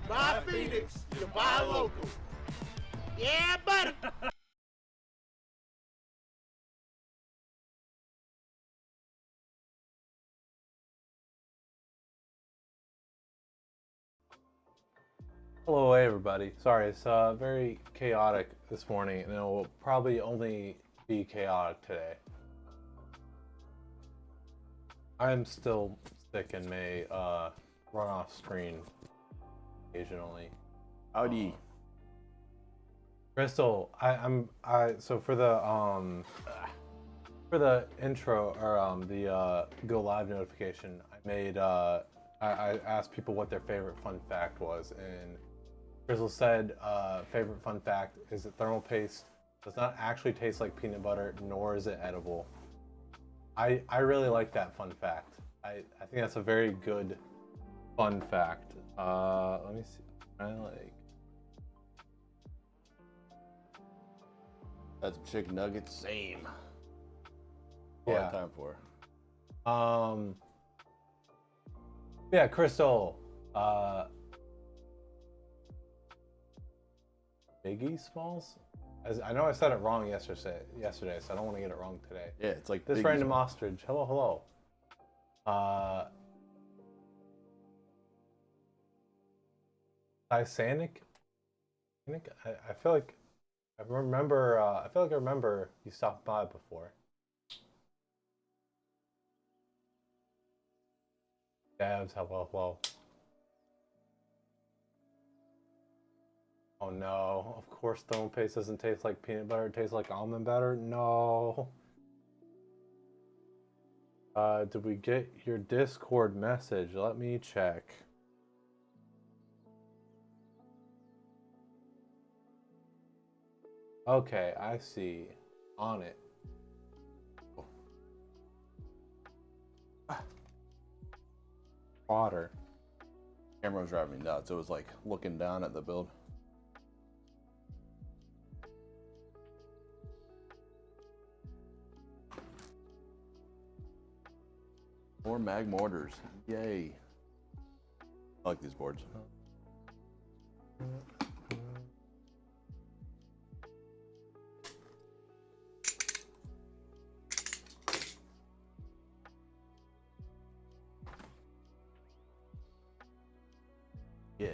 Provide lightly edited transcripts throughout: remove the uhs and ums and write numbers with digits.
buy Phoenix, you buy local. Yeah, buddy. Hello everybody. Sorry, it's very chaotic this morning and it will probably only be chaotic today. I'm still sick and may run off screen occasionally. Howdy. Crystal, so for the intro or the go live notification, I made I asked people what their favorite fun fact was, and Crystal said favorite fun fact is that thermal paste does not actually taste like peanut butter, nor is it edible. I really like that fun fact. I think that's a very good fun fact. Let me see. I like. That's chicken nuggets. Same. Yeah. Time for. Yeah, Crystal. Biggie Smalls? I know I said it wrong yesterday, so I don't want to get it wrong today. Yeah, it's like this Biggie random ostrich. Hello. Titanic? I feel like I remember. I feel like I remember you stopped by before. Dabs, hello. Oh no, of course thermal paste doesn't taste like peanut butter, it tastes like almond butter? No. Did we get your Discord message? Let me check. Okay, I see. On it. Water. Camera was driving me nuts. It was like looking down at the build. More mag mortars. Yay. I like these boards. Yeah.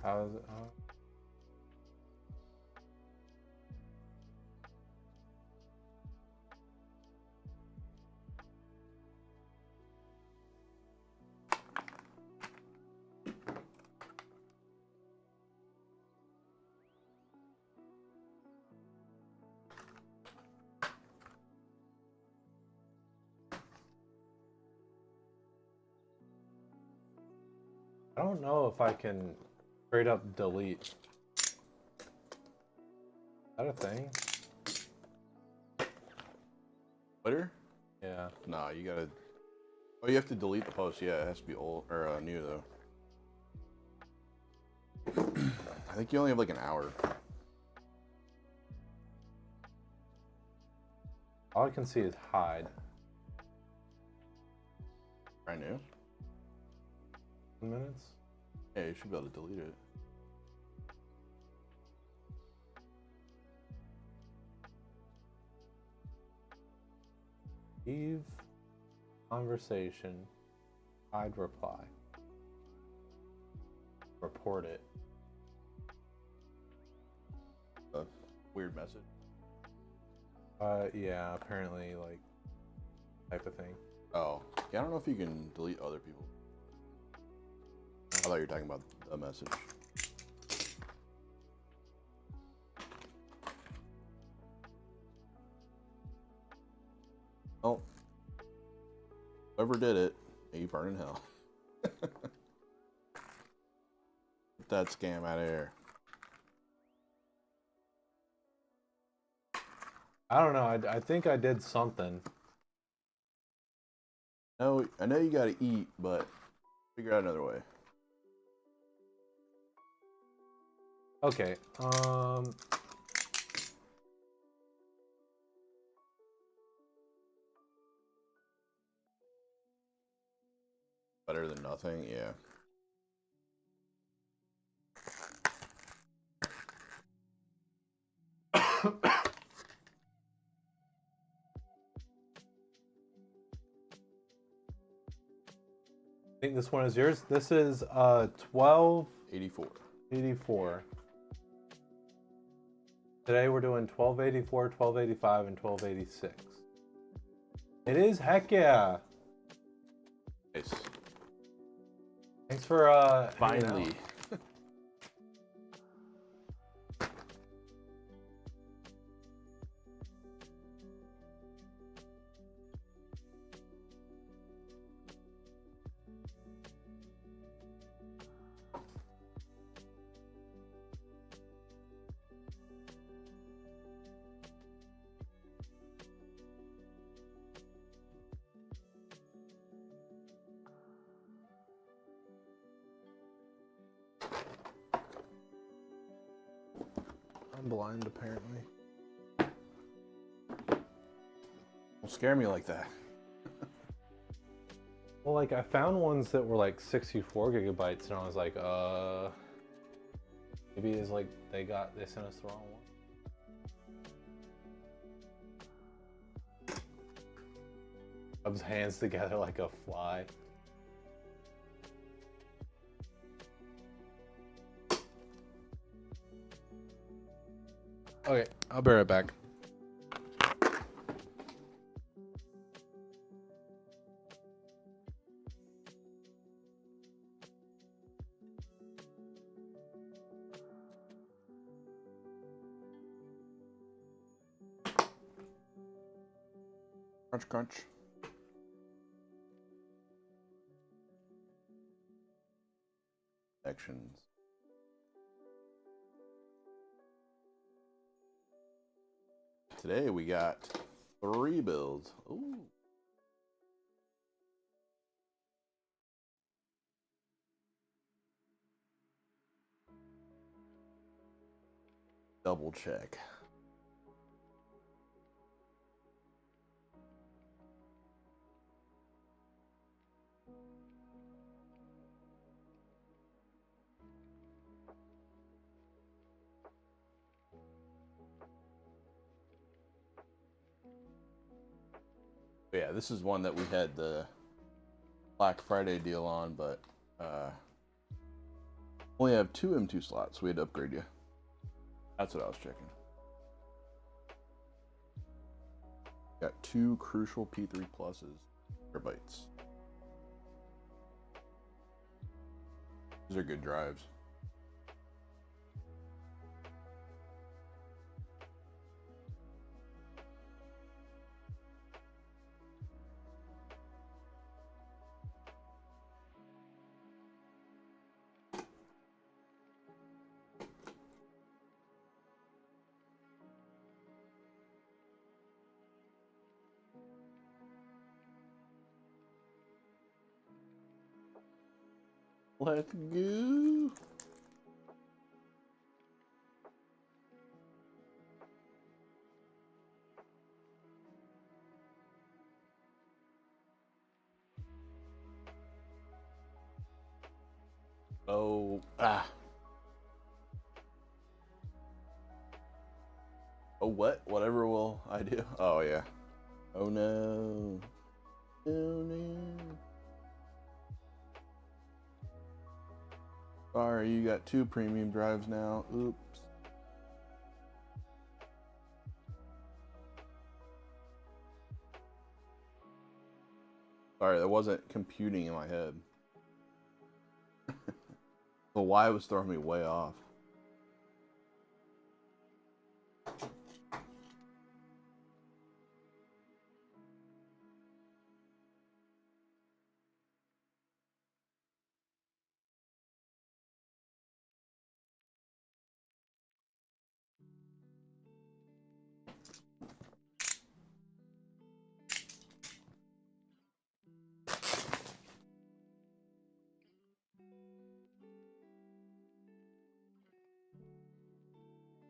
How is it? I don't know if I can straight up delete. Is that a thing? Twitter? Yeah. Nah, you gotta. Oh, you have to delete the post. Yeah, it has to be old or new though. I think you only have like an hour. All I can see is hide. Brand new? 10 minutes? Yeah, you should be able to delete it. Leave conversation. Hide reply. Report it. A weird message. Yeah, apparently, like, type of thing. Oh, yeah, I don't know if you can delete other people. I thought you were talking about the message. Oh, whoever did it, may you burn in hell. Get that scam out of here. I don't know. I think I did something. No, I know you gotta eat, but figure out another way. Okay. Better than nothing, yeah. I think this one is yours. This is 1284. 84. Today we're doing 1284, 1285, and 1286. It is, heck yeah. Nice. Thanks for Finally. I'm blind, apparently. Don't scare me like that. Well, like, I found ones that were like 64 gigabytes, and I was like, maybe it's like they sent us the wrong one. Rubs hands together like a fly. Okay, I'll be right back. Crunch, crunch. Sections. Today we got 3 builds. Ooh. Double check. Yeah, this is one that we had the Black Friday deal on, but only have 2 M2 slots, so we had to upgrade you. That's what I was checking. Got 2 crucial P3 pluses, terabytes. These are good drives. Let's go. Oh, Oh, what? Whatever will I do? Oh, yeah. Oh, no. Oh, no. Sorry, you got 2 premium drives now. Oops. Sorry, that wasn't computing in my head. The Y was throwing me way off.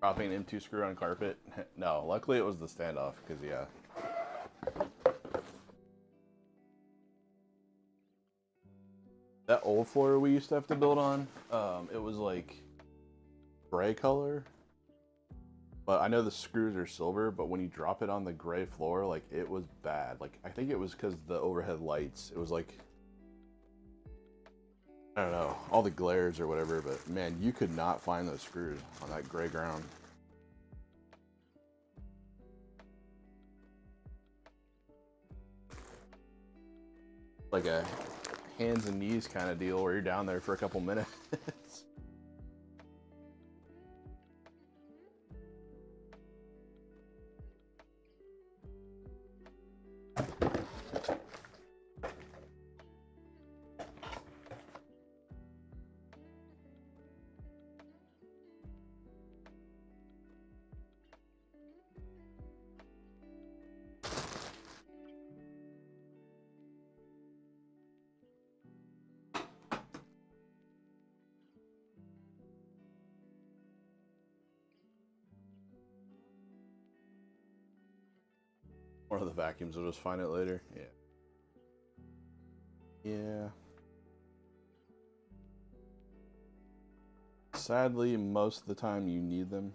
Dropping an M2 screw on carpet? No, luckily it was the standoff, because yeah. That old floor we used to have to build on, it was like gray color. But I know the screws are silver, but when you drop it on the gray floor, like it was bad. Like I think it was because the overhead lights. It was like, I don't know, all the glares or whatever, but man, you could not find those screws on that gray ground. Like a hands and knees kind of deal where you're down there for a couple minutes. One of the vacuums will just find it later. Yeah. Yeah. Sadly, most of the time you need them.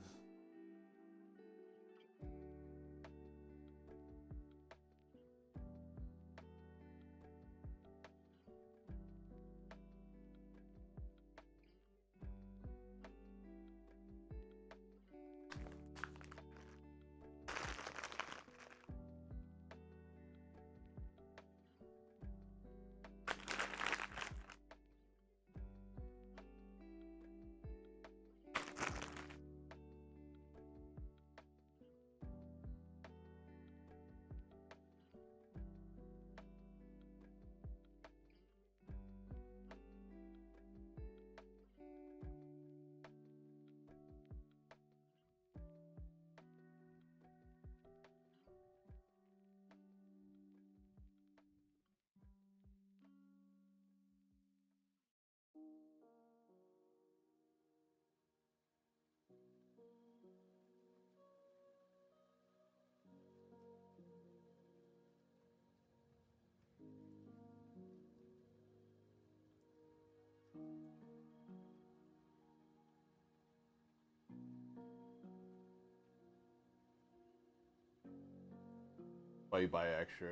Why you buy extra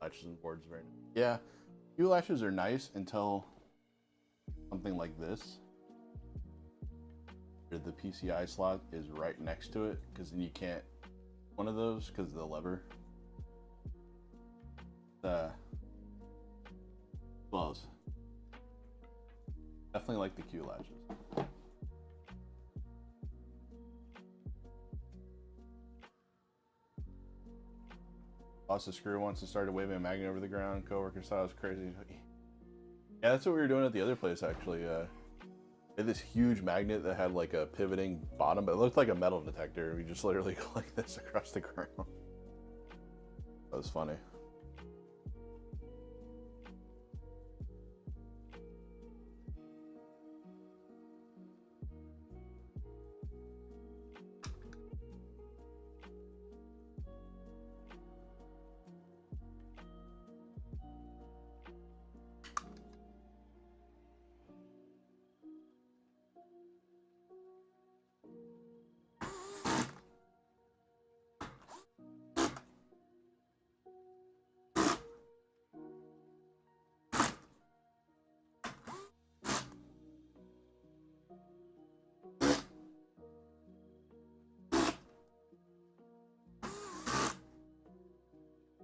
latches and boards very nice. Yeah, Q latches are nice until something like this. The PCI slot is right next to it, because then you can't one of those because of the lever. Gloves. Definitely like the Q latches. Lost a screw once and started waving a magnet over the ground. Coworkers thought it was crazy. Yeah, that's what we were doing at the other place actually. They had this huge magnet that had like a pivoting bottom, but it looked like a metal detector. We just literally go like this across the ground. That was funny.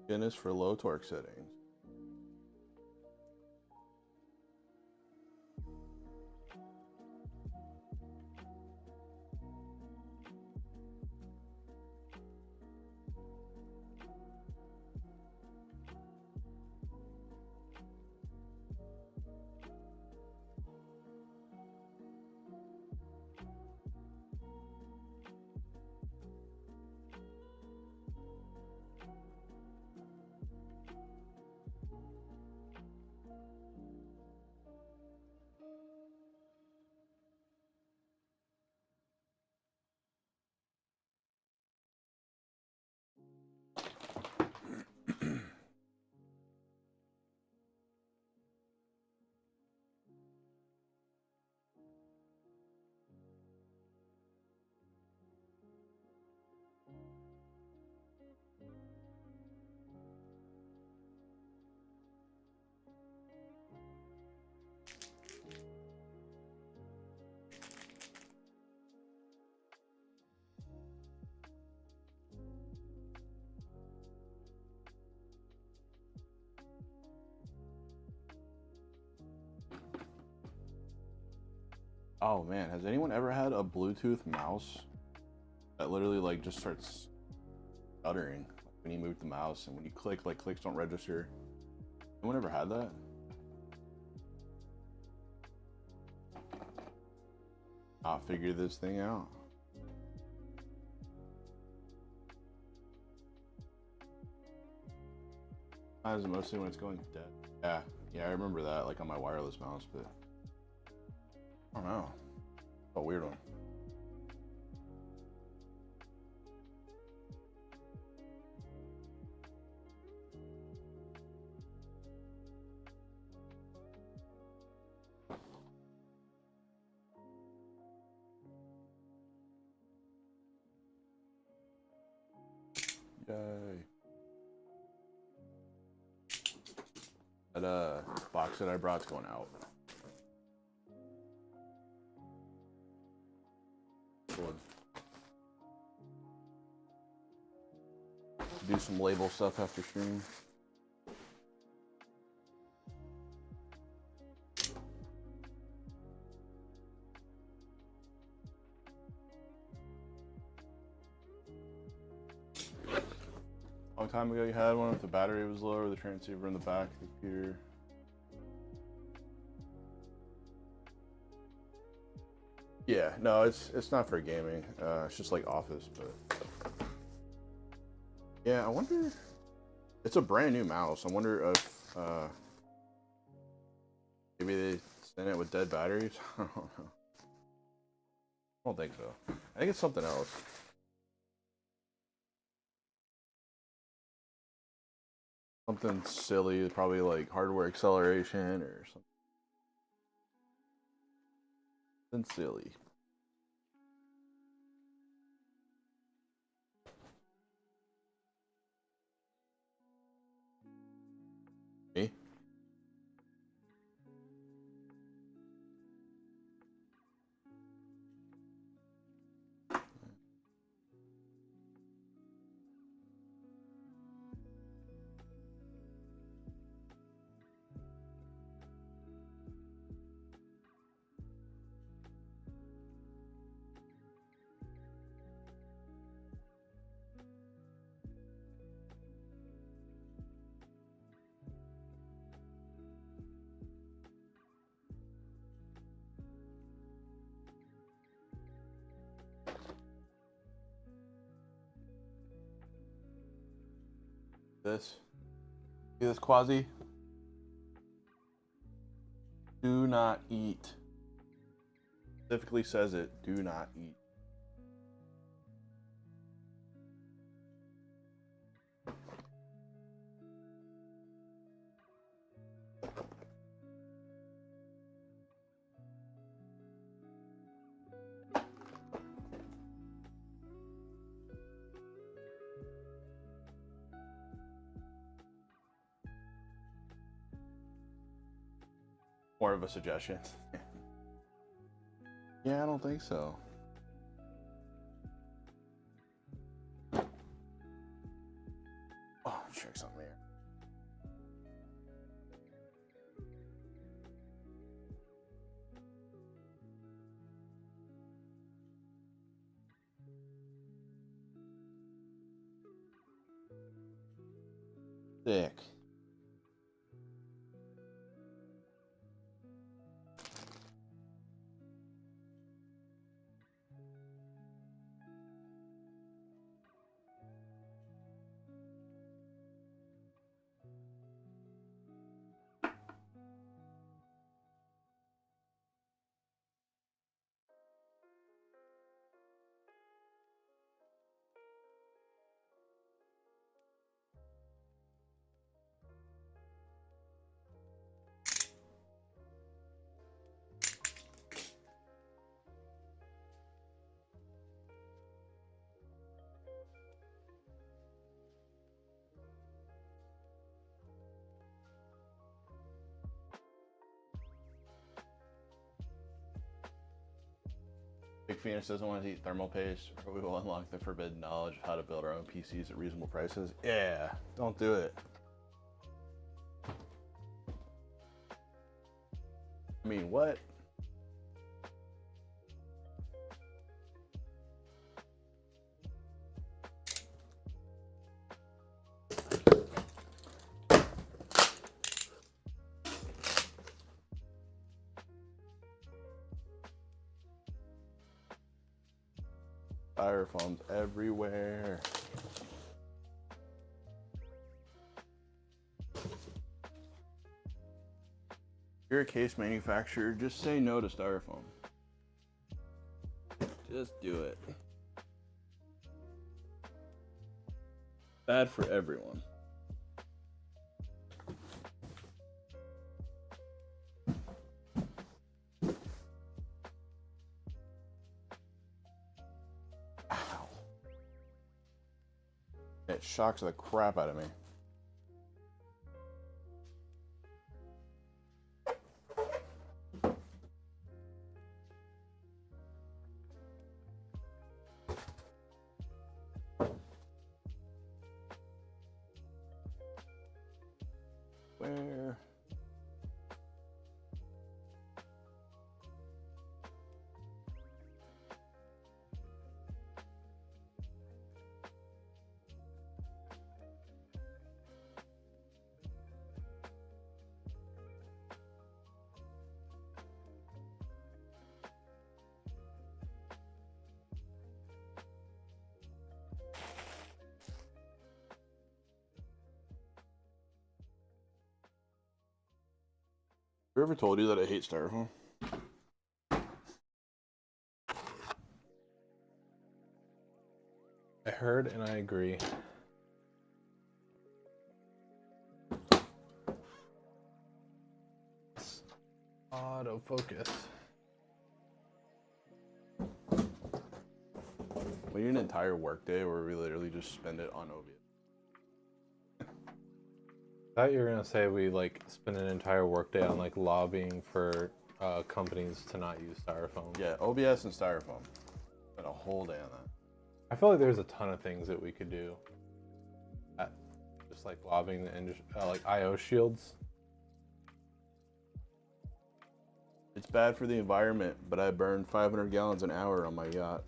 Guinness for low torque settings. Oh man, has anyone ever had a Bluetooth mouse that literally like just starts stuttering when you move the mouse, and when you click, like clicks don't register? Anyone ever had that? I'll figure this thing out. Is it mostly when it's going dead? Yeah, I remember that, like on my wireless mouse, but I don't know. A weird one. Yay. That box that I brought's going out. Cool. Do some label stuff after stream. Long time ago you had one if the battery was low or the transceiver in the back of the computer. Yeah, no, it's not for gaming. It's just like office, but yeah, I wonder. It's a brand new mouse. I wonder if maybe they sent it with dead batteries. I don't know. I don't think so. I think it's something else. Something silly, probably like hardware acceleration or something silly. Me? This? See this, Quasi? Do not eat. Specifically says it, do not eat. More of a suggestion. Yeah, I don't think so. Oh, check something here. Sick. Big Phoenix doesn't want to eat thermal paste, or we will unlock the forbidden knowledge of how to build our own PCs at reasonable prices. Yeah, don't do it. I mean, what? Styrofoam's everywhere. If you're a case manufacturer, just say no to styrofoam. Just do it. Bad for everyone. Ow. It shocks the crap out of me. Where? Have I ever told you that I hate styrofoam? I heard and I agree. Autofocus. We need an entire workday where we literally just spend it on OBS. I thought you were gonna say we like spend an entire workday on like lobbying for companies to not use styrofoam. Yeah, OBS and styrofoam. Spent a whole day on that. I feel like there's a ton of things that we could do. Just like lobbying the industry, like IO shields. It's bad for the environment, but I burn 500 gallons an hour on my yacht.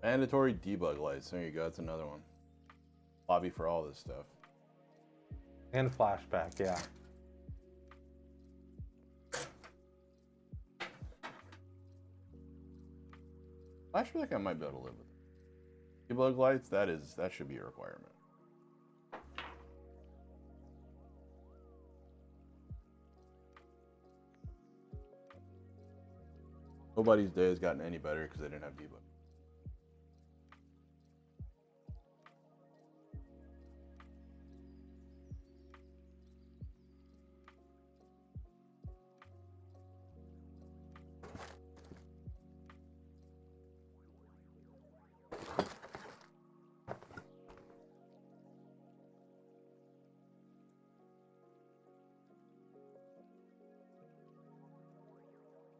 Mandatory debug lights. There you go. That's another one. Lobby for all this stuff. And flashback, yeah. Flashback I might be able to live with. Debug lights, that should be a requirement. Nobody's day has gotten any better because they didn't have debug.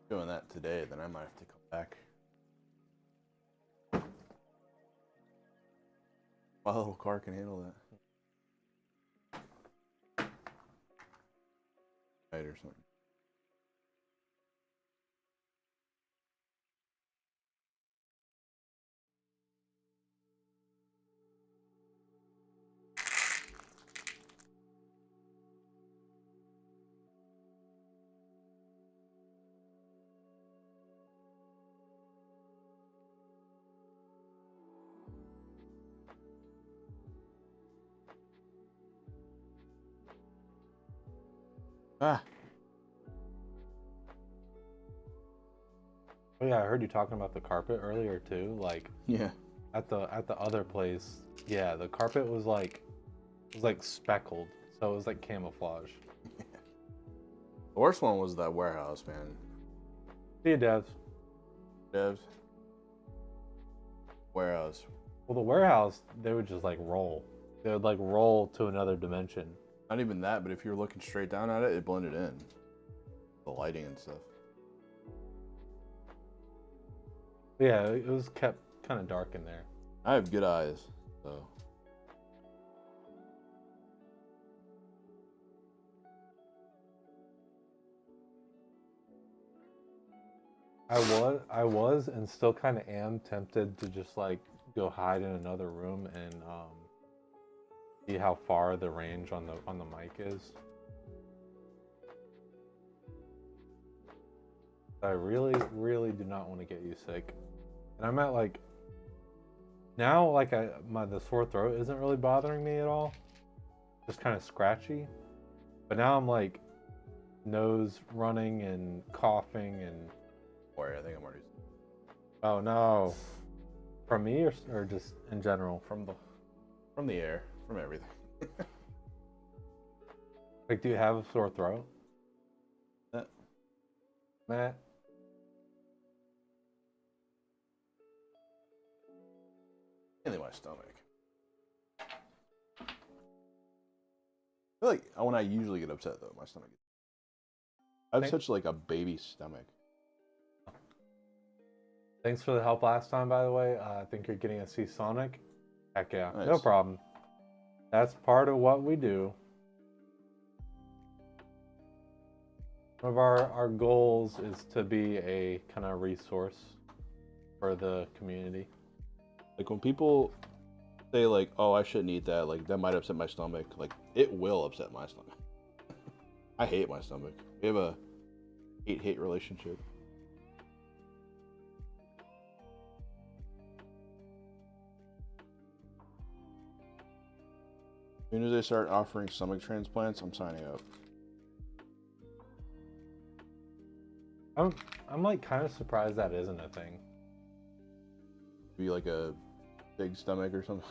Doing that today, then I might have to come back. My little car can handle that. Right or something. Ah. Oh yeah, I heard you talking about the carpet earlier too. Like, Yeah. at the other place, yeah, the carpet was like speckled, so it was like camouflage. The worst one was that warehouse, man. See you, devs. Devs. Warehouse. Well, the warehouse, they would just like roll. They would like roll to another dimension. Not even that, but if you're looking straight down at it, it blended in. The lighting and stuff. Yeah, it was kept kind of dark in there. I have good eyes, so. I was, and still kind of am tempted to just like go hide in another room and see how far the range on the mic is. I really, really do not want to get you sick. And I'm at like now, like the sore throat isn't really bothering me at all. Just kind of scratchy. But now I'm like nose running and coughing and. Or I think I'm already. Oh no. From me or just in general? From the air, from everything. Like, do you have a sore throat? Matt? Mainly my stomach. I feel like when I usually get upset though, my stomach. I have such like a baby stomach. Thanks for the help last time, by the way. I think you're getting to see Sonic. Heck yeah, Nice. No problem. That's part of what we do. One of our goals is to be a kind of resource for the community. Like when people say like, "Oh, I shouldn't eat that," like that might upset my stomach. Like it will upset my stomach. I hate my stomach. We have a hate-hate relationship. As soon as they start offering stomach transplants, I'm signing up. I'm like kind of surprised that isn't a thing. Be like a big stomach or something.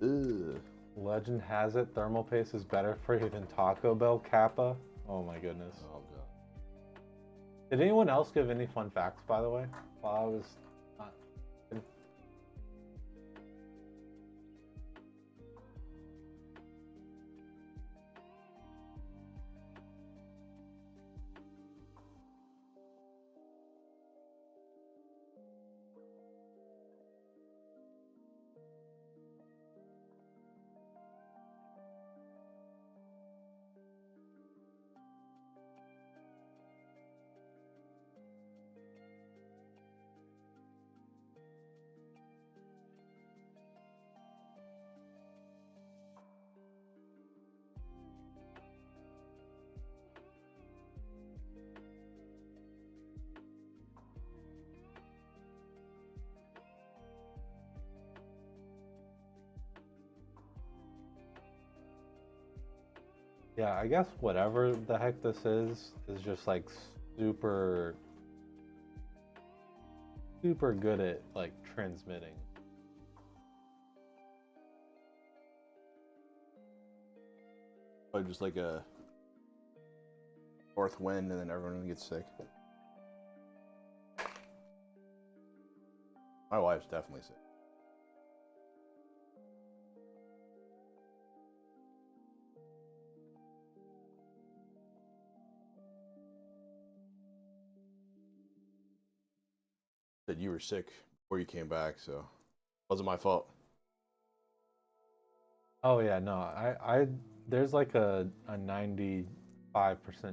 Ugh. Legend has it thermal paste is better for you than Taco Bell Kappa. Oh my goodness. Oh god. Did anyone else give any fun facts, by the way, while I was not? Yeah, I guess whatever the heck this is just like super good at like transmitting. Probably just like a north wind and then everyone gets sick. My wife's definitely sick. Said you were sick before you came back, so it wasn't my fault. Oh yeah, no, I there's like a 95%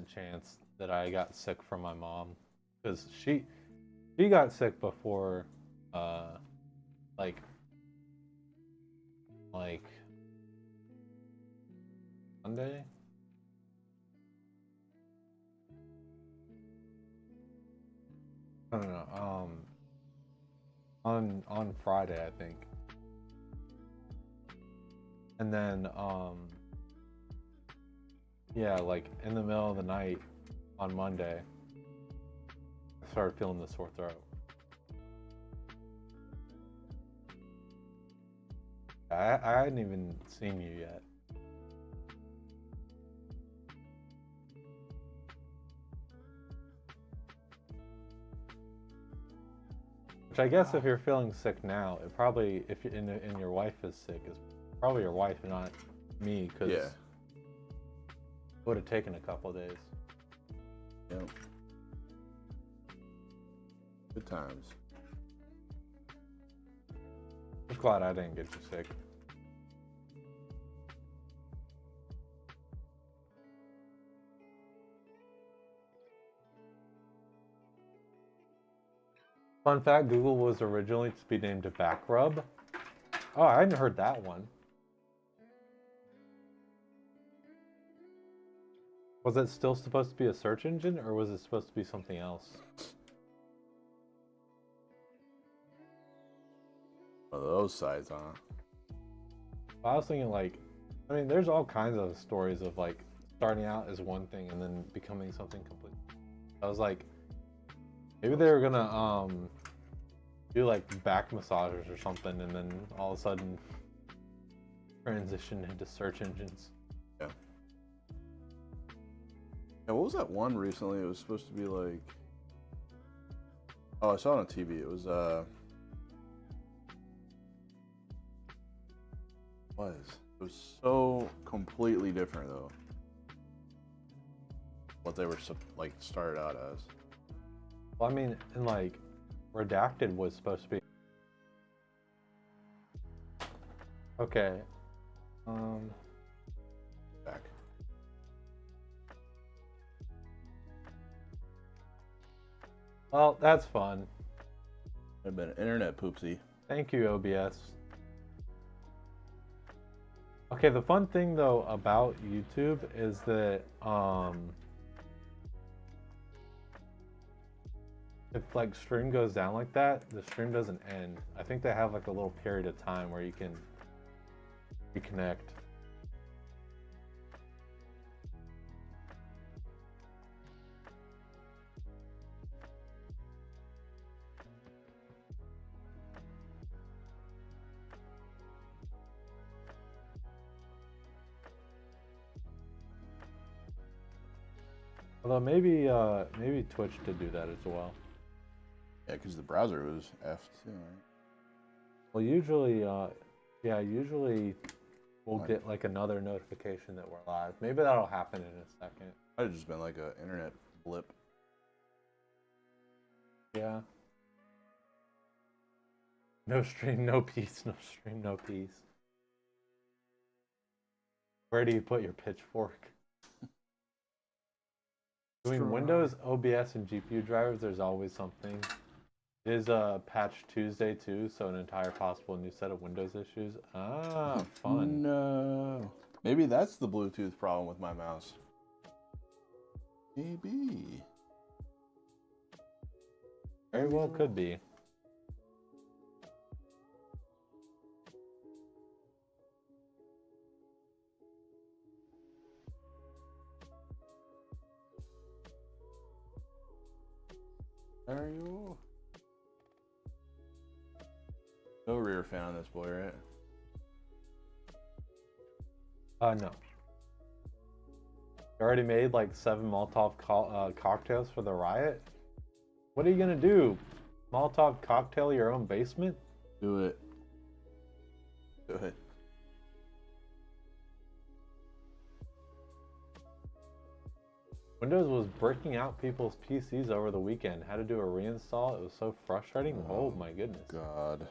chance that I got sick from my mom because she got sick before like Monday. No, on Friday, I think. And then yeah, like in the middle of the night on Monday, I started feeling the sore throat. I hadn't even seen you yet. Which I guess if you're feeling sick now, it probably, if you, and your wife is sick, is probably your wife, not me, because Yeah. it would have taken a couple of days. Yep. Good times. I'm glad I didn't get you sick. Fun fact, Google was originally to be named a back rub. Oh, I hadn't heard that one. Was it still supposed to be a search engine, or was it supposed to be something else? One of those sides, huh? I was thinking like, I mean, there's all kinds of stories of like starting out as one thing and then becoming something completely. I was like, maybe they were gonna do like back massages or something, and then all of a sudden transition into search engines. Yeah. Yeah, what was that one recently? It was supposed to be like, oh, I saw it on TV. It was it was so completely different though. What they were like started out as. Well, I mean, and like, Redacted was supposed to be. Okay. Back. Well, that's fun. I've been an internet poopsie. Thank you, OBS. Okay, the fun thing though about YouTube is that if like stream goes down like that, the stream doesn't end. I think they have like a little period of time where you can reconnect. Although maybe Twitch did do that as well. Yeah, because the browser was F too, right? Well, usually, usually we'll get like another notification that we're live. Maybe that'll happen in a second. Might have just been like an internet blip. Yeah. No stream, no peace. No stream, no peace. Where do you put your pitchfork? Between Windows, OBS, and GPU drivers, there's always something. It is patch Tuesday too, so an entire possible new set of Windows issues. Ah, fun. No. Maybe that's the Bluetooth problem with my mouse. Maybe. Very well could be. Are you? No rear fan on this boy, right? No. You already made like 7 Molotov cocktails for the riot? What are you gonna do? Molotov cocktail your own basement? Do it. Do it. Windows was breaking out people's PCs over the weekend. Had to do a reinstall. It was so frustrating. Oh my goodness. God.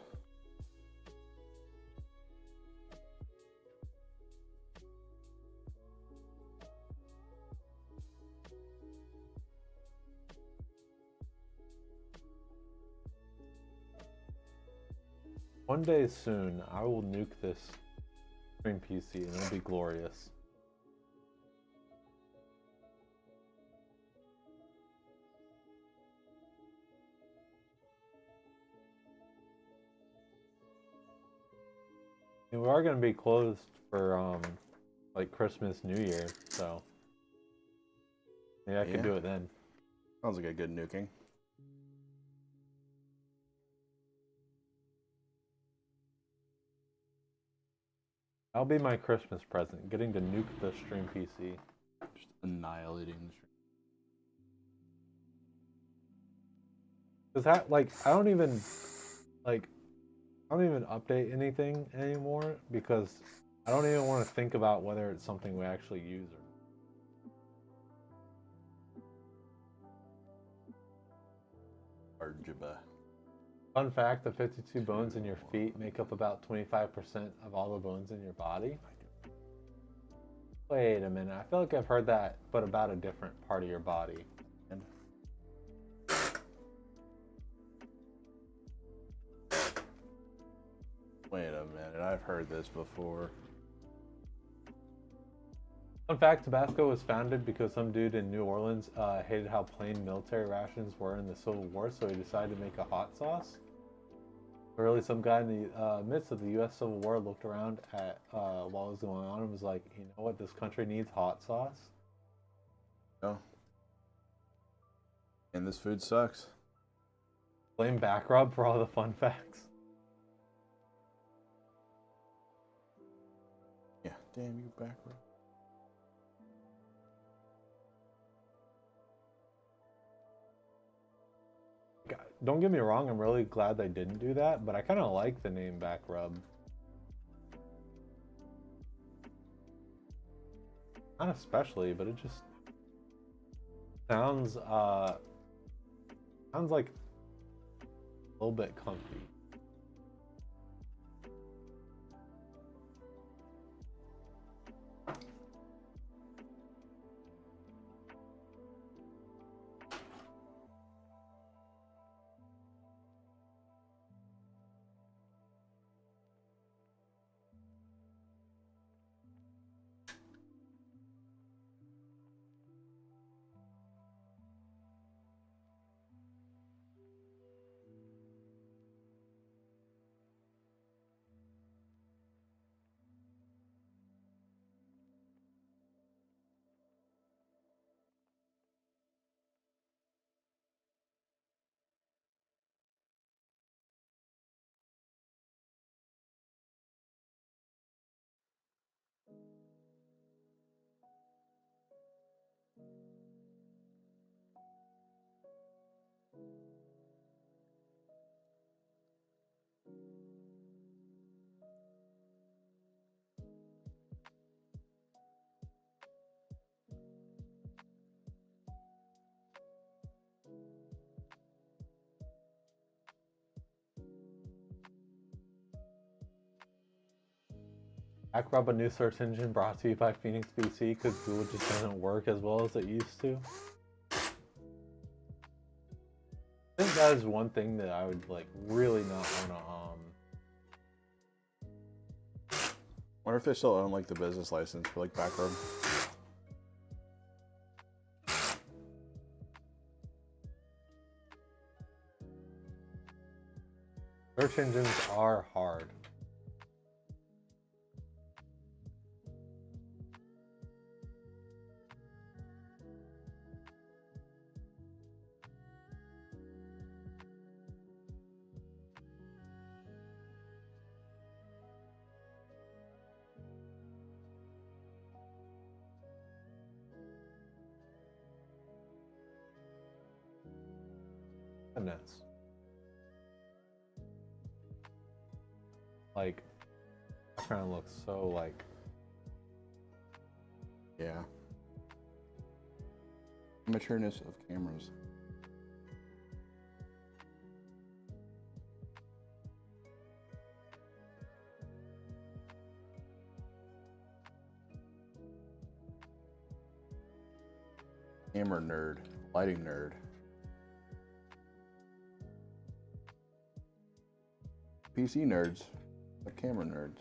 One day soon, I will nuke this stream PC and it'll be glorious. And we are going to be closed for like Christmas, New Year, so maybe I could do it then. Sounds like a good nuking. That'll be my Christmas present, getting to nuke the stream PC. Just annihilating the stream. Cause that, like, I don't even update anything anymore because I don't even want to think about whether it's something we actually use or. Arjiba. Fun fact, the 52 bones in your feet make up about 25% of all the bones in your body. Wait a minute, I feel like I've heard that, but about a different part of your body. Wait a minute, I've heard this before. Fun fact, Tabasco was founded because some dude in New Orleans hated how plain military rations were in the Civil War, so he decided to make a hot sauce. Really, some guy in the midst of the U.S. Civil War looked around at while it was going on and was like, you know what, this country needs hot sauce. Oh. And this food sucks. Blame back rub for all the fun facts. Yeah, damn you, back rub. Don't get me wrong, I'm really glad they didn't do that, but I kind of like the name back rub. Not especially, but it just sounds like a little bit comfy. Back rub, a new search engine brought to you by Phoenix BC because Google just doesn't work as well as it used to. I think that is one thing that I would like really not want to Wonder if they still own like the business license for like back rub. Search engines are hard. Goodness. Like, background looks so like. Yeah. Matureness of cameras. Camera nerd. Lighting nerd. PC nerds. But camera nerds.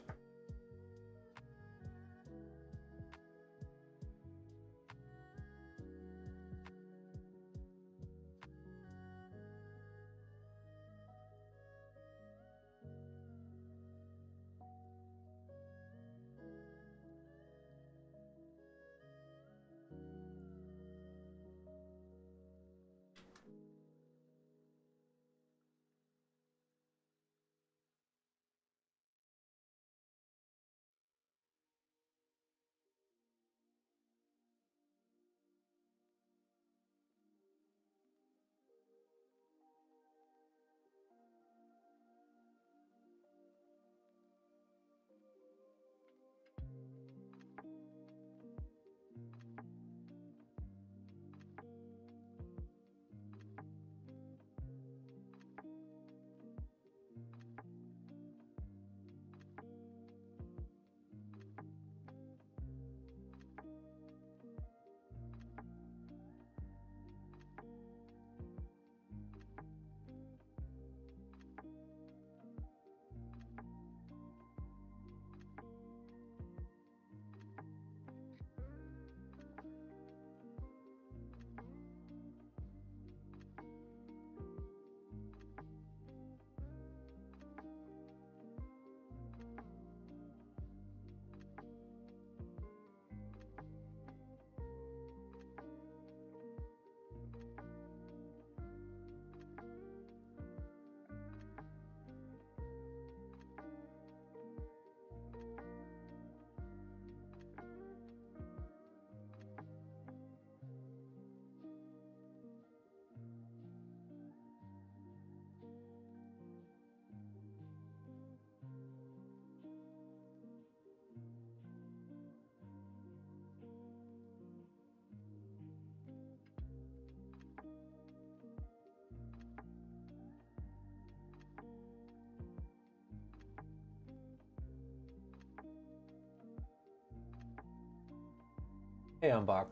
Hey, Unbox.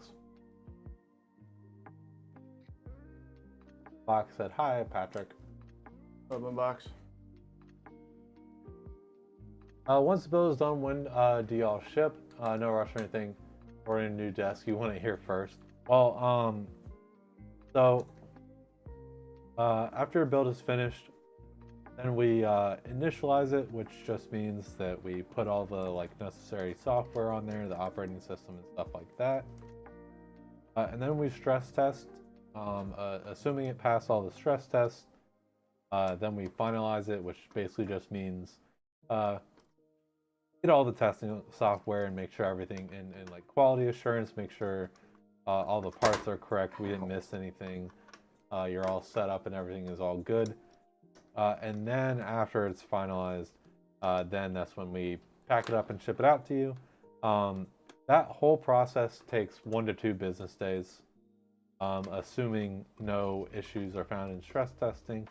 Box said, hi, Patrick. What's up, Unbox? Once the build is done, when do y'all ship? No rush or anything. Or a new desk, you want to hear first. Well, so after a build is finished, then we initialize it, which just means that we put all the necessary software on there, the operating system and stuff like that. And then we stress test. Assuming it passed all the stress tests, then we finalize it, which basically just means get all the testing software and make sure everything in quality assurance, make sure all the parts are correct, we didn't miss anything, you're all set up and everything is all good. And then after it's finalized, then that's when we pack it up and ship it out to you. That whole process takes 1 to 2 business days, assuming no issues are found in stress testing.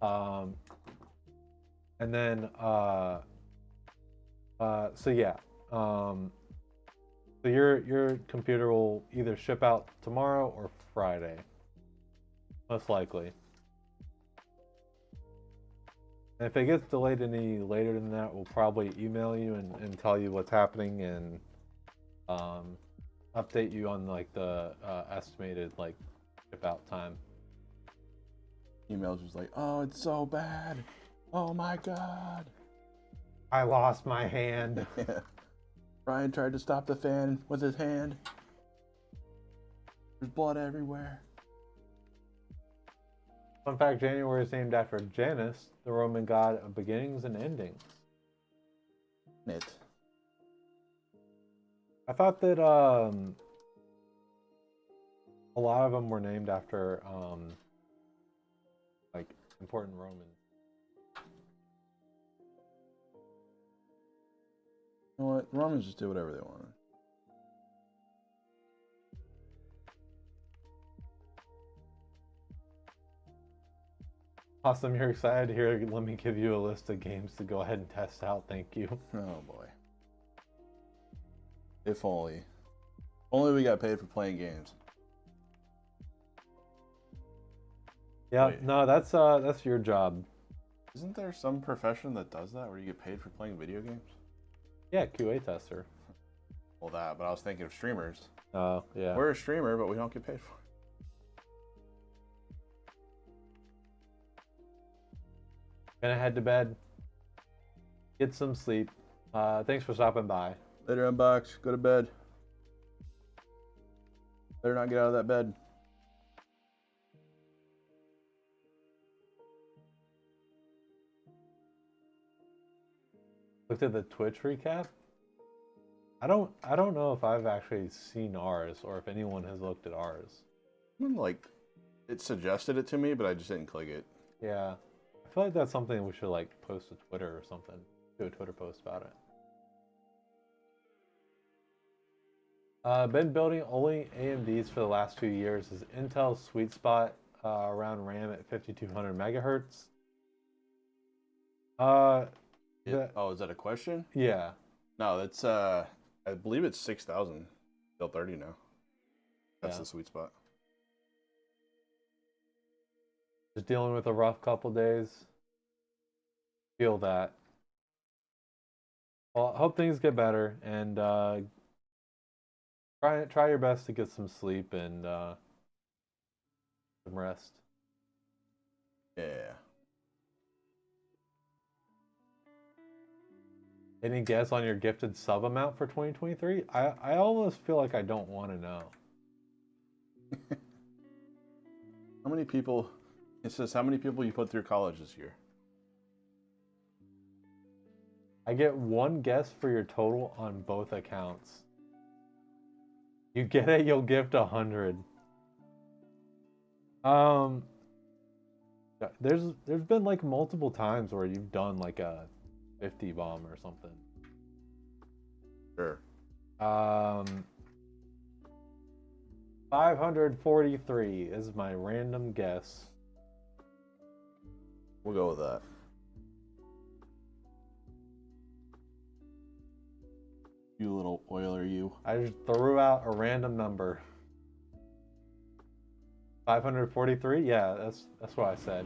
And then so yeah, so your computer will either ship out tomorrow or Friday, most likely. And if it gets delayed any later than that, we'll probably email you and tell you what's happening and update you on the estimated ship out time. Emails was like, oh, it's so bad. Oh my god. I lost my hand. Yeah. Ryan tried to stop the fan with his hand. There's blood everywhere. Fun fact, January is named after Janus, the Roman god of beginnings and endings. It. I thought that a lot of them were named after important Romans. You know what? Romans just do whatever they want. Awesome, you're excited here. Let me give you a list of games to go ahead and test out. Thank you. Oh boy. If only. Only we got paid for playing games. Yeah, Wait. no, that's your job. Isn't there some profession that does that where you get paid for playing video games? Yeah, QA tester. Well, that, but I was thinking of streamers. Oh, yeah. We're a streamer, but we don't get paid for it. Gonna head to bed. Get some sleep. Thanks for stopping by. Later, Unbox. Go to bed. Better not get out of that bed. Looked at the Twitch recap. I don't know if I've actually seen ours or if anyone has looked at ours. It suggested it to me, but I just didn't click it. Yeah. I feel like that's something we should post to Twitter or something. Do a Twitter post about it. Been building only AMDs for the last few years. Is Intel's sweet spot around RAM at 5200 megahertz? Is that a question? Yeah. No, that's I believe it's 6,000 till 30 now. That's the sweet spot. Just dealing with a rough couple days. Feel that. Well, I hope things get better and try your best to get some sleep and some rest. Yeah. Any guess on your gifted sub amount for 2023? I almost feel like I don't want to know. How many people? It says how many people you put through college this year. I get one guess for your total on both accounts. You get it, you'll gift 100. There's been multiple times where you've done a 50 bomb or something. Sure. 543 is my random guess. We'll go with that. You little oiler, you. I just threw out a random number. 543? Yeah, that's what I said.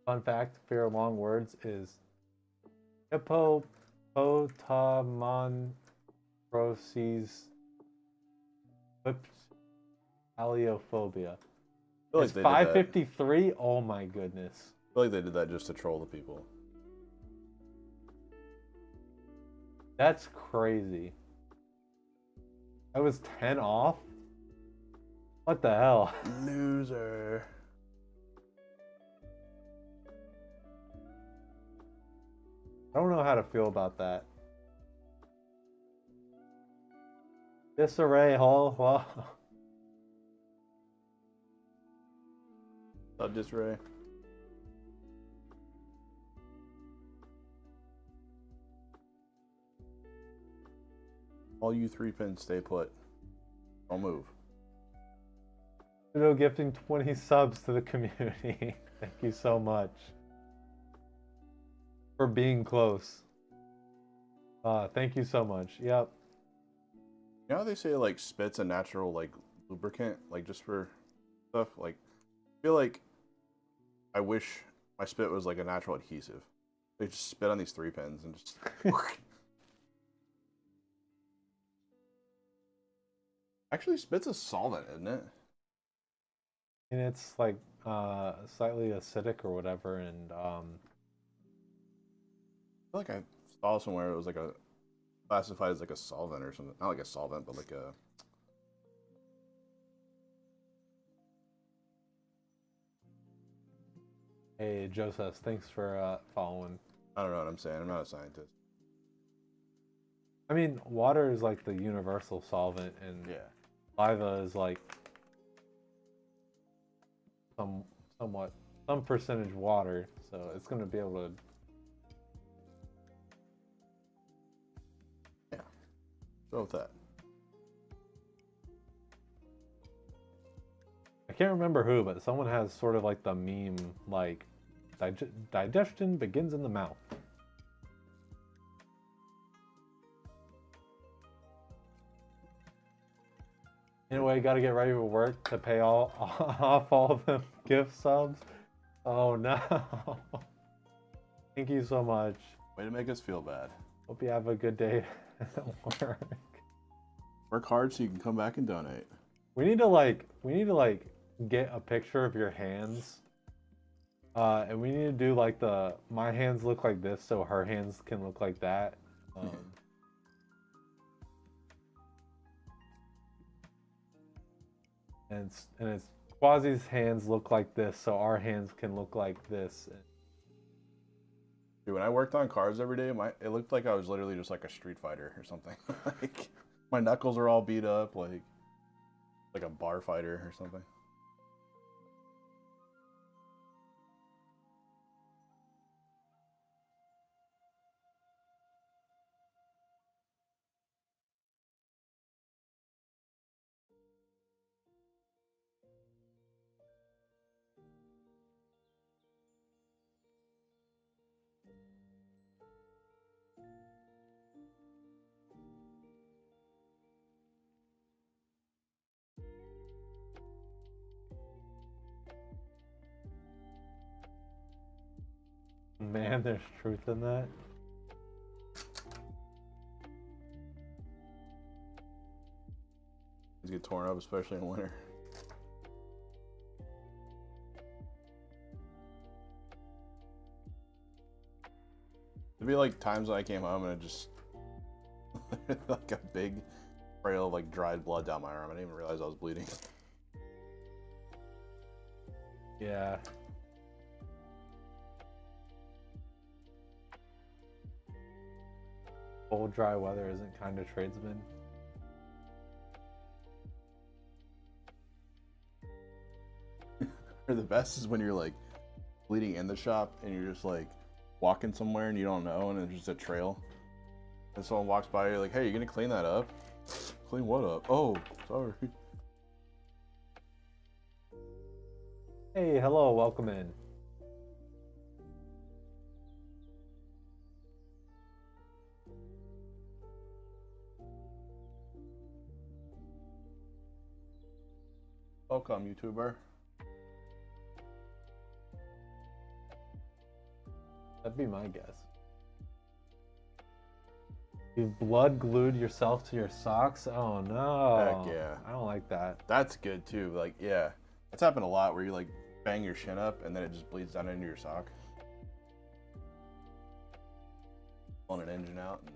Fun fact, fear of long words is hippopotamontrosis aliophobia. It's 553? Oh my goodness. I feel like they did that just to troll the people. That's crazy. I was 10 off? What the hell? Loser. I don't know how to feel about that. Disarray Hall. Wow. Not disarray. All you 3-pins stay put. Don't move. Pseudo gifting 20 subs to the community. Thank you so much. For being close. Thank you so much. Yep. You know how they say like spit's a natural like lubricant, like just for stuff? Like I feel like I wish my spit was like a natural adhesive. They just spit on these 3-pins and just Actually, spit's a solvent, isn't it? And it's like slightly acidic or whatever, and I feel like I saw somewhere it was like a classified as like a solvent or something. Not like a solvent, but like a. Hey Joseph, thanks for following. I don't know what I'm saying. I'm not a scientist. I mean, water is like the universal solvent, and Yeah. saliva is like some percentage water, so it's gonna be able to. Yeah. Go with that. I can't remember who, but someone has sort of like the meme, like digestion begins in the mouth. Anyway, got to get ready for work to pay off all of them gift subs. Oh no. Thank you so much. Way to make us feel bad. Hope you have a good day at work. Work hard so you can come back and donate. We need to like get a picture of your hands. And we need to do like my hands look like this so her hands can look like that. And it's Quasi's hands look like this so our hands can look like this. Dude, when I worked on cars every day, it looked like I was literally just like a Street Fighter or something. Like my knuckles are all beat up, like a bar fighter or something. Man, there's truth in that. These get torn up, especially in winter. There'd be like times when I came home and it just like a big trail of like dried blood down my arm. I didn't even realize I was bleeding. Yeah. Cold, dry weather isn't kind of tradesman. Or the best is when you're like bleeding in the shop and you're just like walking somewhere and you don't know and it's just a trail. And someone walks by, you're like, hey, you gonna clean that up? Clean what up? Oh, sorry. Hey, hello, welcome in. Welcome, YouTuber. That'd be my guess. You've blood glued yourself to your socks? Oh no. Heck yeah. I don't like that. That's good too. Like, yeah. That's happened a lot where you like bang your shin up and then it just bleeds down into your sock. Pulling an engine out and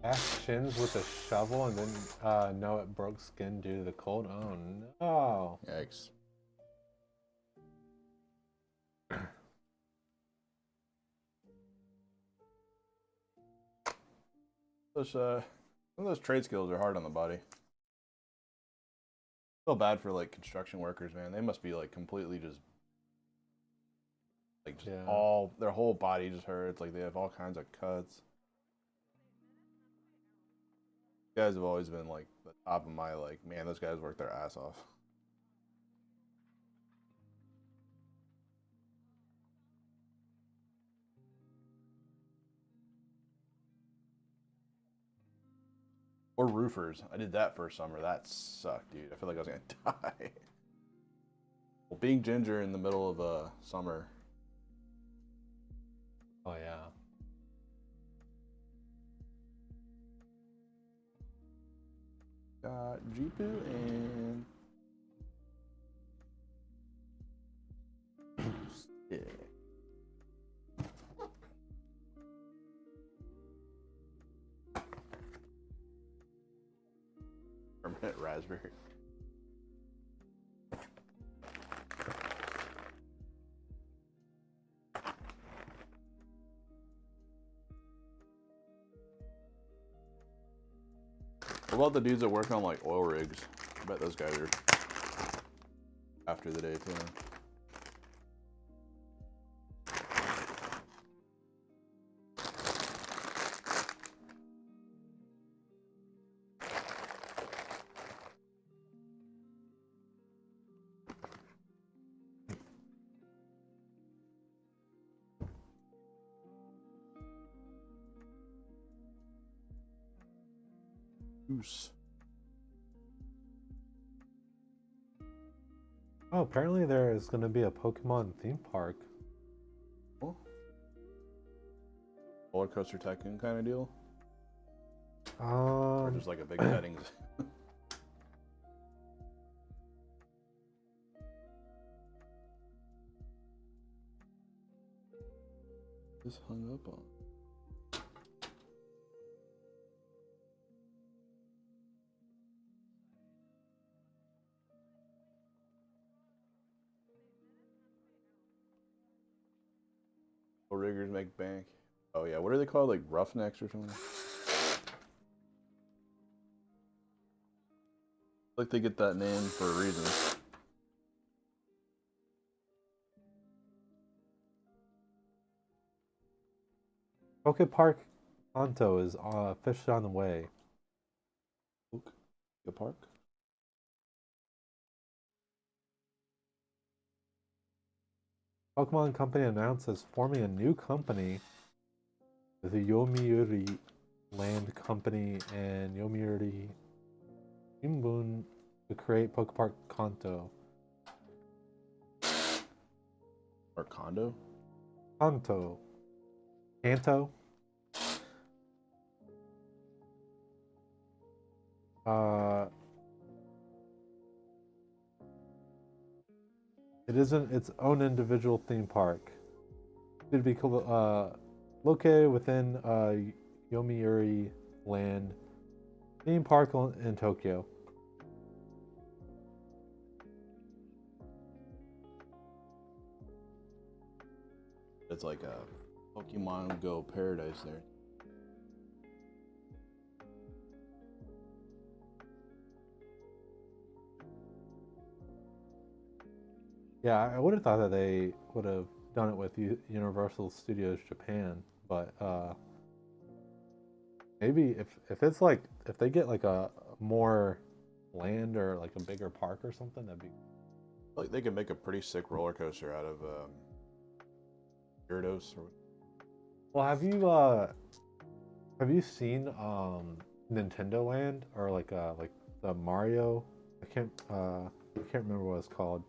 Bash shins with a shovel and then know it broke skin due to the cold? Oh no. yikes. Some of those trade skills are hard on the body. Feel bad for like construction workers, man. They must be like completely just Yeah. all their whole body just hurts. Like they have all kinds of cuts. You guys have always been like the top of my like, man, those guys work their ass off. Or roofers. I did that for a summer. That sucked, dude. I feel like I was gonna die. Well, being ginger in the middle of summer. Oh yeah. Got Jipu and stick. Permanent raspberry. What about the dudes that work on like oil rigs? I bet those guys are after the day too. Goose. Oh, apparently there is going to be a Pokemon theme park. Cool. Roller coaster tycoon kind of deal, or just like a big petting. Just hung up on. Riggers make bank. Oh yeah, what are they called? Like roughnecks or something? Like they get that name for a reason. Poke Park Kanto is officially on the way. The park? Pokemon Company announces forming a new company, the Yomiuri Land Company and Yomiuri Shimbun, to create Poke Park Kanto. Or condo? Kanto. Kanto? It isn't its own individual theme park. It'd be located within Yomiuri Land theme park in Tokyo. It's like a Pokemon Go paradise there. Yeah, I would have thought that they would have done it with Universal Studios Japan, but maybe if it's like if they get like a more land or like a bigger park or something, that'd be. Like they could make a pretty sick roller coaster out of Gyarados. Or... Well, have you seen Nintendo Land or like the Mario? I can't remember what it's called.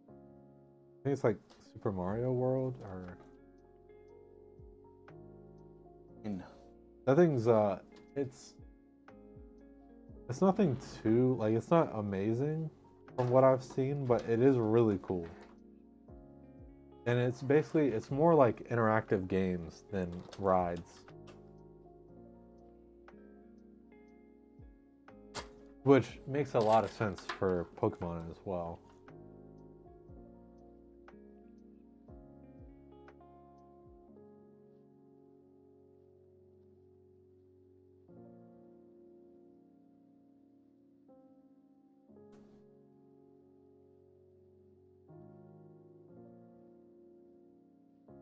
I think it's like Super Mario World or that thing's it's nothing too like it's not amazing from what I've seen, but it is really cool. And it's more like interactive games than rides. Which makes a lot of sense for Pokemon as well.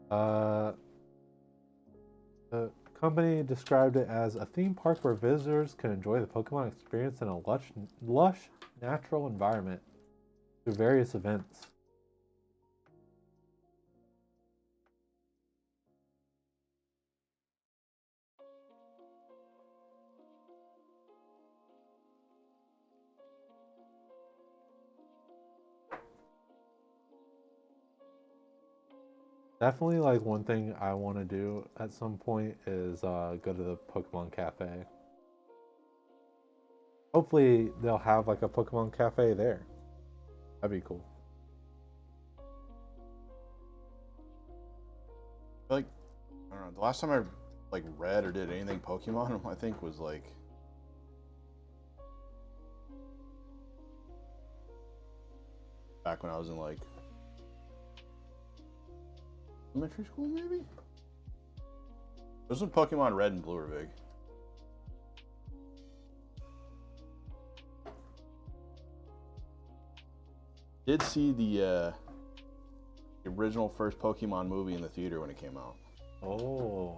Uh, the company described it as a theme park where visitors can enjoy the Pokemon experience in a lush natural environment through various events. Definitely, like one thing I want to do at some point is go to the Pokemon Cafe. Hopefully, they'll have like a Pokemon Cafe there. That'd be cool. Like I don't know. The last time I like read or did anything Pokemon, I think was like back when I was in like elementary school, maybe. Those when Pokemon Red and Blue were big. Did see the original first Pokemon movie in the theater when it came out. Oh,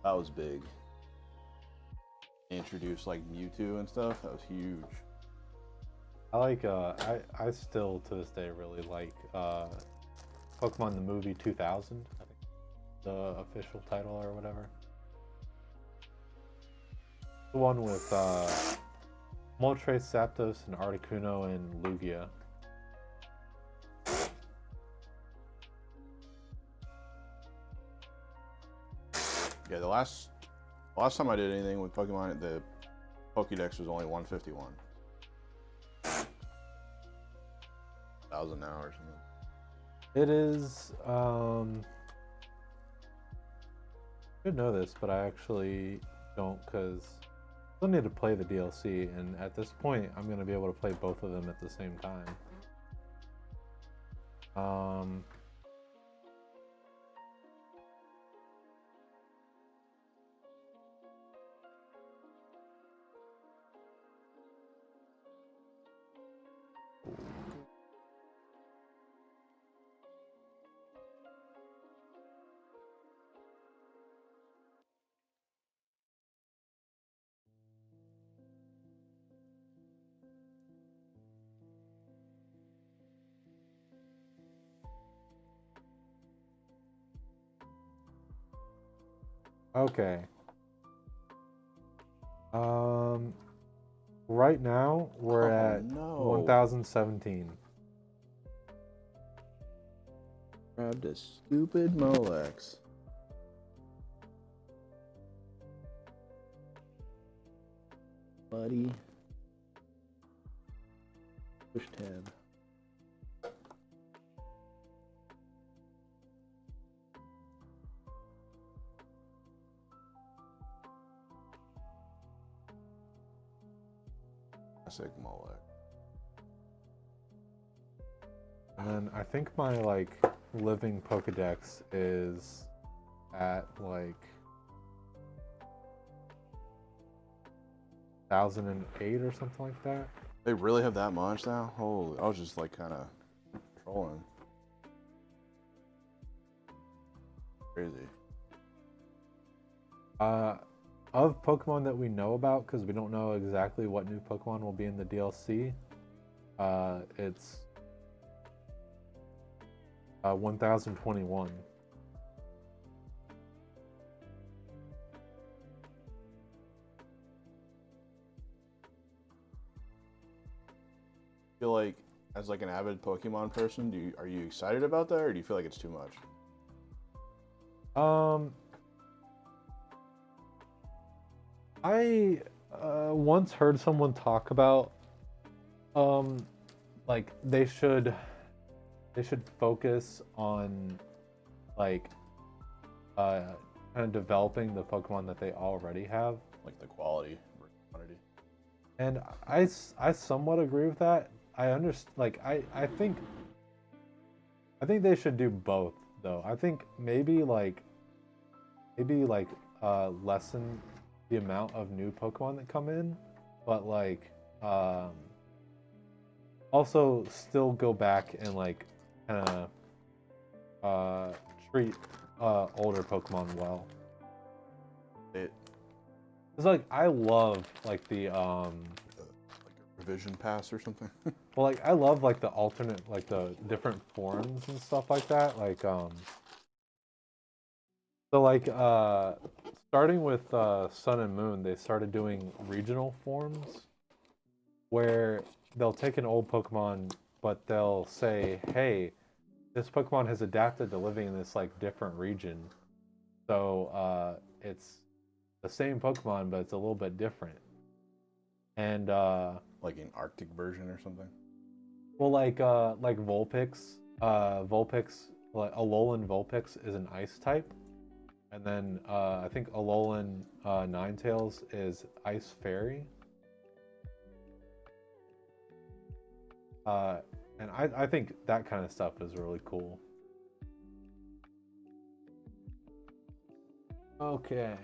That was big. They introduced like Mewtwo and stuff. That was huge. I like I still to this day really like Pokemon the movie 2000. I think the official title or whatever. The one with Moltres, Zapdos, and Articuno and Lugia. Yeah, the last time I did anything with Pokemon, the Pokédex was only 151. 1,000 now or something. It is should know this, but I actually don't because I still need to play the DLC, and at this point, I'm gonna be able to play both of them at the same time. Okay. Right now we're at no. 1017. Grab this stupid Molex. Buddy. Push tab. Classic Molex. And then I think my like living Pokedex is at like 1008 or something like that. They really have that much now? Holy, I was just like kind of trolling. Crazy. Of Pokemon that we know about, because we don't know exactly what new Pokemon will be in the DLC, it's 1021. Feel like, as like an avid Pokemon person, are you excited about that, or do you feel like it's too much? I once heard someone talk about like they should focus on like kind of developing the Pokemon that they already have, Like the quality versus quantity. and I somewhat agree with that. I understand, like I think they should do both though. I think maybe lessen the amount of new Pokemon that come in, but like also still go back and like kind of treat older Pokemon well. It's like I love like the Revision pass or something. well, like I love like the alternate, like the different forms and stuff like that. Like so like starting with Sun and Moon, they started doing regional forms where they'll take an old Pokemon, but they'll say, "Hey, this Pokemon has adapted to living in this like different region, so it's the same Pokemon, but it's a little bit different." And Like an Arctic version or something. well, like Vulpix, like Alolan Vulpix is an Ice type, and then I think Alolan Ninetales is Ice Fairy. And I think that kind of stuff is really cool. Okay.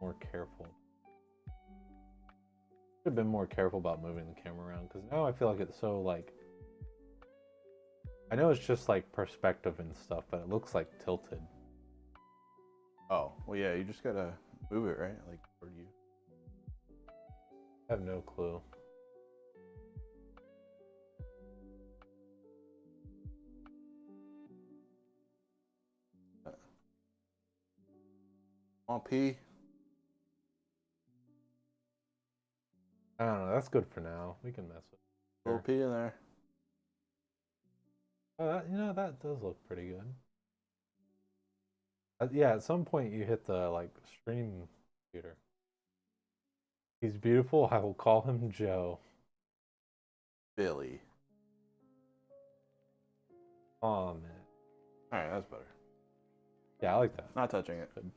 More careful. Should have been more careful about moving the camera around, because now I feel like it's so like, I know it's just like perspective and stuff, but it looks like tilted. Oh, well, yeah, you just gotta move it, right? Like, for you. I have no clue. On P. I don't know. That's good for now. We can mess with it. Little P in there. Oh, that does look pretty good. Yeah, at some point you hit the like stream computer. He's beautiful. I will call him Joe. Billy. Oh man. Alright, that's better. Yeah, I like that. Not touching it. Good.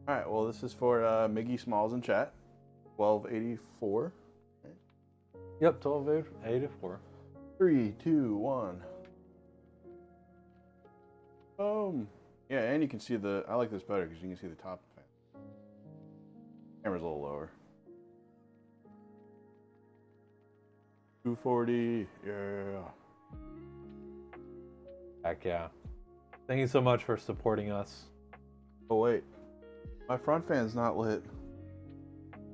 Alright, well, this is for Miggy Smalls in chat. 1284. Yep, 1284. 3, 2, 1. Boom. Yeah, and you can see I like this better because you can see the top. Camera's a little lower. 240. Yeah. Heck yeah. Thank you so much for supporting us. Oh, wait. My front fan's not lit.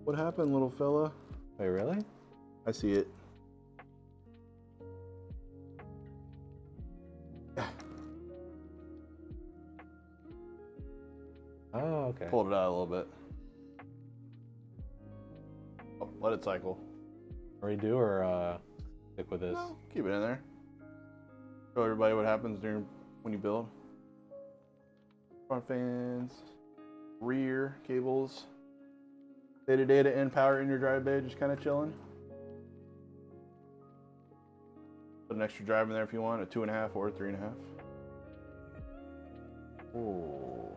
What happened, little fella? Wait, really? I see it. Oh, okay. Pulled it out a little bit. Oh, let it cycle. Redo or stick with this? No, keep it in there. Show everybody what happens when you build. Front fans, rear cables. Day-to-day to end power in your drive bay, just kind of chilling. Put an extra drive in there if you want, a 2.5 or a 3.5. Oh.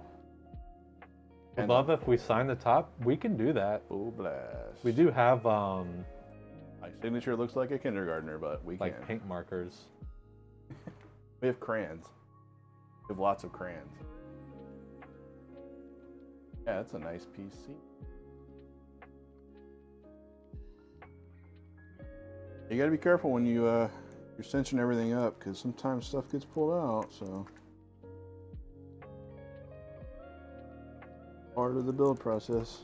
Would love if we sign the top. We can do that. Oh, blast. We do have My signature looks like a kindergartner, but we like can. paint markers. We have crayons. We have lots of crayons. Yeah, that's a nice PC. You gotta be careful when you're cinching everything up, because sometimes stuff gets pulled out, so. Part of the build process.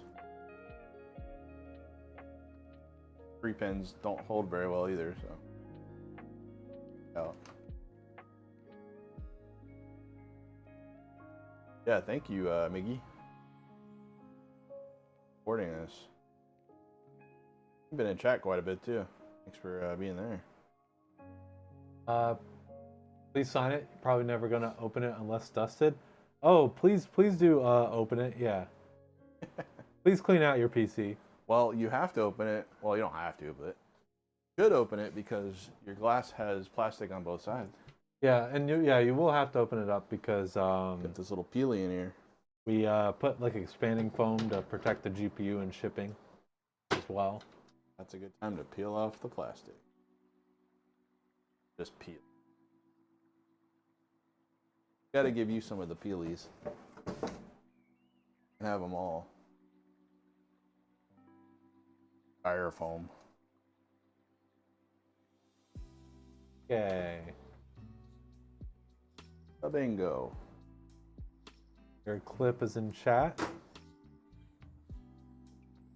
3 pins don't hold very well either, so. Out. Yeah, thank you, Miggy. Supporting this. You've been in chat quite a bit too. Thanks for being there. Please sign it. Probably never gonna open it unless dusted. Oh, please do open it. Yeah. Please clean out your PC. Well, you have to open it. Well, you don't have to, but you should open it because your glass has plastic on both sides. Yeah, and you will have to open it up because Get this little peely in here. we put like expanding foam to protect the GPU and shipping as well. That's a good time to peel off the plastic. Just peel. Gotta give you some of the peelies. And have them all. Styrofoam. Okay. Bingo. Your clip is in chat.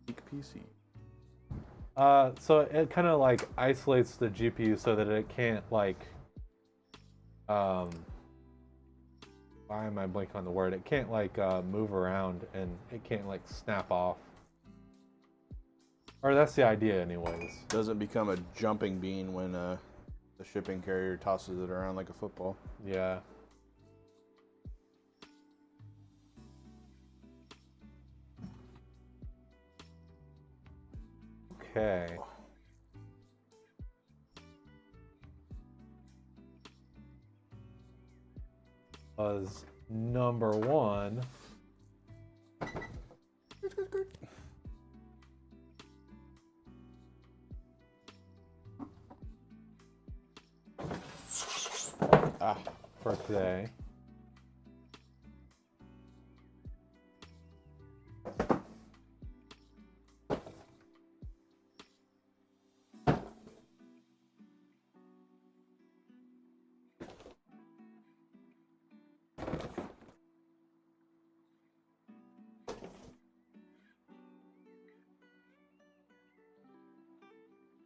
Peak PC. So it kind of like isolates the GPU so that it can't like, why am I blanking on the word? It can't like move around and it can't like snap off. Or that's the idea anyways. Doesn't become a jumping bean when the shipping carrier tosses it around like a football. Yeah. Okay. Was number one. For today.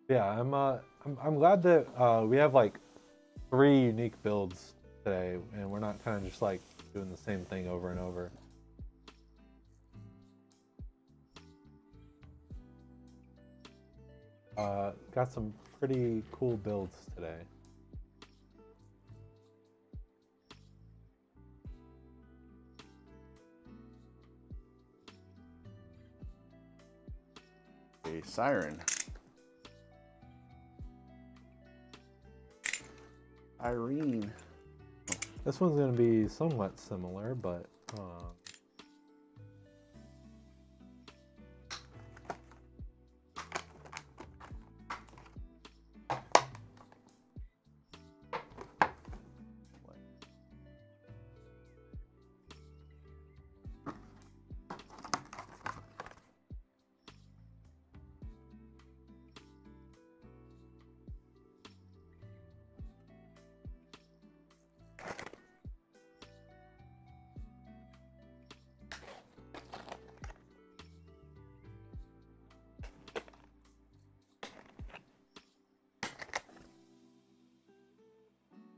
Yeah, I'm glad that we have like 3 unique builds today, and we're not kind of just like doing the same thing over and over. Got some pretty cool builds today. A Syren. Irene. This one's going to be somewhat similar, but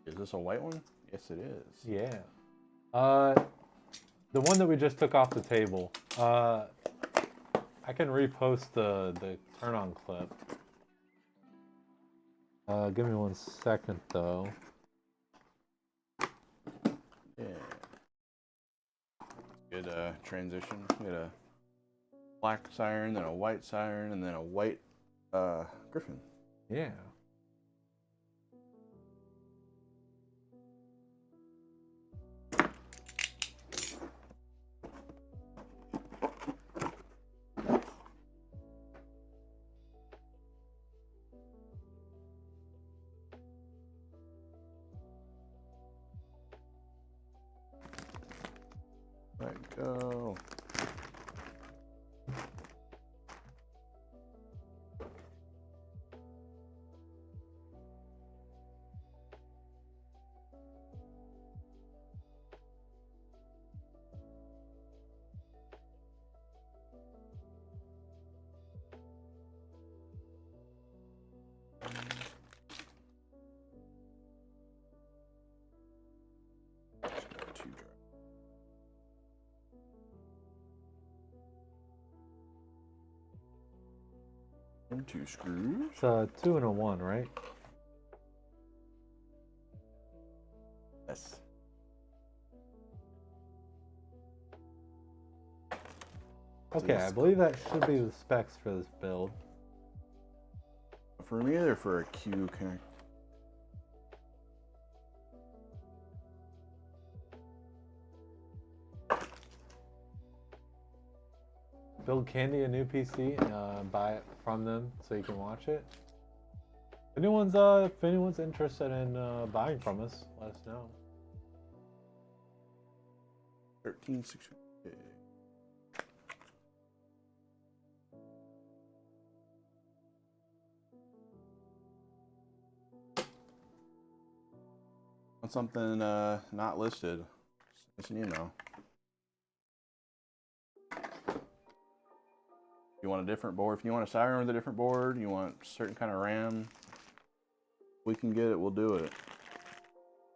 Is this a white one? Yes, it is. yeah. The one that we just took off the table. I can repost the turn on clip. Give me 1 second though. Yeah. Good transition. We had a black siren, then a white siren, and then a white Griffyn. Yeah. Let go. And 2 screws. It's a 2 and a 1, right? Yes. Okay, I believe that should be the specs for this build. For me, they're for a Q connect. Build Candy a new PC and buy it from them so you can watch it. If anyone's interested in buying from us, let us know. 13,600. Want something not listed? Just an email. You want a different board? If you want a Siren with a different board, you want a certain kind of RAM, we can get it. We'll do it.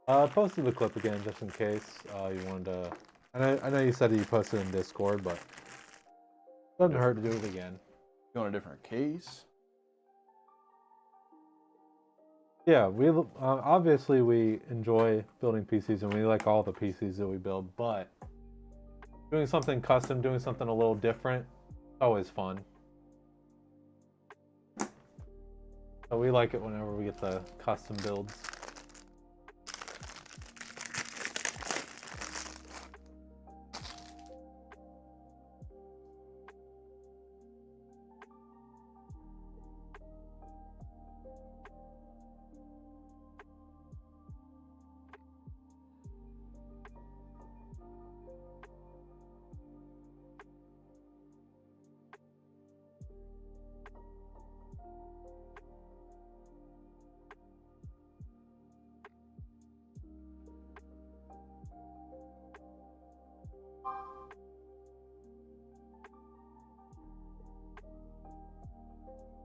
I posted the clip again just in case you wanted to. I know you said you posted in Discord, but it doesn't hurt to do it again. You want a different case? Yeah, we obviously we enjoy building PCs and we like all the PCs that we build, but doing something custom, doing something a little different, always fun. So we like it whenever we get the custom builds.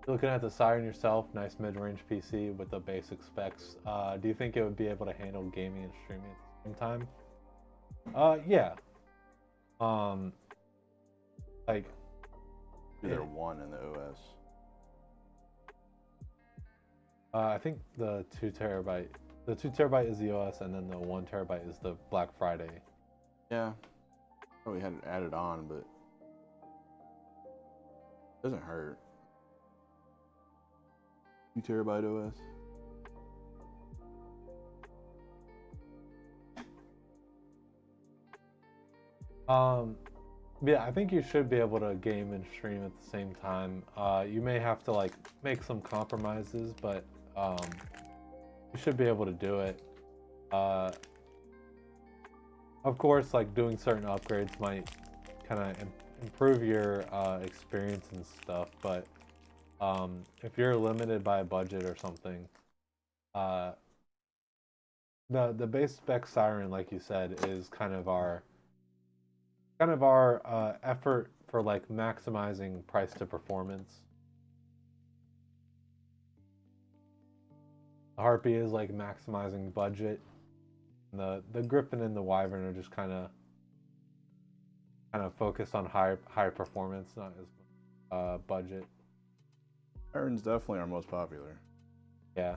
Looking at the Siren yourself, nice mid-range PC with the basic specs. Do you think it would be able to handle gaming and streaming at the same time? Yeah. Like Either one in the OS. I think the 2 terabyte is the OS, and then the 1 terabyte is the Black Friday. Yeah. Probably had it added on, but it doesn't hurt. 2 terabyte OS. Yeah, I think you should be able to game and stream at the same time. You may have to like make some compromises, but you should be able to do it. Of course, like doing certain upgrades might kind of improve your experience and stuff, but if you're limited by a budget or something, the base spec Siren, like you said, is kind of our effort for like maximizing price to performance. The Harpy is like maximizing budget. And the Griffyn and the Wyvern are just kind of focused on high performance, not as much budget. Siren's definitely our most popular. Yeah.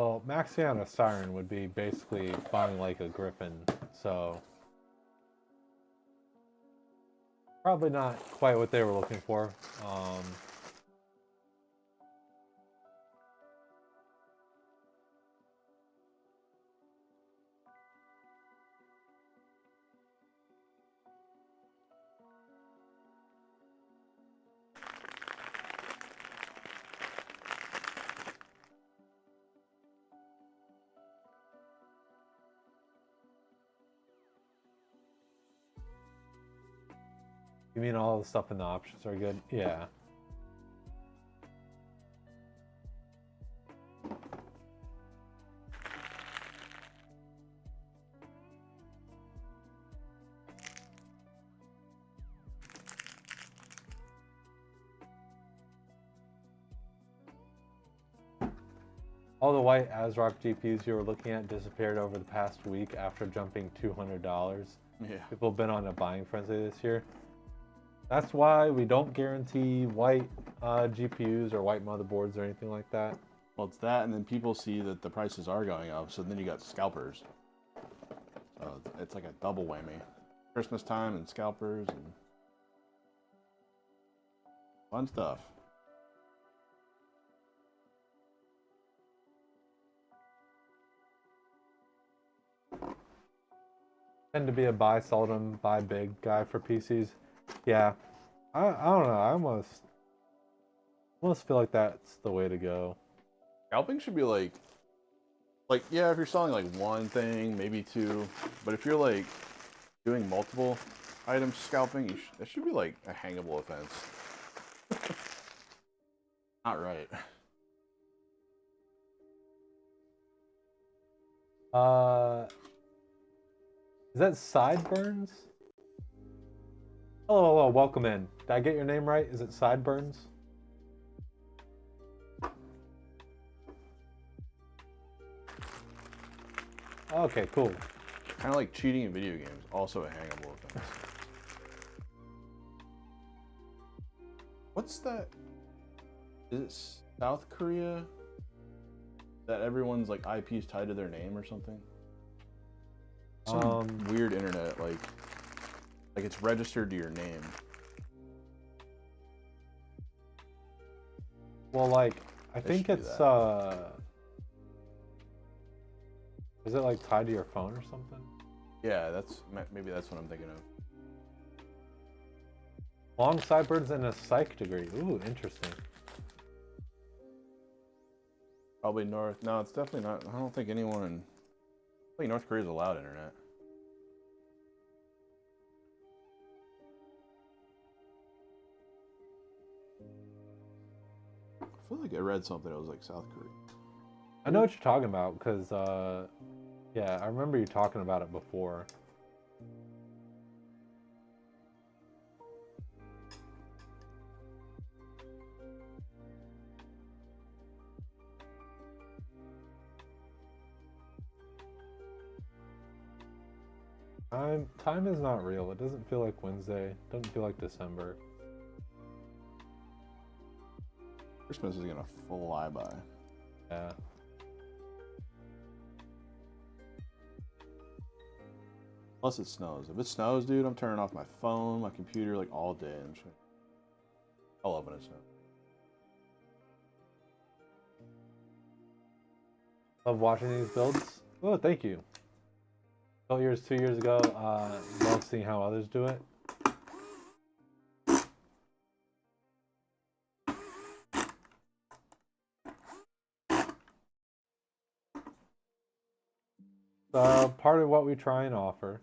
Well, maxing out a Siren would be basically buying like a Griffyn, so probably not quite what they were looking for. You mean all the stuff in the options are good? Yeah. All the white ASRock GPUs you were looking at disappeared over the past week after jumping $200. Yeah. People have been on a buying frenzy this year. That's why we don't guarantee white GPUs or white motherboards or anything like that. Well, it's that, and then people see that the prices are going up, so then you got scalpers. So it's like a double whammy. Christmas time and scalpers and fun stuff. Tend to be a buy seldom, buy big guy for PCs. Yeah, I don't know. I almost feel like that's the way to go. Scalping should be like yeah, if you're selling like one thing, maybe two, but if you're like doing multiple items scalping, that should be like a hangable offense. Not right. Is that Sideburns? Hello, welcome in. Did I get your name right? Is it Sideburns? Okay, cool. Kind of like cheating in video games, also a hangable offense. What's that? Is it South Korea? That everyone's like IP's tied to their name or something? Some weird internet, like it's registered to your name. Well, like, I think it's, is it like tied to your phone or something? Yeah, maybe that's what I'm thinking of. Long sideburns and a psych degree. Ooh, interesting. Probably North. No, it's definitely not. I don't think anyone in. I think North Korea's allowed internet. I feel like I read something that was like South Korea. I know what you're talking about because, yeah, I remember you talking about it before. Time is not real. It doesn't feel like Wednesday. It doesn't feel like December. Christmas is gonna fly by. Yeah. Plus it snows. If it snows, dude, I'm turning off my phone, my computer, like all day. I love when it snows. Love watching these builds. Oh, thank you. Built yours 2 years ago. Love seeing how others do it. Part of what we try and offer.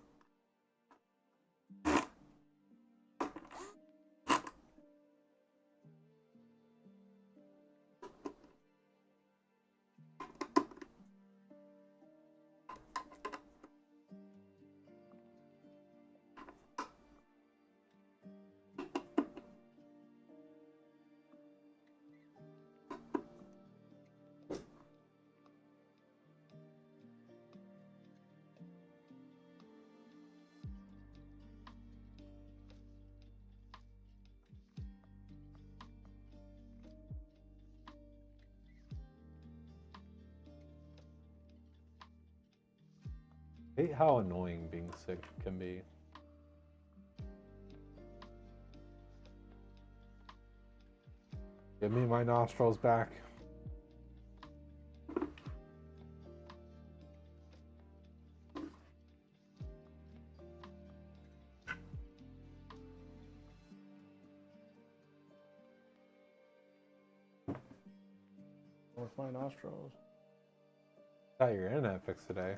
hate how annoying being sick can be. Give me my nostrils back. With my nostrils. Got your internet fixed today.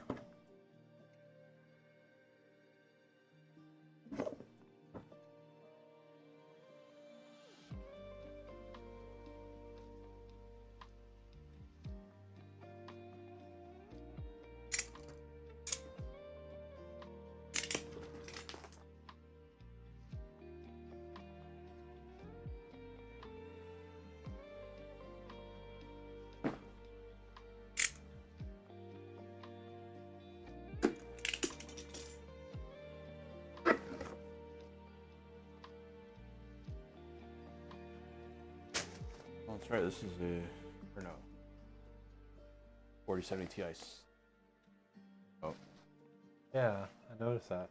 Oh, that's right. This is a, or no, 4070 Ti. Oh, Yeah, I noticed that.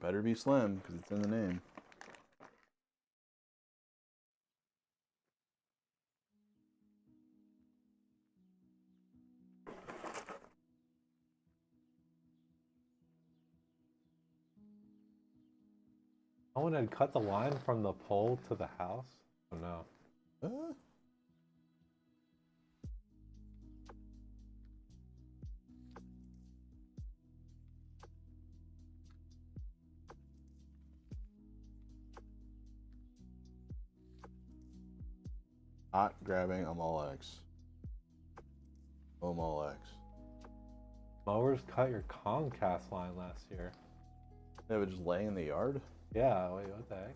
better be slim because it's in the name. Someone had cut the line from the pole to the house? Oh no. Hot grabbing. I'm all X. I'm all X. Mowers cut your Comcast line last year. They would just lay in the yard. Yeah, wait, what the heck?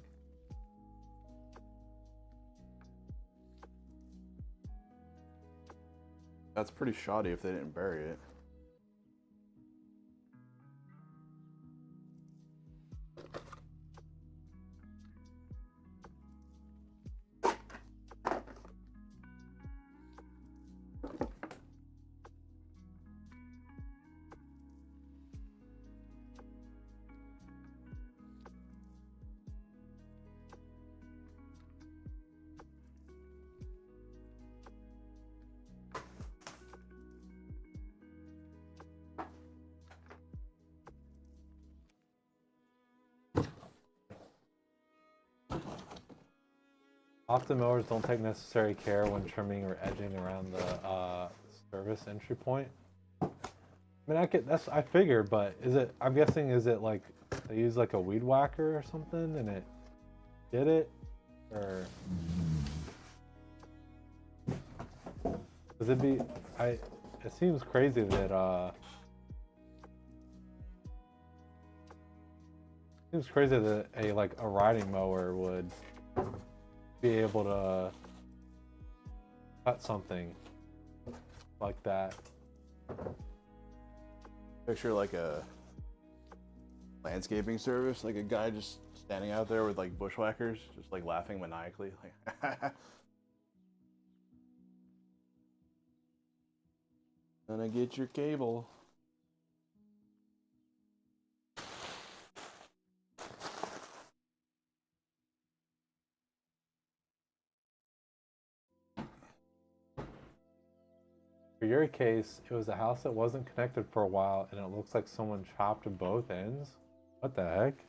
That's pretty shoddy if they didn't bury it. Often mowers don't take necessary care when trimming or edging around the service entry point. I mean, I figure, but is it? I'm guessing is it like they use like a weed whacker or something, and it did it, or does it be? It seems crazy that a riding mower would be able to cut something like that. Picture like a landscaping service, like a guy just standing out there with like bushwhackers, just like laughing maniacally, like gonna get your cable. For your case, it was a house that wasn't connected for a while, and it looks like someone chopped both ends. What the heck?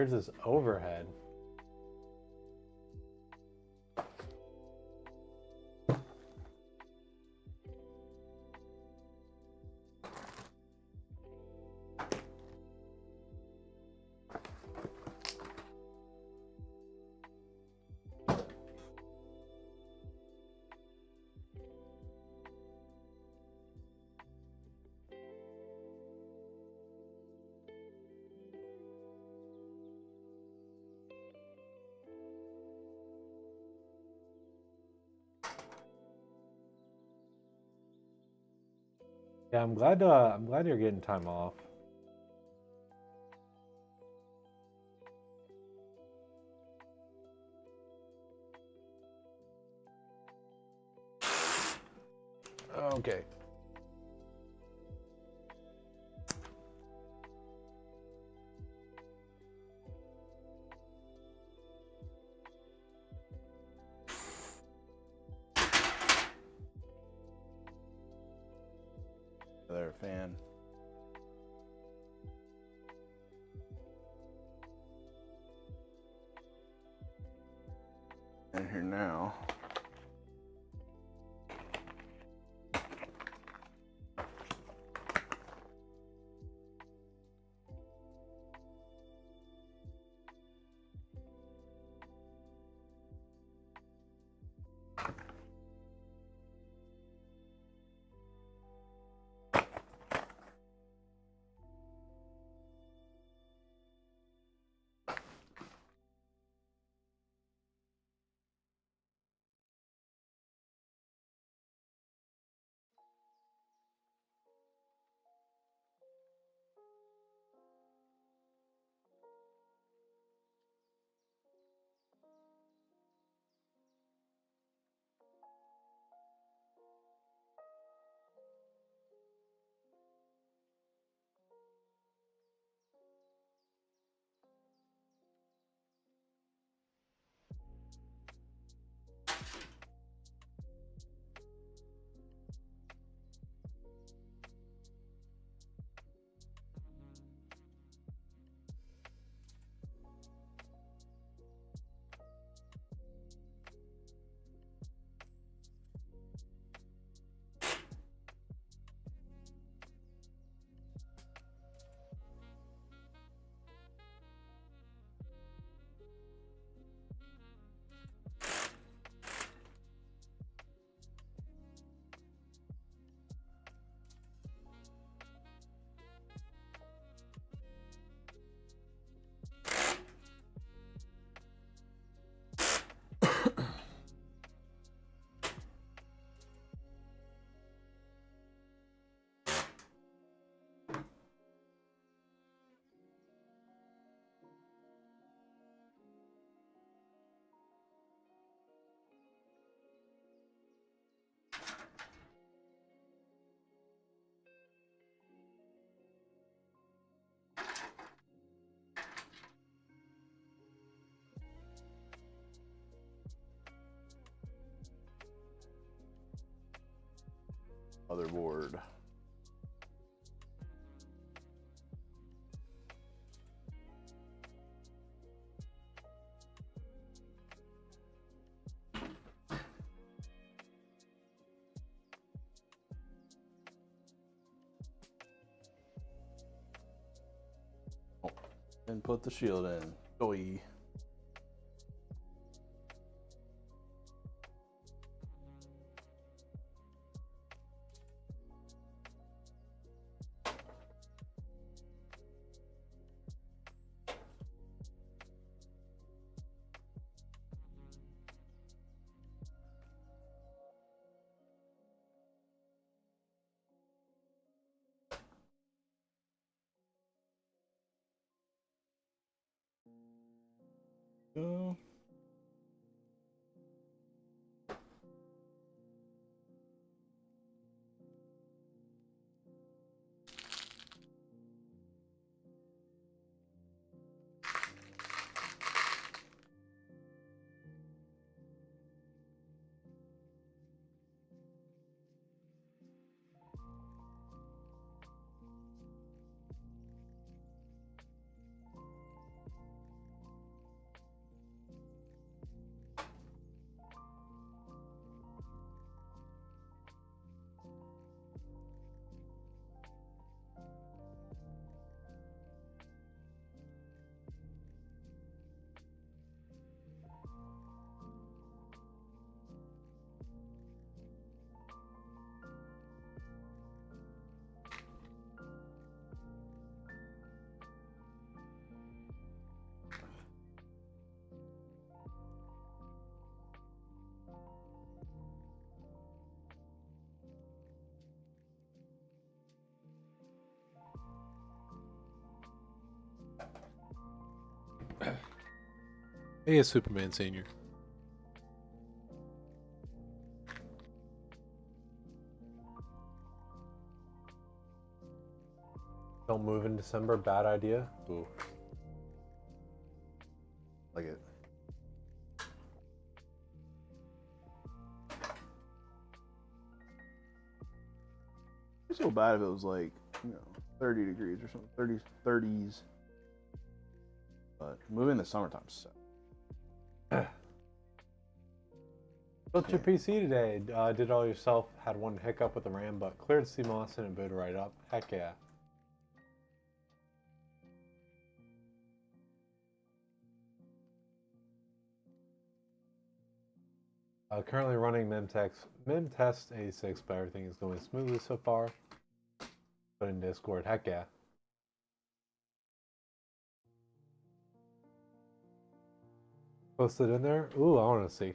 Here's this overhead. Yeah, I'm glad you're getting time off. Okay. They're a fan. In here now. Motherboard. Oh, and put the shield in. Oi. Go. Hey, Superman Senior. Don't move in December. Bad idea. Ooh. Like it. It's so bad if it was like, 30 degrees or something, 30s. But moving in the summertime sucks. Built your PC today. Did all yourself. Had one hiccup with the RAM, but cleared CMOS and it booted right up. Heck yeah. Currently running Memtest 86, but everything is going smoothly so far. Put in Discord. Heck yeah. Posted in there. Ooh, I want to see.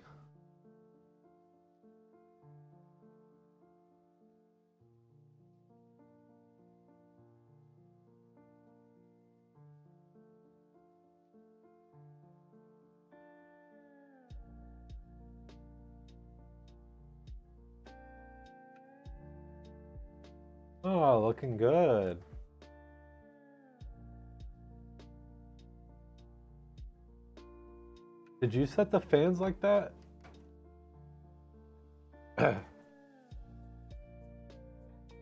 Oh, looking good. Did you set the fans like that?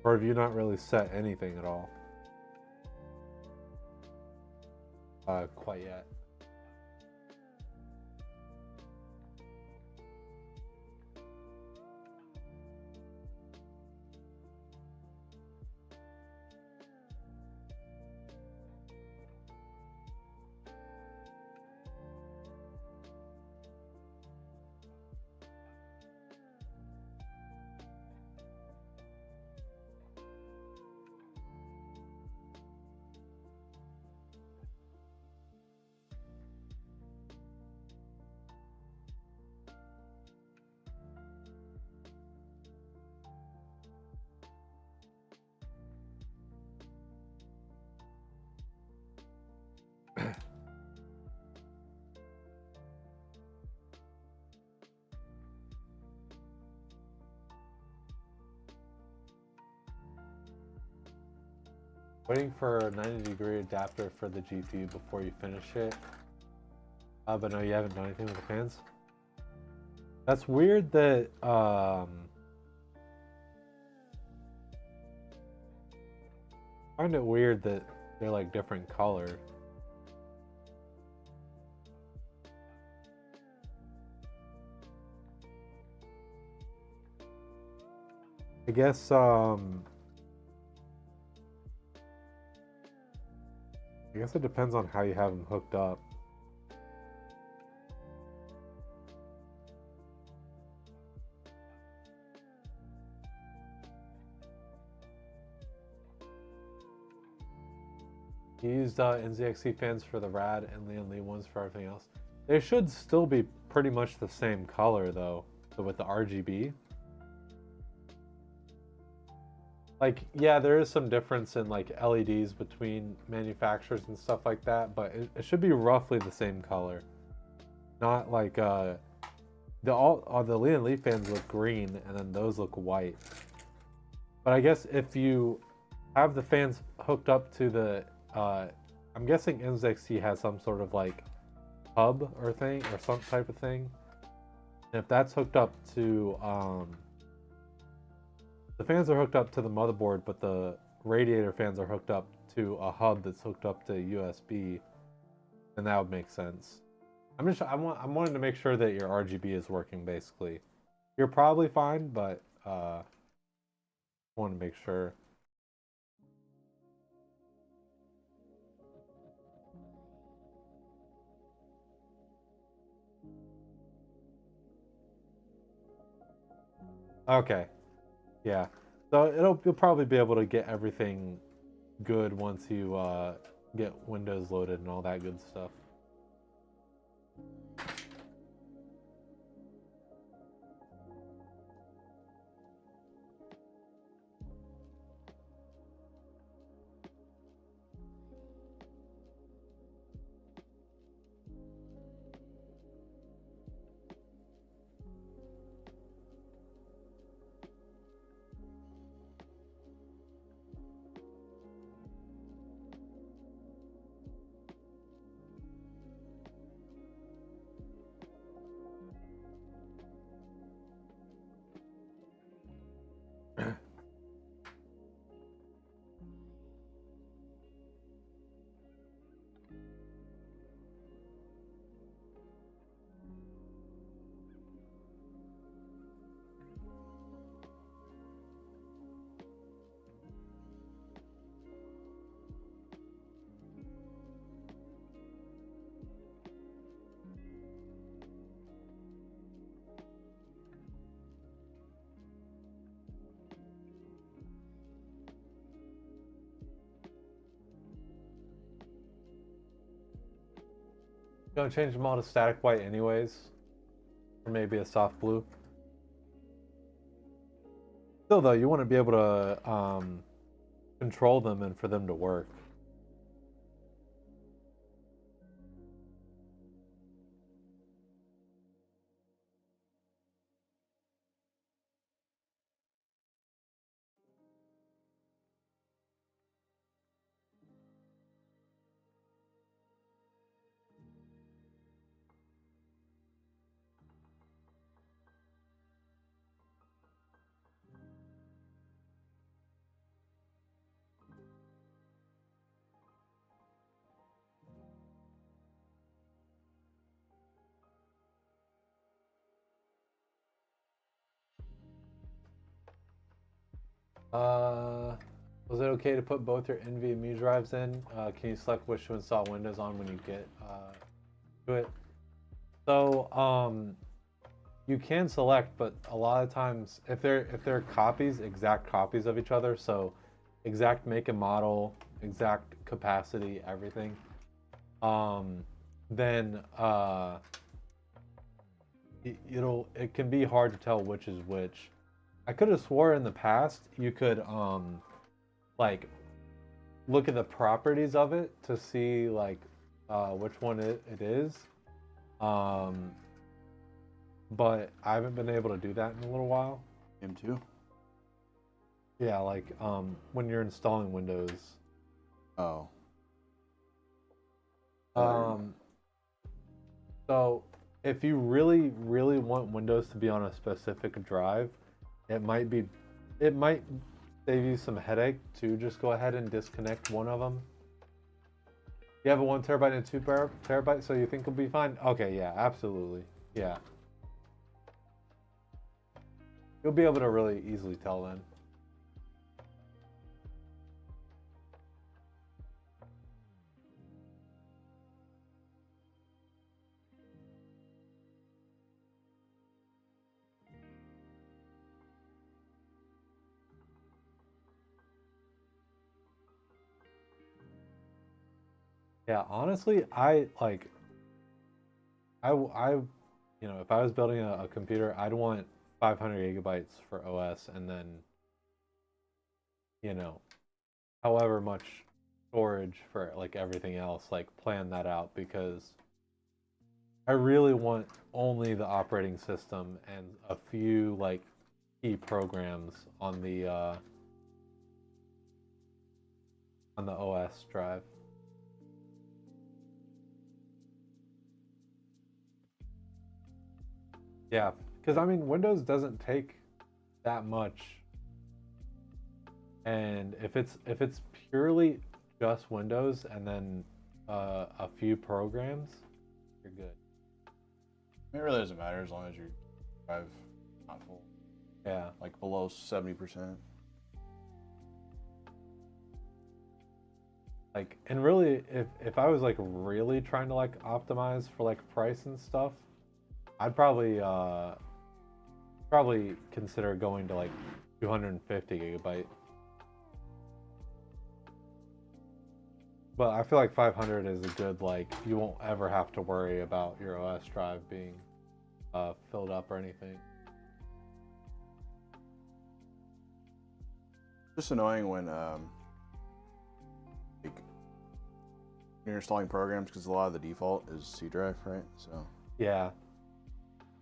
Or have you not really set anything at all? Quite yet. Waiting for a 90-degree adapter for the GPU before you finish it. But no, you haven't done anything with the fans? That's weird that, I find it weird that they're like different color. I guess, it depends on how you have them hooked up. You used NZXC fans for the rad and Lian Li ones for everything else. They should still be pretty much the same color though, but with the RGB. Like, yeah, there is some difference in like LEDs between manufacturers and stuff like that, but it should be roughly the same color. Not like the Lian Li fans look green and then those look white. But I guess if you have the fans hooked up to the I'm guessing NZXT has some sort of like hub or thing or some type of thing. And if that's hooked up to the fans are hooked up to the motherboard, but the radiator fans are hooked up to a hub that's hooked up to USB, then that would make sense. I'm wanting to make sure that your RGB is working. Basically, you're probably fine, but I want to make sure. Okay, yeah. So you'll probably be able to get everything good once you get Windows loaded and all that good stuff. Gonna change them all to static white anyways, or maybe a soft blue. Still though, you want to be able to control them and for them to work. Was it okay to put both your NVMe drives in? Can you select which to install Windows on when you get to it? So you can select, but a lot of times if they're copies, exact copies of each other, so exact make and model, exact capacity, everything, then it can be hard to tell which is which. I could have swore in the past you could like look at the properties of it to see like which one it is. But I haven't been able to do that in a little while. Him too. Yeah, like when you're installing Windows. Oh. So if you really, really want Windows to be on a specific drive, it might save you some headache to just go ahead and disconnect one of them. You have a 1 terabyte and a 2 terabyte, so you think it'll be fine? Okay, yeah, absolutely. Yeah. You'll be able to really easily tell then. Yeah, honestly, you know, if I was building a computer, I'd want 500 gigabytes for OS and then, you know, however much storage for like everything else, like plan that out because I really want only the operating system and a few like key programs on the OS drive. Yeah, because I mean, Windows doesn't take that much, and if it's purely just Windows and then a few programs, you're good. It really doesn't matter as long as your drive not full. Yeah, Like below 70%. like, and really, if I was like really trying to like optimize for like price and stuff, I'd probably consider going to like 250 gigabyte. But I feel like 500 is a good, like, you won't ever have to worry about your OS drive being filled up or anything. Just annoying when like you're installing programs because a lot of the default is C drive, right? So Yeah.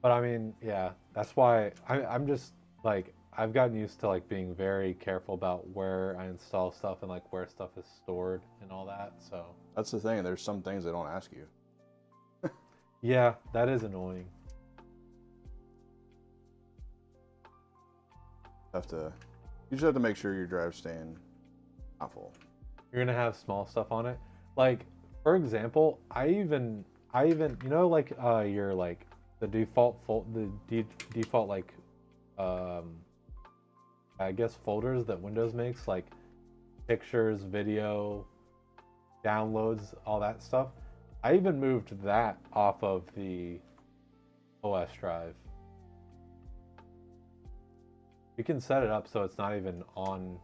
But I mean, yeah, that's why I'm just like, I've gotten used to like being very careful about where I install stuff and like where stuff is stored and all that. So that's the thing. There's some things they don't ask you. yeah, that is annoying. You just have to make sure your drive's staying not full. You're gonna have small stuff on it. Like, for example, I even you know, like your like the default like I guess folders that Windows makes, like pictures, video, downloads, all that stuff. I even moved that off of the OS drive. You can set it up so it's not even on,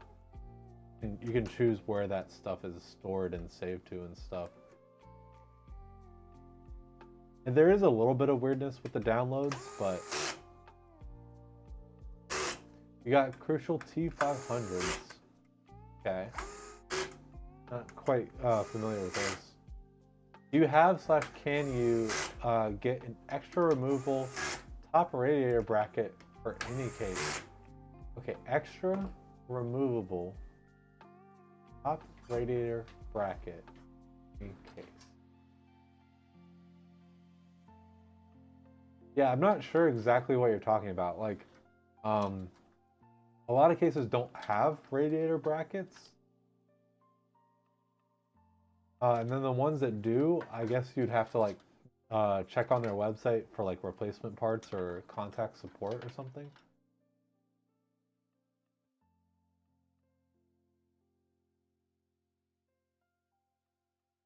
and you can choose where that stuff is stored and saved to and stuff. And there is a little bit of weirdness with the downloads, but you got Crucial T500s. Okay. Not quite familiar with those. Do you have / can you get an extra removable top radiator bracket for any case? Okay, extra removable top radiator bracket in case. Yeah, I'm not sure exactly what you're talking about. Like, a lot of cases don't have radiator brackets. And then the ones that do, I guess you'd have to like check on their website for like replacement parts or contact support or something.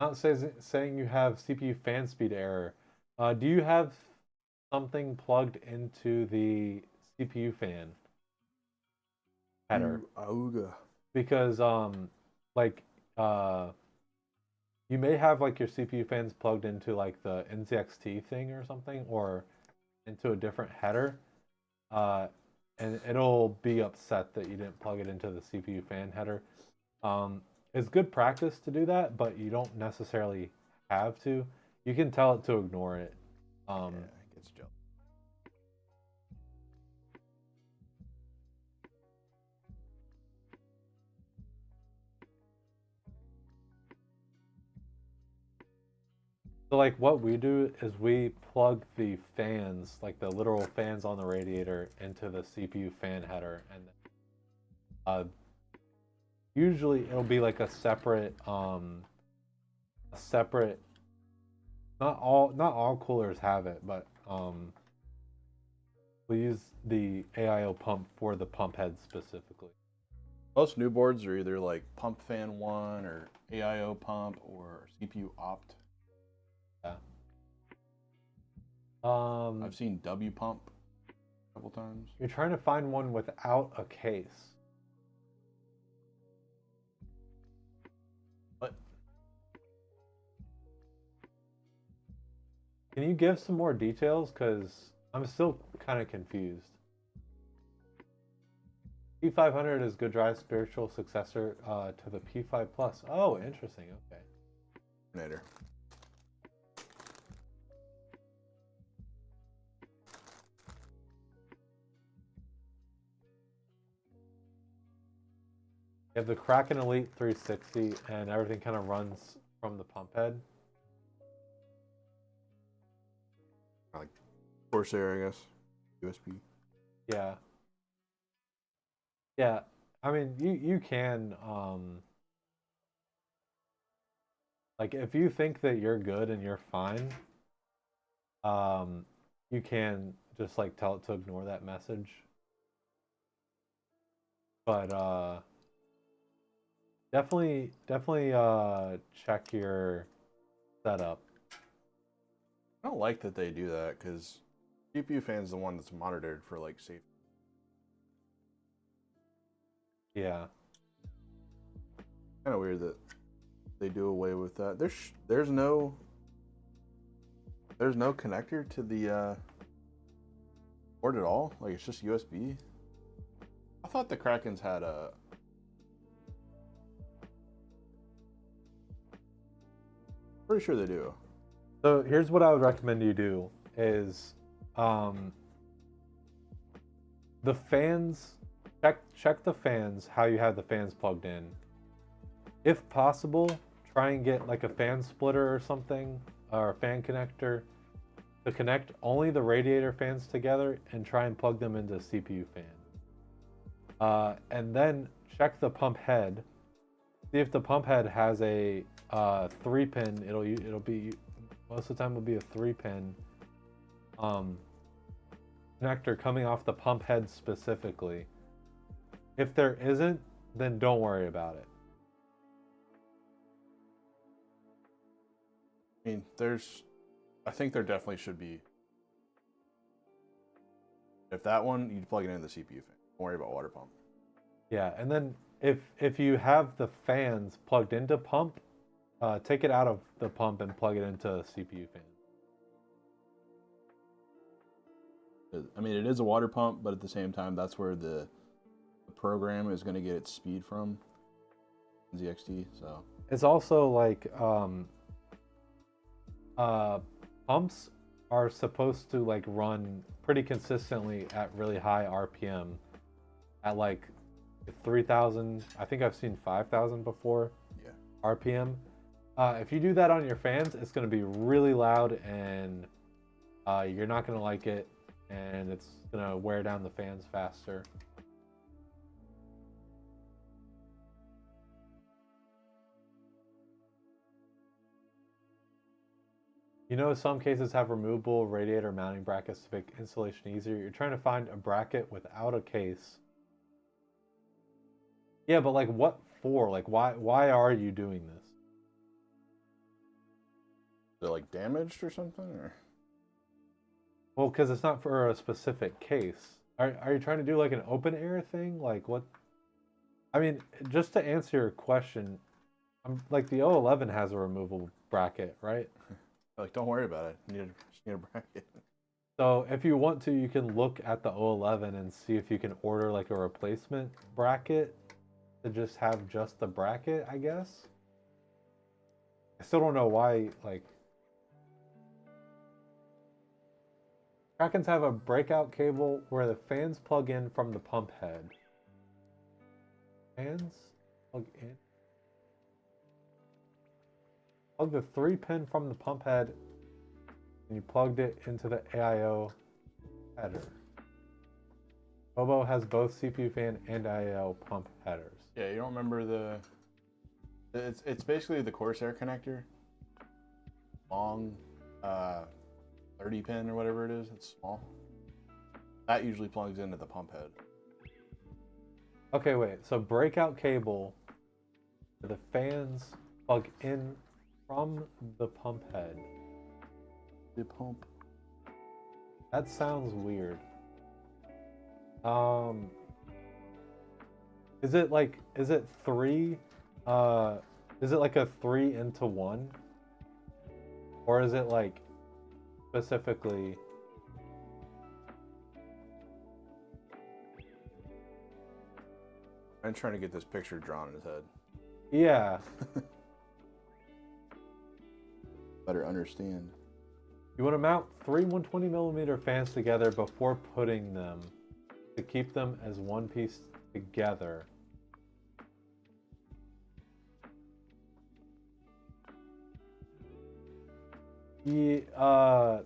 Not saying you have CPU fan speed error. Do you have something plugged into the CPU fan header? Auga. Because like you may have like your CPU fans plugged into like the NZXT thing or something, or into a different header, and it'll be upset that you didn't plug it into the CPU fan header. It's good practice to do that, but you don't necessarily have to. You can tell it to ignore it. Yeah, it gets jealous. So like what we do is we plug the fans, like the literal fans on the radiator, into the CPU fan header, and usually it'll be like a separate not all coolers have it, but we use the AIO pump for the pump head specifically. Most new boards are either like pump fan 1 or AIO pump or CPU opt. Yeah. I've seen W pump a couple times. You're trying to find one without a case. What? Can you give some more details? Because I'm still kind of confused. P500 is Good Drive's spiritual successor to the P5 Plus. Oh, interesting. Okay. Later. You have the Kraken Elite 360, and everything kind of runs from the pump head. Like Corsair, I guess. USB. Yeah. Yeah. I mean, you can like if you think that you're good and you're fine, you can just like tell it to ignore that message. But definitely check your setup. I don't like that they do that because GPU fan's the one that's monitored for like safety. Yeah. Kind of weird that they do away with that. There's no connector to the board at all. Like it's just USB. I thought the Krakens had a. Pretty sure they do. So here's what I would recommend you do is the fans, check the fans, how you have the fans plugged in. If possible, try and get like a fan splitter or something, or a fan connector to connect only the radiator fans together and try and plug them into CPU fan. And then check the pump head. See if the pump head has a 3-pin. It'll be most of the time will be a 3-pin connector coming off the pump head specifically. If there isn't, then don't worry about it. I mean, I think there definitely should be. If that one, you plug it into the CPU fan. Don't worry about water pump. Yeah, and then if you have the fans plugged into pump, take it out of the pump and plug it into CPU fan. I mean, it is a water pump, but at the same time, that's where the program is going to get its speed from. ZXT, so it's also like pumps are supposed to like run pretty consistently at really high RPM at like 3,000. I think I've seen 5,000 before. Yeah. RPM. If you do that on your fans, it's going to be really loud and you're not going to like it, and it's going to wear down the fans faster. You know, some cases have removable radiator mounting brackets to make installation easier. You're trying to find a bracket without a case. Yeah, but like what for? Like why are you doing this? They're like damaged or something, or? Well, because it's not for a specific case. Are you trying to do like an open air thing? Like what? I mean, just to answer your question, like the O11 has a removable bracket, right? Like, don't worry about it. Just need a bracket. So if you want to, you can look at the O11 and see if you can order like a replacement bracket to just have just the bracket, I guess. I still don't know why, like... Krakens have a breakout cable where the fans plug in from the pump head. Fans plug in? Plug the 3-pin from the pump head and you plugged it into the AIO header. Bobo has both CPU fan and AIO pump headers. Yeah, you don't remember it's basically the Corsair connector. Long 30 pin or whatever it is, it's small. That usually plugs into the pump head. Okay, wait, so breakout cable where the fans plug in from the pump head. The pump. That sounds weird. Is it like is it like a 3 into 1? Or is it like specifically I'm trying to get this picture drawn in his head. Yeah. Better understand. You want to mount 3 120mm fans together before putting them to keep them as one piece together. Yeah,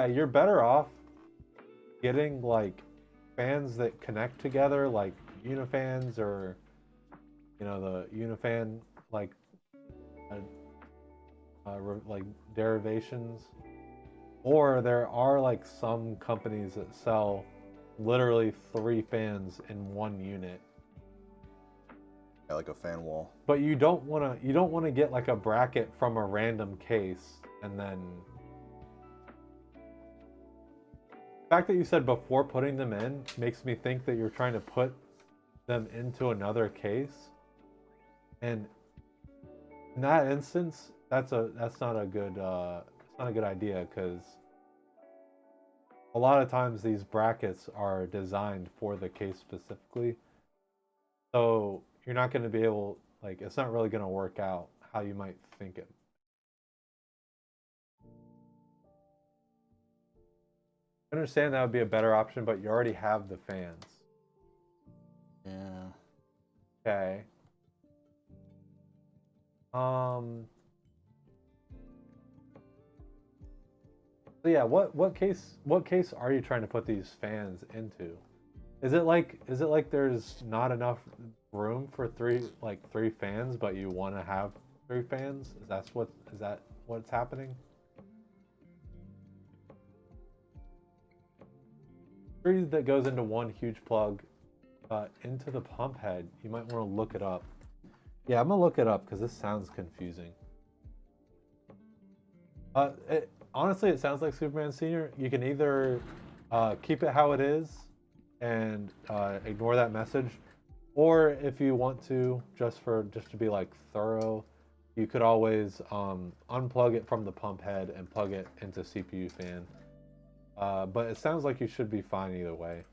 you're better off getting like fans that connect together, like Unifans or the Unifan like like derivations, or there are like some companies that sell literally 3 fans in one unit. Yeah, like a fan wall. But you don't want to get like a bracket from a random case and then the fact that you said before putting them in makes me think that you're trying to put them into another case, and in that instance that's not a good idea, because a lot of times these brackets are designed for the case specifically, so you're not going to be able, like, it's not really going to work out how you might think it. I understand that would be a better option, but you already have the fans. Yeah. Okay. So yeah, what case are you trying to put these fans into? Is it like there's not enough room for three fans, but you want to have 3 fans? Is that what's happening? 3 that goes into one huge plug into the pump head. You might want to look it up. Yeah, I'm gonna look it up because this sounds confusing. Honestly, it sounds like Superman Senior. You can either keep it how it is and ignore that message, or if you want to, just to be like thorough, you could always unplug it from the pump head and plug it into CPU fan. But it sounds like you should be fine either way.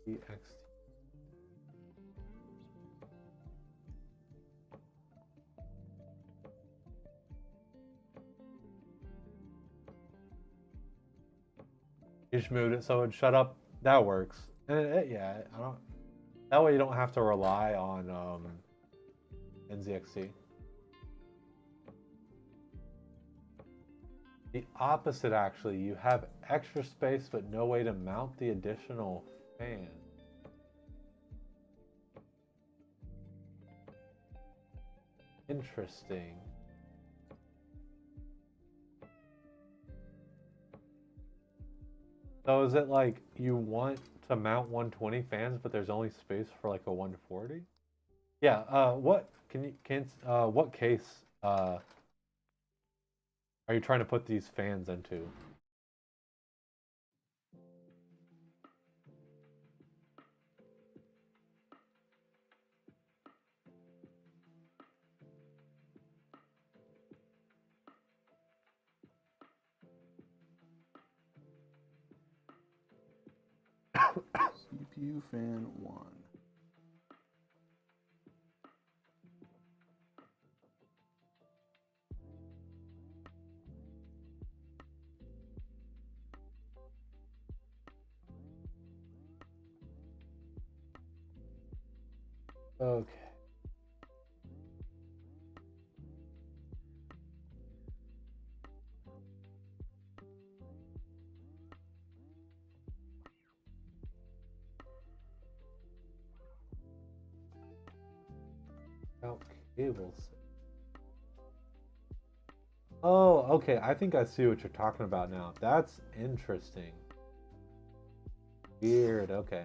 EXT. You just moved it so it'd shut up. That works. And yeah, I don't. That way you don't have to rely on NZXT. The opposite, actually. You have extra space, but no way to mount the additional fan. Interesting. So is it like you want to mount 120 fans, but there's only space for like a 140? Yeah. What what case are you trying to put these fans into? CPU fan 1. Okay. Out cables. Oh, okay. I think I see what you're talking about now. That's interesting. Weird. Okay.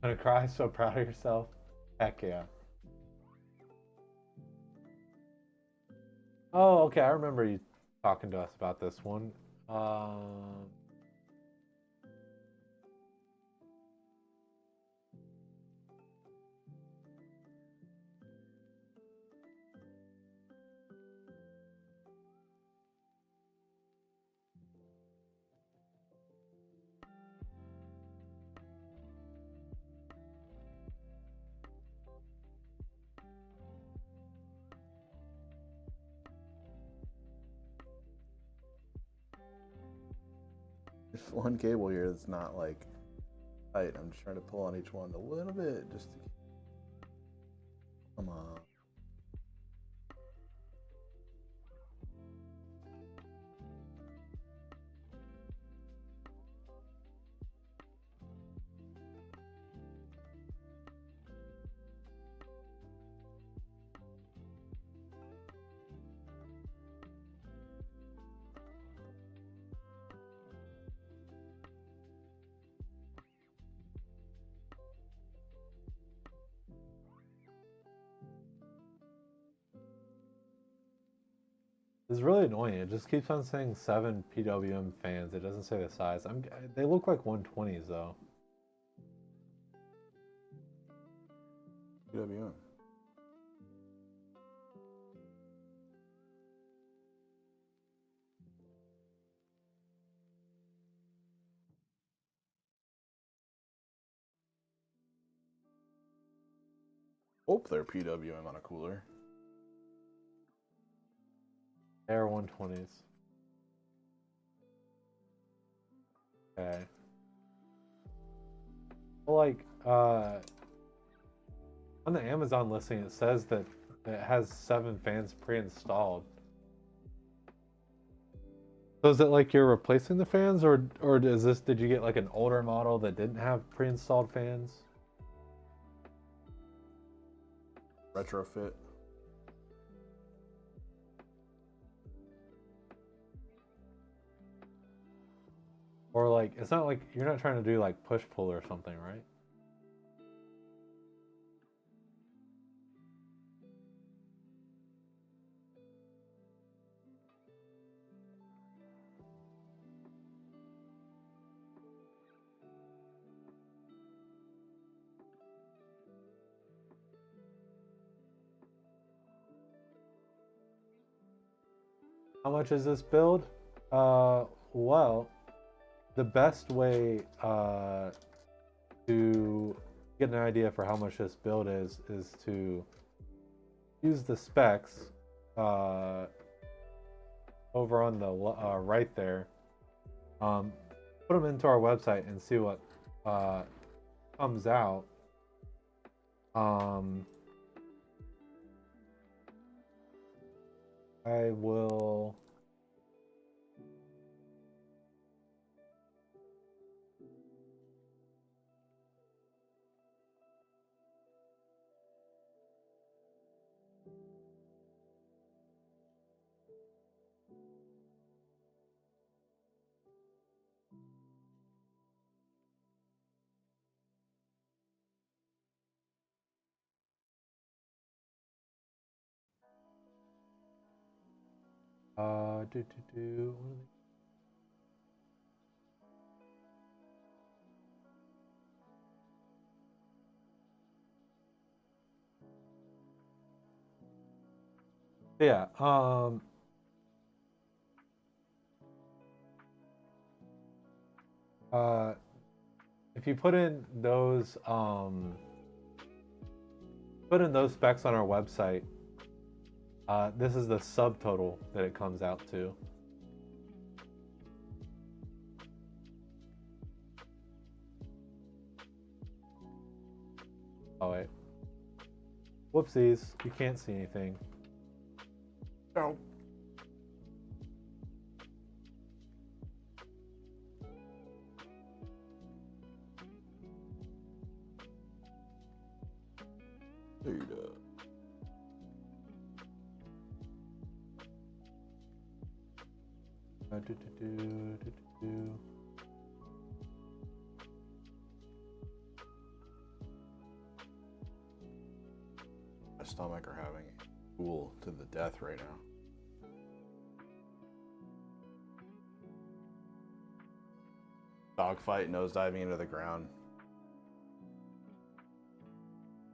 Gonna cry? So proud of yourself. Heck yeah. Oh, okay. I remember you talking to us about this one. Um, There's one cable here that's not like tight. I'm just trying to pull on each one a little bit just to. Come on. it's really annoying. It just keeps on saying 7 PWM fans. It doesn't say the size. They look like 120s though. PWM. Hope they're PWM on a cooler. They're 120s. Okay. Well, like, on the Amazon listing, it says that it has 7 fans pre-installed. So is it like you're replacing the fans, or did you get like an older model that didn't have pre-installed fans? Retrofit. Or like, it's not like you're not trying to do like push pull or something, right? How much is this build? Well, the best way to get an idea for how much this build is to use the specs over on the right there. Put them into our website and see what comes out. I will. What are they? Yeah. If you put in those specs on our website, this is the subtotal that it comes out to. Oh wait. Whoopsies, you can't see anything. No. Dude, my stomach are having a cool to the death right now. Dogfight, nosediving into the ground.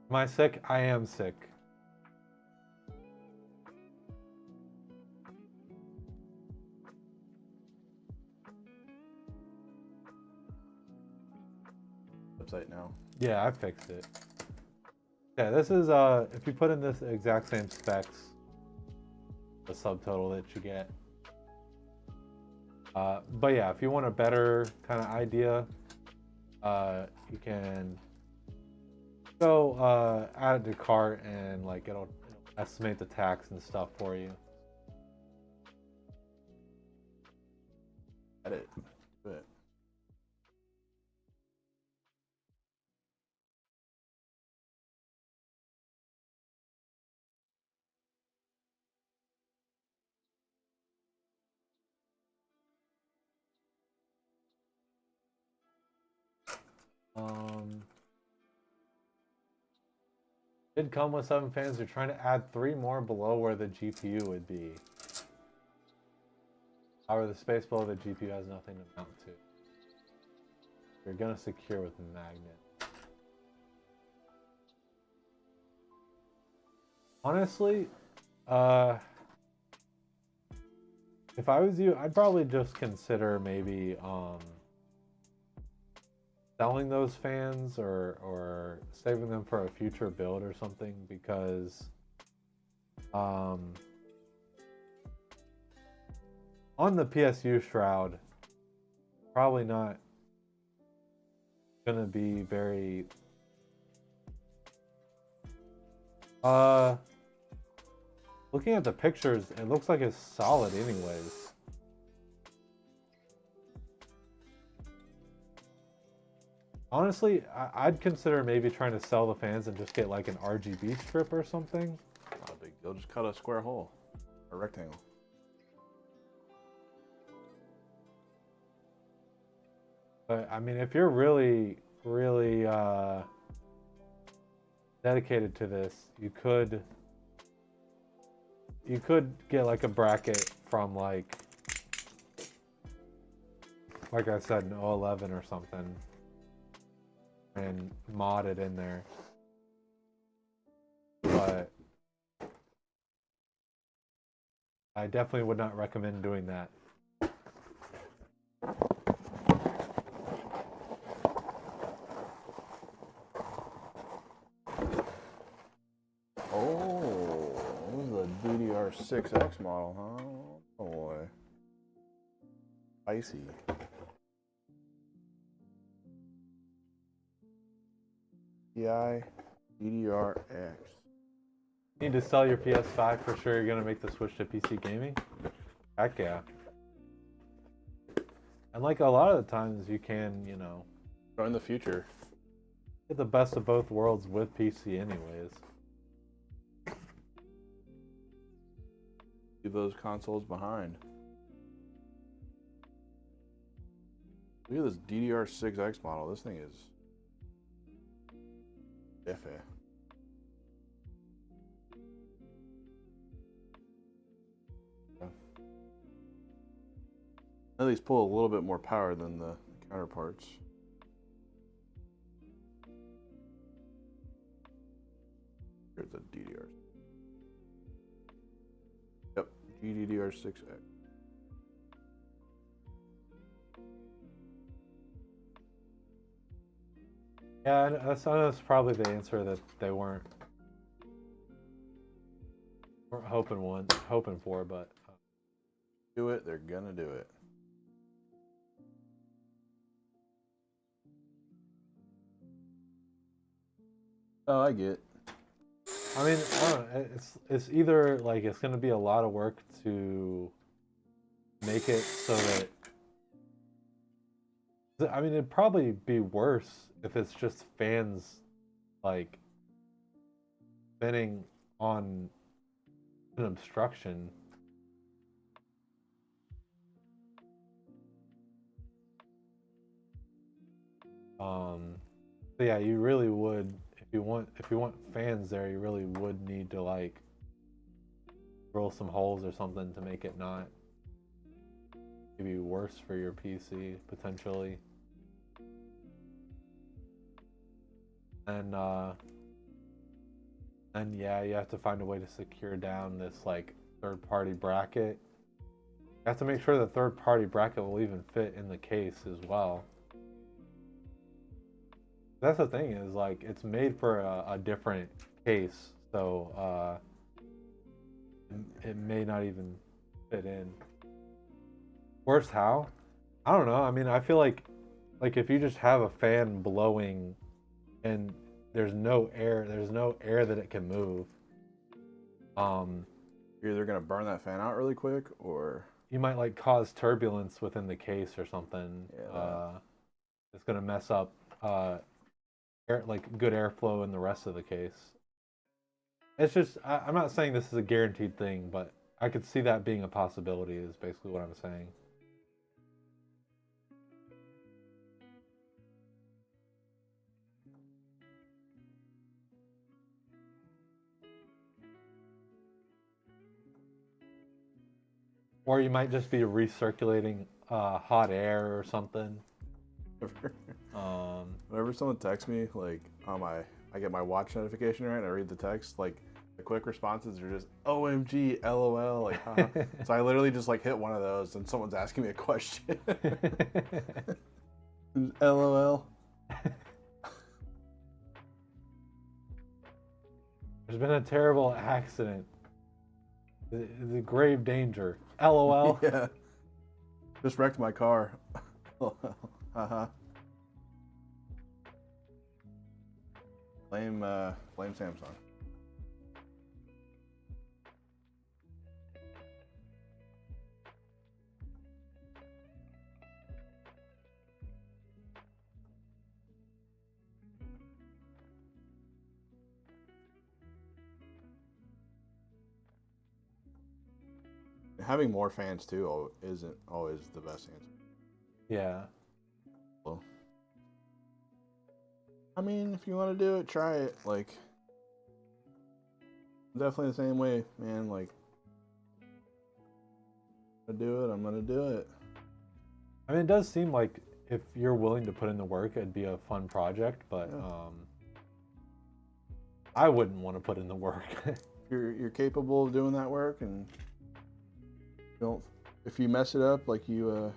Am I sick? I am sick. Website now. Yeah, I fixed it. Yeah, this is if you put in this exact same specs, the subtotal that you get. But yeah, if you want a better kind of idea, you can go add it to cart and like it'll estimate the tax and stuff for you. Edit. But Did come with 7 fans. They're trying to add 3 more below where the GPU would be. However, the space below the GPU has nothing to mount to. You're gonna secure with a magnet. Honestly, if I was you, I'd probably just consider maybe selling those fans or saving them for a future build or something, because on the PSU shroud, probably not gonna be very looking at the pictures, it looks like it's solid anyways. Honestly, I'd consider maybe trying to sell the fans and just get like an RGB strip or something. not a big deal. Just cut a square hole, a rectangle. But I mean, if you're really, really dedicated to this, you could get like a bracket from like I said, an 011 or something, and mod it in there. But I definitely would not recommend doing that. Oh, this is a DDR6X model, huh? Oh boy. Spicy. TI DDR-X. Need to sell your PS5 for sure. You're gonna make the switch to PC gaming. Heck yeah. And like a lot of the times, you can, you know, Join the future. get the best of both worlds with PC, anyways. Leave those consoles behind. Look at this DDR6X model. This thing is iffy. At least pull a little bit more power than the counterparts. Here's the DDR. Yep, GDDR6X. Yeah, that's probably the answer that they weren't hoping for, but Do it, they're gonna do it. Oh, I get. I mean, I don't know, it's either like it's gonna be a lot of work to make it so that, I mean, it'd probably be worse if it's just fans like spinning on an obstruction. So yeah, you really would, if you want fans there, you really would need to like drill some holes or something to make it not maybe worse for your PC potentially. And yeah, you have to find a way to secure down this like third-party bracket. You have to make sure the third-party bracket will even fit in the case as well. That's the thing, is like it's made for a different case, so it may not even fit in. Worst how? I don't know. I mean, I feel like if you just have a fan blowing and there's no air that it can move. You're either gonna burn that fan out really quick, or you might like cause turbulence within the case or something. Yeah, It's gonna mess up good airflow in the rest of the case. It's just I'm not saying this is a guaranteed thing, but I could see that being a possibility. Is basically what I'm saying. Or you might just be recirculating hot air or something. Whenever someone texts me, like I get my watch notification, right, and I read the text, like the quick responses are just OMG, LOL, like haha. So I literally just like hit one of those and someone's asking me a question. LOL. There's been a terrible accident. It's a grave danger. LOL. Yeah. Just wrecked my car. Haha. Blame Samsung. Having more fans too isn't always the best answer. Yeah. Well, I mean, if you want to do it, try it. Like, definitely the same way, man. Like, I'm gonna do it. I mean, it does seem like if you're willing to put in the work, it'd be a fun project, but Yeah. I wouldn't want to put in the work. You're capable of doing that work, and don't, if you mess it up, like you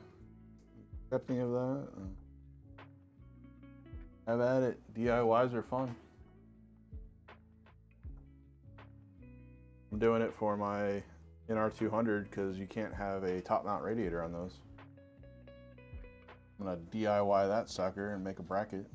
accepting of that, have at it. DIYs are fun. I'm doing it for my NR200 because you can't have a top mount radiator on those. I'm gonna DIY that sucker and make a bracket.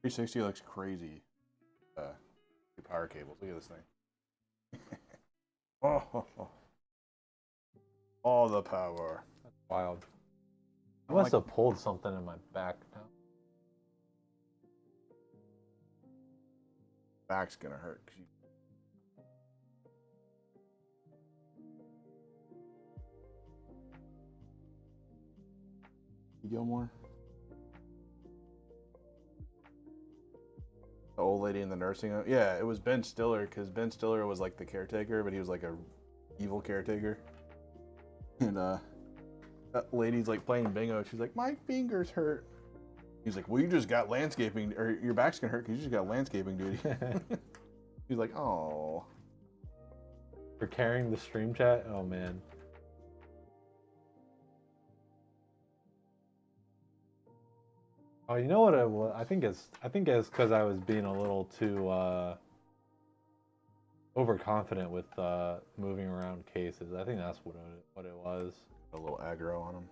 .360 looks crazy. Power cables. Look at this thing. Oh, all the power. That's wild. I must have pulled something in my back now. Back's gonna hurt. Gilmore. The old lady in the nursing home. Yeah, it was Ben Stiller because Ben Stiller was like the caretaker, but he was like a evil caretaker. And that lady's like playing bingo. She's like, my fingers hurt. He's like, well, you just got landscaping, or your back's gonna hurt because you just got landscaping duty. He's like, oh. For carrying the stream chat? Oh man. Oh, you know what it was? I think it's because I was being a little too overconfident with moving around cases. I think that's what it was. A little aggro on him.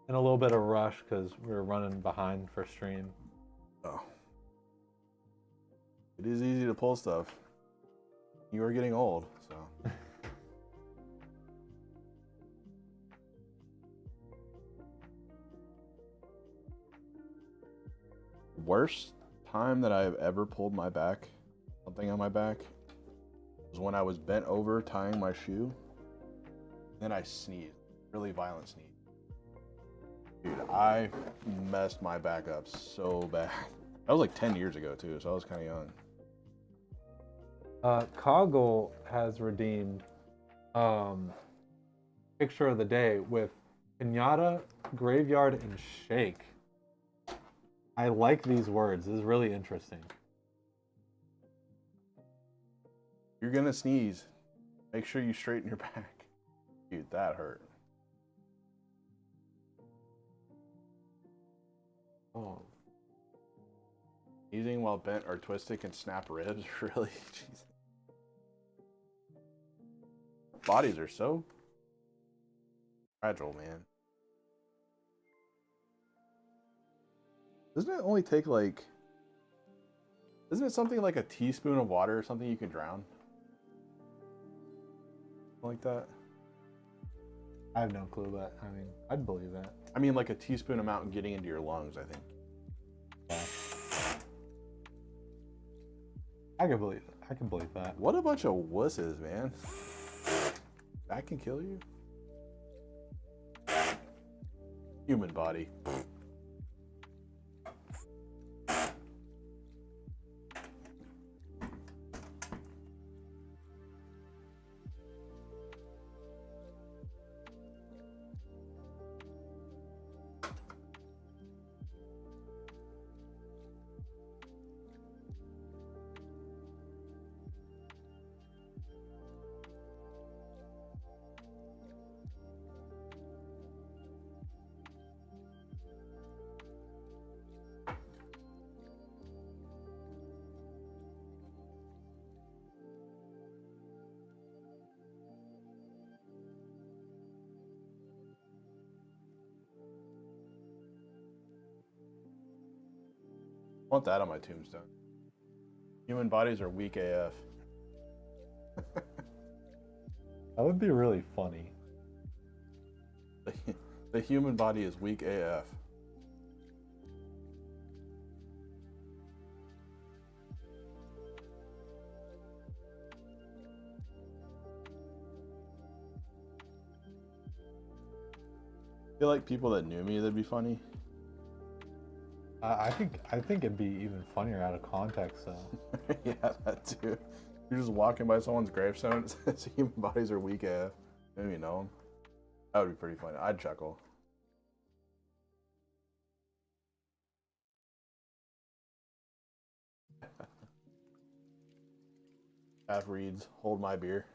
And a little bit of rush because we were running behind for stream. Oh. It is easy to pull stuff. You are getting old, so. Worst time that I've ever pulled my back, something on my back, was when I was bent over tying my shoe. Then I sneezed, really violent sneeze. Dude, I messed my back up so bad. That was like 10 years ago too, so I was kind of young. Coggle has redeemed picture of the day with Pinata, Graveyard, and Shake. I like these words. This is really interesting. You're gonna sneeze. Make sure you straighten your back. Dude, that hurt. Oh. Sneezing while bent or twisted can snap ribs. Really? Jesus. Bodies are so fragile, man. Doesn't it only take like... Isn't it something like a teaspoon of water or something you can drown? Like that? I have no clue, but I mean, I'd believe that. I mean, like a teaspoon amount getting into your lungs, I think. Yeah. I can believe it. I can believe that. What a bunch of wusses, man. That can kill you? Human body. I want that on my tombstone. Human bodies are weak AF. That would be really funny. The human body is weak AF. I feel like people that knew me, that'd be funny. I think it'd be even funnier out of context, though. Yeah, that too. You're just walking by someone's gravestone and it says human bodies are weak AF. Maybe you know them. That would be pretty funny. I'd chuckle. Half reads, hold my beer.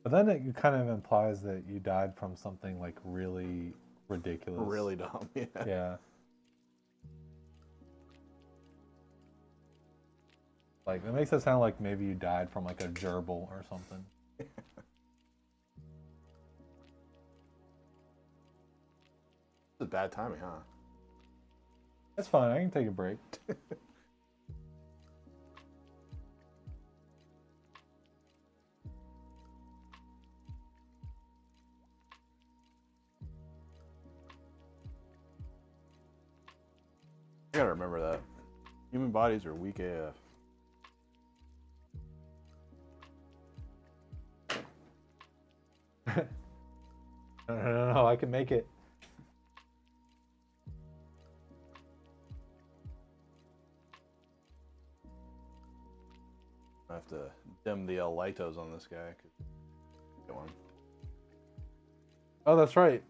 But then it kind of implies that you died from something like really ridiculous. Really dumb, yeah. Yeah. Like, it makes it sound like maybe you died from like a gerbil or something. It's bad timing, huh? That's fine. I can take a break. I gotta remember that. Human bodies are weak AF. No, I can make it. I have to dim the lightos on this guy. Go on. Oh, that's right.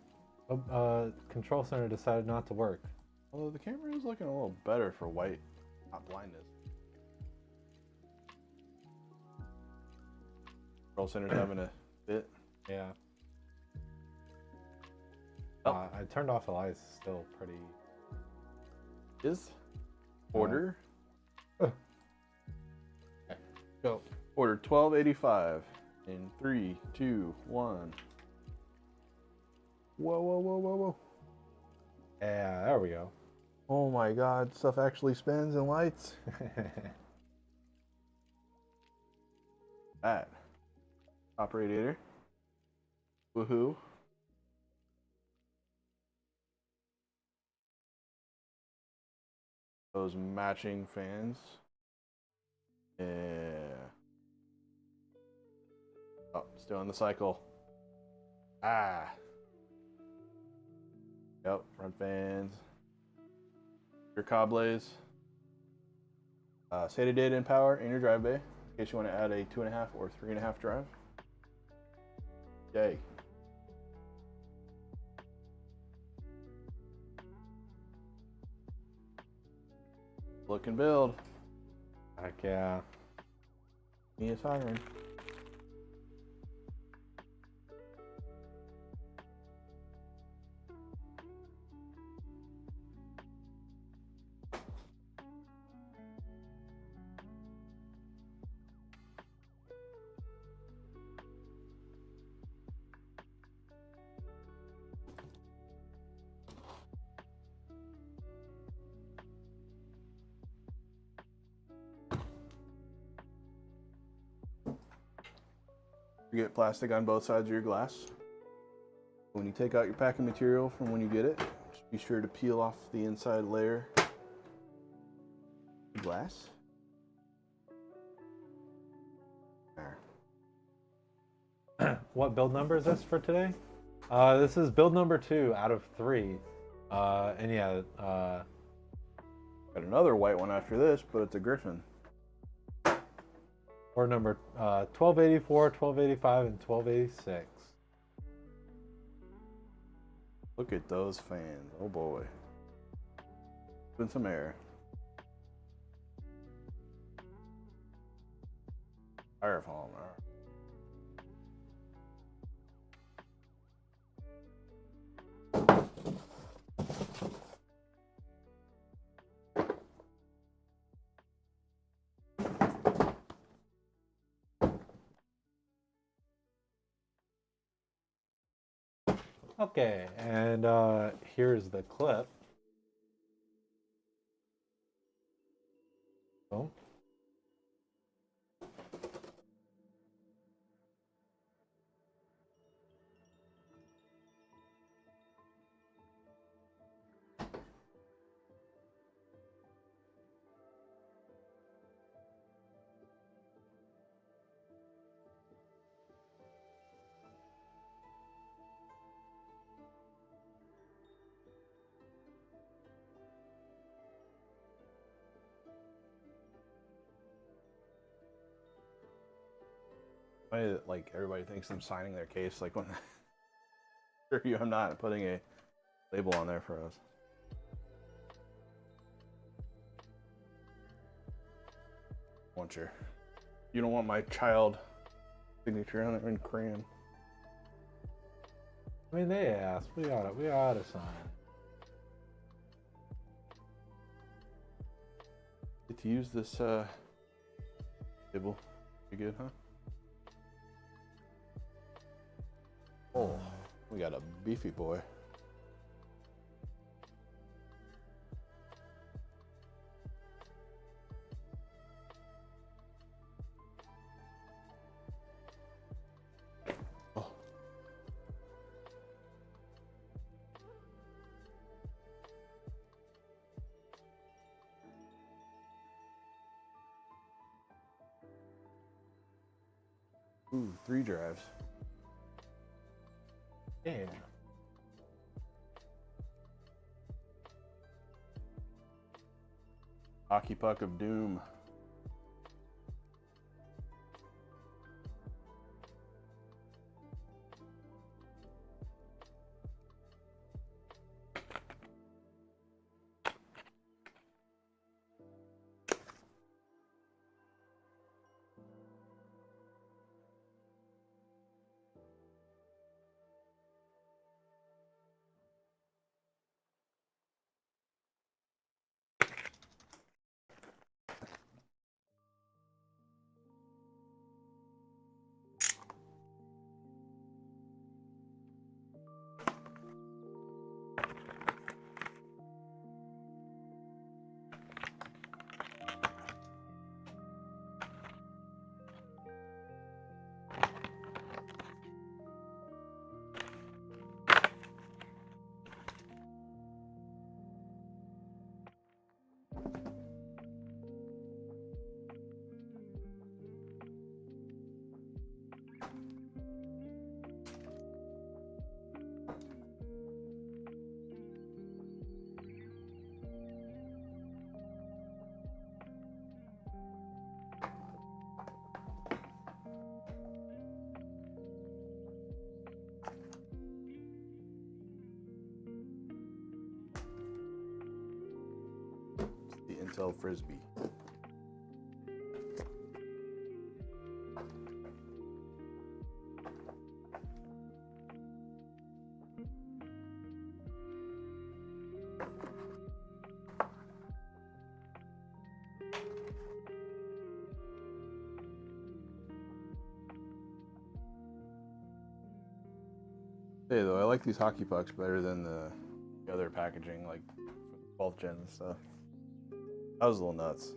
Control center decided not to work. Although the camera is looking a little better for white, not blindness. Control center's having a fit. Yeah. Oh. I turned off the lights. Still pretty. Is order. Okay. Go. Order 1285 in 3, 2, 1. Whoa, whoa, whoa, whoa, whoa. Yeah, there we go. Oh my god, stuff actually spins and lights. That. Top radiator. Woohoo. Those matching fans. Yeah. Oh, still in the cycle. Ah. Yep, front fans. Your coblays. SATA data and power in your drive bay, in case you want to add a 2.5 or 3.5 drive. Yay. Look and build. Heck yeah. Me a siren. You get plastic on both sides of your glass. When you take out your packing material from when you get it, just be sure to peel off the inside layer of glass. There. What build number is this for today? This is build number 2 out of 3. And yeah, Got another white one after this, but it's a Griffyn. or number 1284, 1285, and 1286. Look at those fans. Oh boy. Been some air. Fire falling. Okay, and here's the clip. Boom. Funny that like everybody thinks I'm signing their case. Like when I'm not putting a label on there for us. You don't want my child signature on there in crayon. I mean, they asked. We ought to sign. Get to use this label. Pretty good, huh? Oh, we got a beefy boy. Oh. Ooh, 3 drives. Yeah. Hockey puck of doom. The Intel Frisbee. Hey, though, I like these hockey pucks better than the other packaging, like for the 12th gen and stuff. That was a little nuts.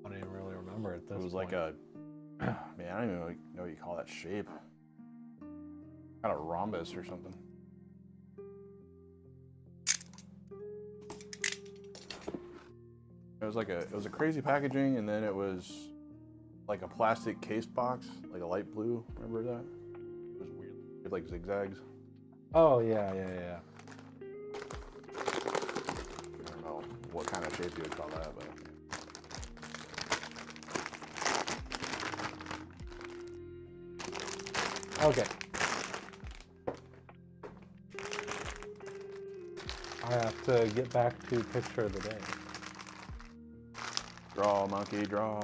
I don't even really remember it. It was like a, man, I don't even know what you call that shape. Kind of rhombus or something. It was a crazy packaging, and then it was like a plastic case box, like a light blue. Remember that? It was weird, like zigzags. Oh yeah. I don't know what kind of shape you would call that, but. Okay. I have to get back to picture of the day. Draw, monkey, draw.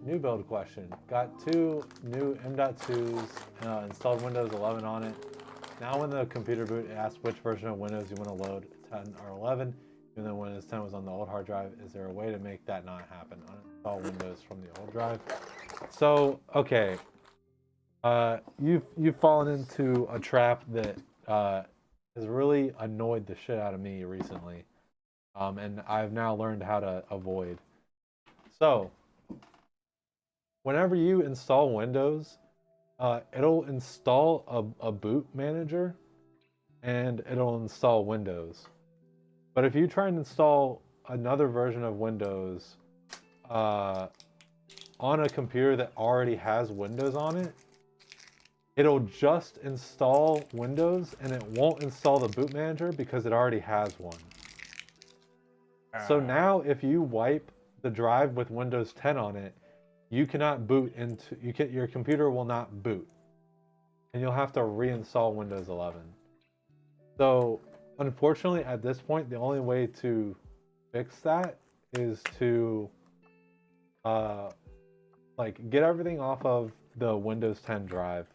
New build question. Got 2 new M.2s, installed Windows 11 on it. Now when the computer boot, it asks which version of Windows you want to load, 10 or 11. Even though Windows 10 was on the old hard drive, is there a way to make that not happen? Uninstall Windows from the old drive. So, okay. You've fallen into a trap that has really annoyed the shit out of me recently. And I've now learned how to avoid. So, whenever you install Windows, it'll install a boot manager and it'll install Windows. But if you try and install another version of Windows on a computer that already has Windows on it, it'll just install Windows and it won't install the boot manager because it already has one. So now if you wipe the drive with Windows 10 on it, you cannot boot into your computer will not boot, and you'll have to reinstall Windows 11. So unfortunately, at this point, the only way to fix that is to like get everything off of the Windows 10 drive,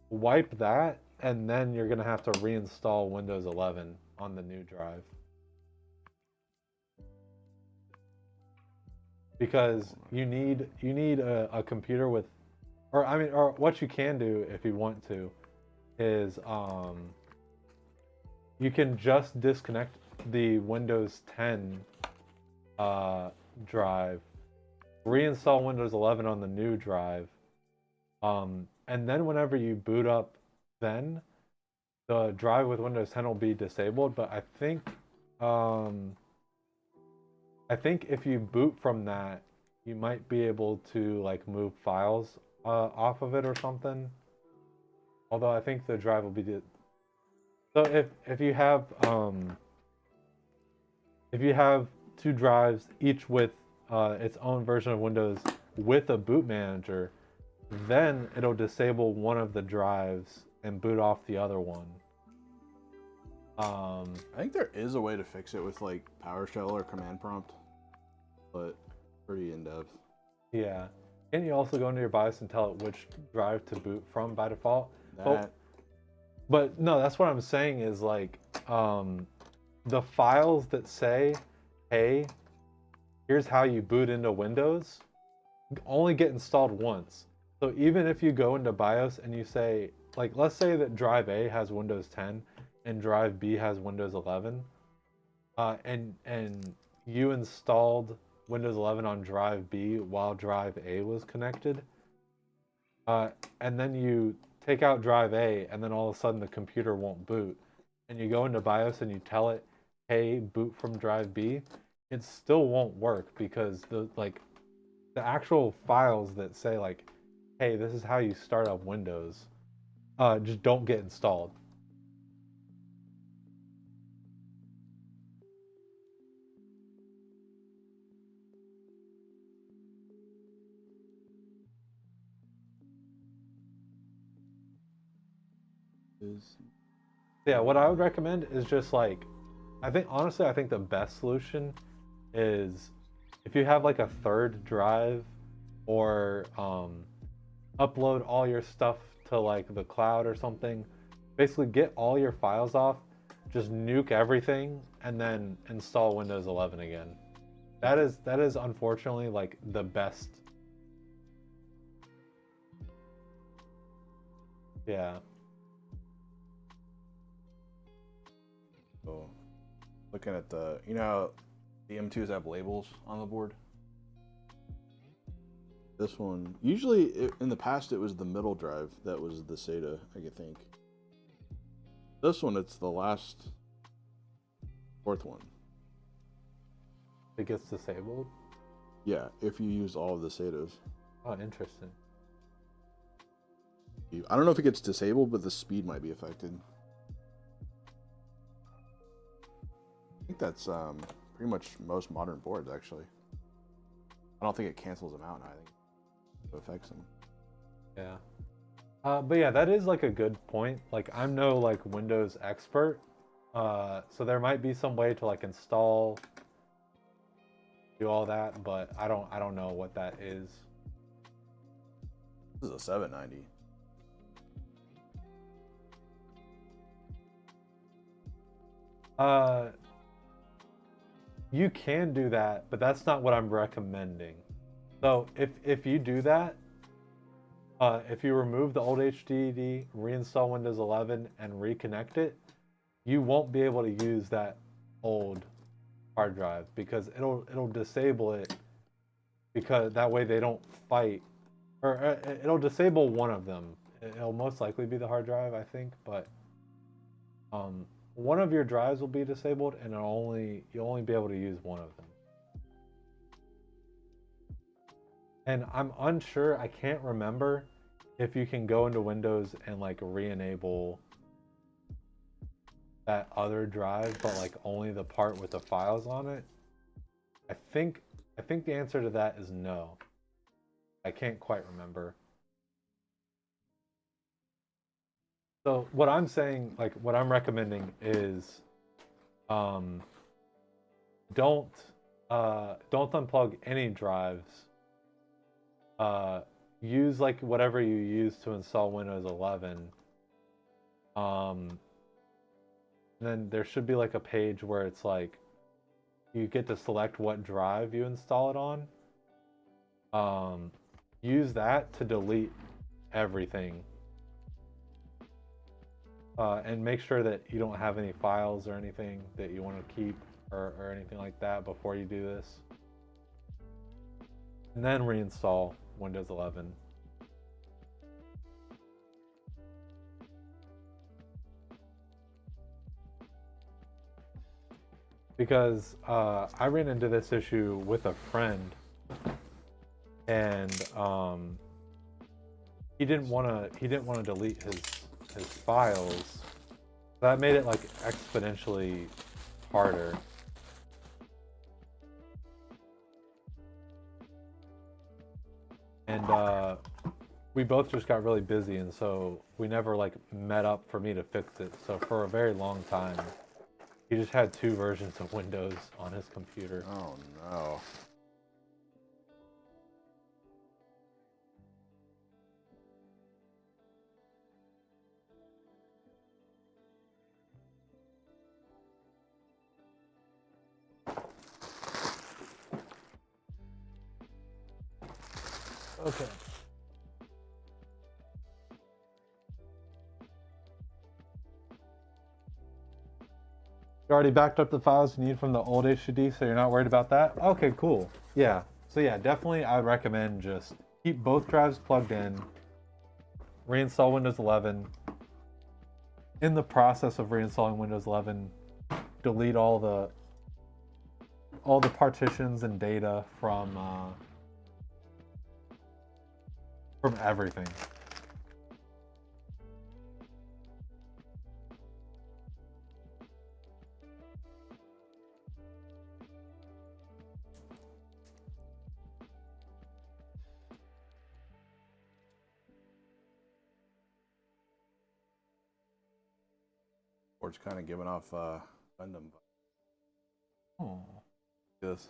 wipe that, and then you're gonna have to reinstall Windows 11 on the new drive. Because you need a computer with, or what you can do if you want to is you can just disconnect the Windows 10 drive, reinstall Windows 11 on the new drive, and then whenever you boot up, then the drive with Windows 10 will be disabled. But I think if you boot from that, you might be able to like move files off of it or something. Although I think the drive will be so if you have two drives, each with its own version of Windows with a boot manager, then it'll disable one of the drives and boot off the other one. I think there is a way to fix it with like PowerShell or command prompt, but pretty in depth. Yeah. Can you also go into your BIOS and tell it which drive to boot from by default? But no, that's what I'm saying is like the files that say, hey, here's how you boot into Windows, only get installed once. So even if you go into BIOS and you say, like, let's say that drive A has Windows 10 and drive B has Windows 11, and you installed Windows 11 on drive B while drive A was connected, and then you take out drive A, and then all of a sudden the computer won't boot, and you go into BIOS and you tell it, hey, boot from drive B, it still won't work because the actual files that say like, hey, this is how you start up Windows, just don't get installed. Yeah, what I would recommend is just like, I think the best solution is if you have like a third drive, or upload all your stuff to like the cloud or something. Basically get all your files off, just nuke everything, and then install Windows 11 again. That is unfortunately like the best. Yeah. So, looking at the, you know how the M2s have labels on the board? This one, usually in the past it was the middle drive that was the SATA, I think. This one, it's the last fourth one. It gets disabled? Yeah, if you use all of the SATAs. Oh, interesting. I don't know if it gets disabled, but the speed might be affected. I think that's pretty much most modern boards, actually. I don't think it cancels them out, I think it affects them. Yeah. But yeah, that is like a good point. Like, I'm no like Windows expert, so there might be some way to like install, do all that, but I don't know what that is. This is a 790. You can do that, but that's not what I'm recommending. So if you do that, if you remove the old HDD, reinstall Windows 11, and reconnect it, you won't be able to use that old hard drive because it'll disable it, because that way they don't fight, or it'll disable one of them. It'll most likely be the hard drive, I think, but one of your drives will be disabled, and you'll only be able to use one of them. And I'm unsure, I can't remember if you can go into Windows and like re-enable that other drive, but like only the part with the files on it. I think I think the answer to that is no. I can't quite remember. So what I'm saying, like what I'm recommending is, um, don't don't unplug any drives. Use like whatever you use to install Windows 11. And then there should be like a page where it's like you get to select what drive you install it on. Use that to delete everything. And make sure that you don't have any files or anything that you want to keep or anything like that before you do this. And then reinstall Windows 11. Because I ran into this issue with a friend, and he didn't want to delete his files. That made it like exponentially harder. And we both just got really busy, and so we never like met up for me to fix it. So for a very long time, he just had 2 versions of Windows on his computer. Oh no. Okay. You already backed up the files you need from the old HDD, so you're not worried about that? Okay, cool. Yeah. So yeah, definitely I would recommend just keep both drives plugged in, reinstall Windows 11. In the process of reinstalling Windows 11, delete all the partitions and data from everything. Board's kind of giving off Gundam. Oh. This.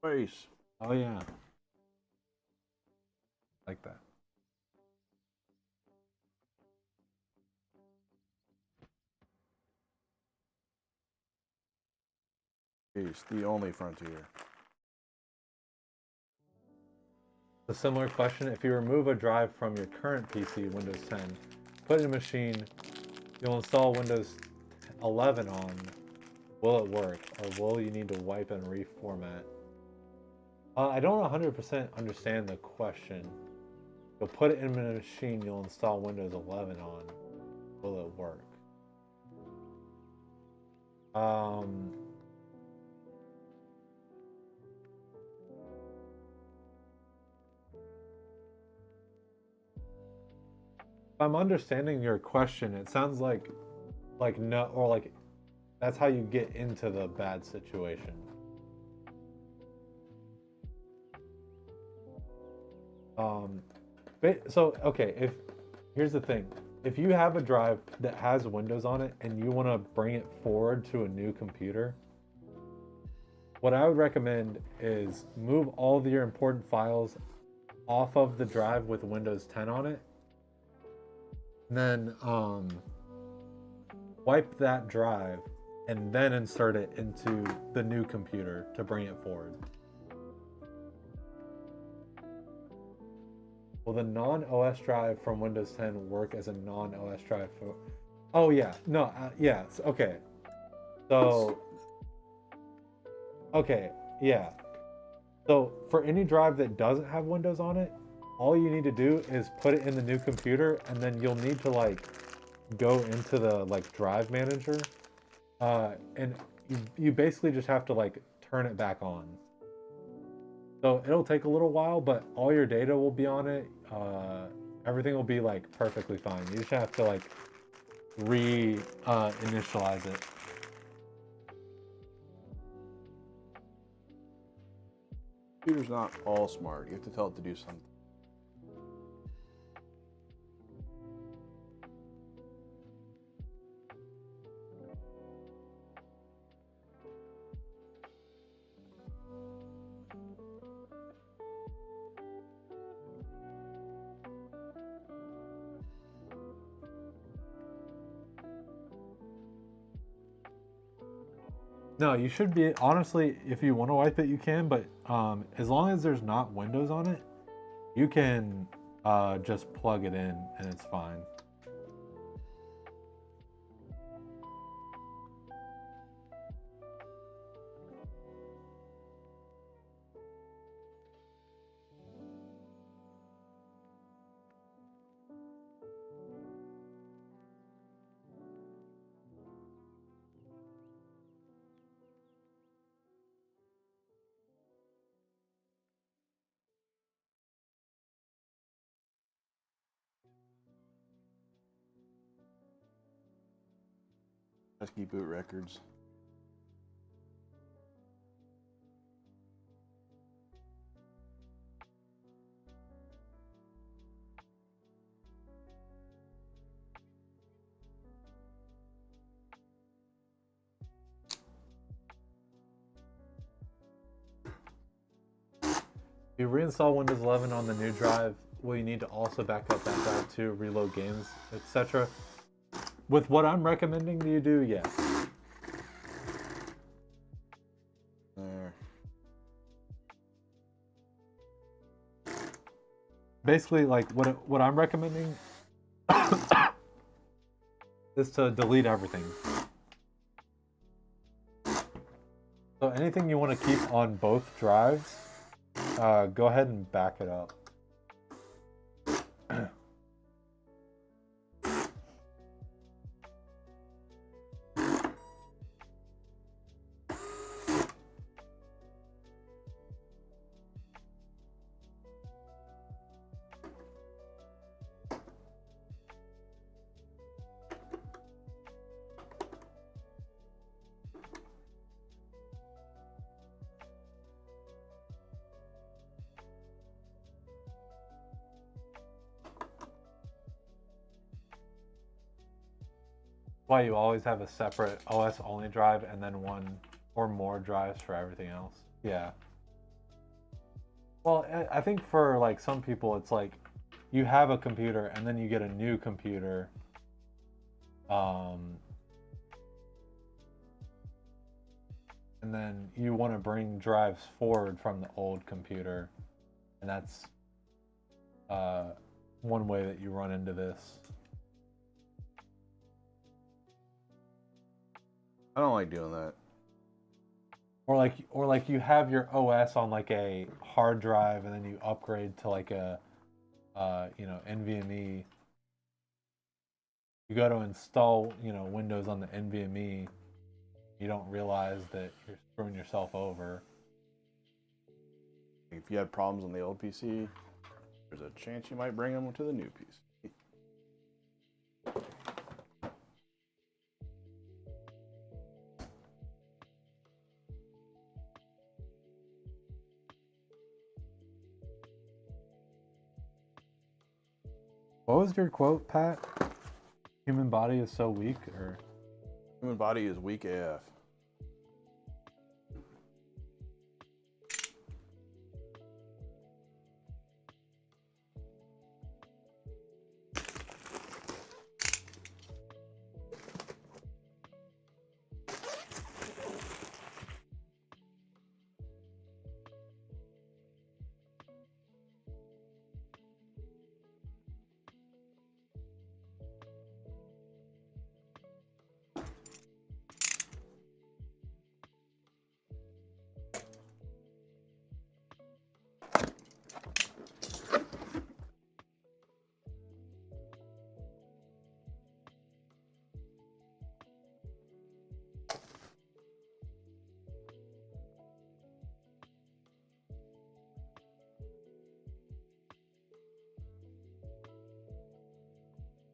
Space. Oh yeah. Like that. Peace, the only frontier. A similar question, if you remove a drive from your current PC, Windows 10, put in a machine, you'll install Windows 11 on, will it work? Or will you need to wipe and reformat? I don't 100% understand the question. You'll put it in a machine you'll install Windows 11 on. Will it work? If I'm understanding your question, it sounds like no, or like that's how you get into the bad situation. So okay, here's the thing. If you have a drive that has Windows on it and you want to bring it forward to a new computer, what I would recommend is move all of your important files off of the drive with Windows 10 on it. And then wipe that drive and then insert it into the new computer to bring it forward. Will the non-OS drive from Windows 10 work as a non-OS drive for... Oh yeah, no, yes, okay. So, okay, yeah. So for any drive that doesn't have Windows on it, all you need to do is put it in the new computer, and then you'll need to like go into the like drive manager, and you basically just have to like turn it back on. So it'll take a little while, but all your data will be on it. Everything will be like perfectly fine. You just have to like initialize it. Computer's not all smart. You have to tell it to do something. No, you should be, honestly, if you want to wipe it, you can, but as long as there's not Windows on it, you can just plug it in and it's fine. Pesky boot records. If you reinstall Windows 11 on the new drive, will you need to also back up that drive to reload games, etc.? With what I'm recommending you do, yes. There. Basically, like what I'm recommending is to delete everything. So anything you want to keep on both drives, go ahead and back it up. Why you always have a separate OS only drive and then one or more drives for everything else. Yeah. Well, I think for like some people, it's like you have a computer and then you get a new computer. And then you want to bring drives forward from the old computer. And that's one way that you run into this. I don't like doing that. Or like you have your OS on like a hard drive and then you upgrade to like a NVMe. You go to install, Windows on the NVMe. You don't realize that you're screwing yourself over. If you had problems on the old PC, there's a chance you might bring them to the new PC. What was your quote, Pat? Human body is so weak, or? Human body is weak AF.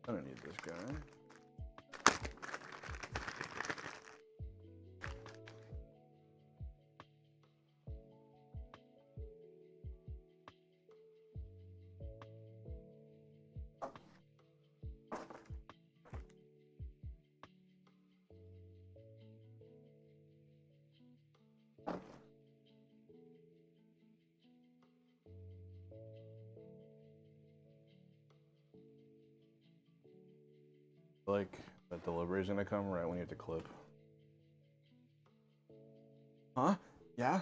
I don't need this guy. Like that delivery's gonna come right when you have to clip. Huh? Yeah?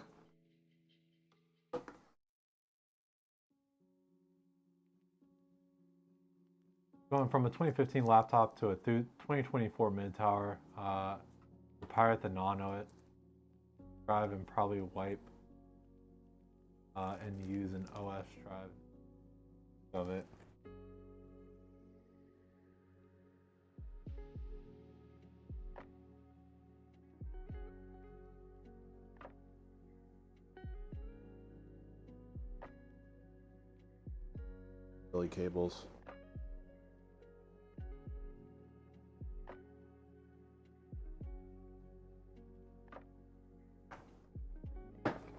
Going from a 2015 laptop to a 2024 mid tower. Pirate the nano it. Drive and probably wipe and use an OS drive of it. Billy cables.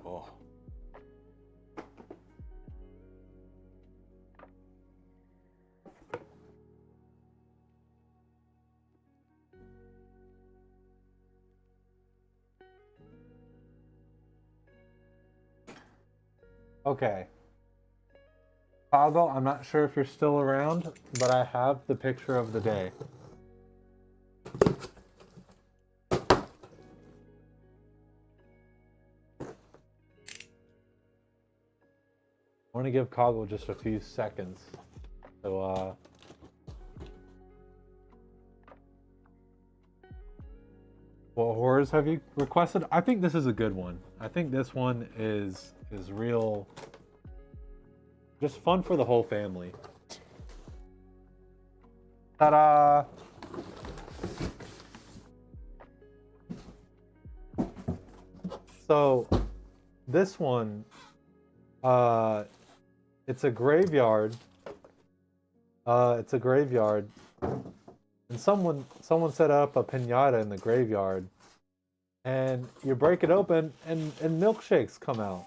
Oh. Okay. Pago, I'm not sure if you're still around, but I have the picture of the day. I want to give Coggle just a few seconds. So, what horrors have you requested? I think this is a good one. I think this one is real. Just fun for the whole family. Ta-da! So, this one, it's a graveyard. It's a graveyard, and someone set up a piñata in the graveyard, and you break it open, and milkshakes come out.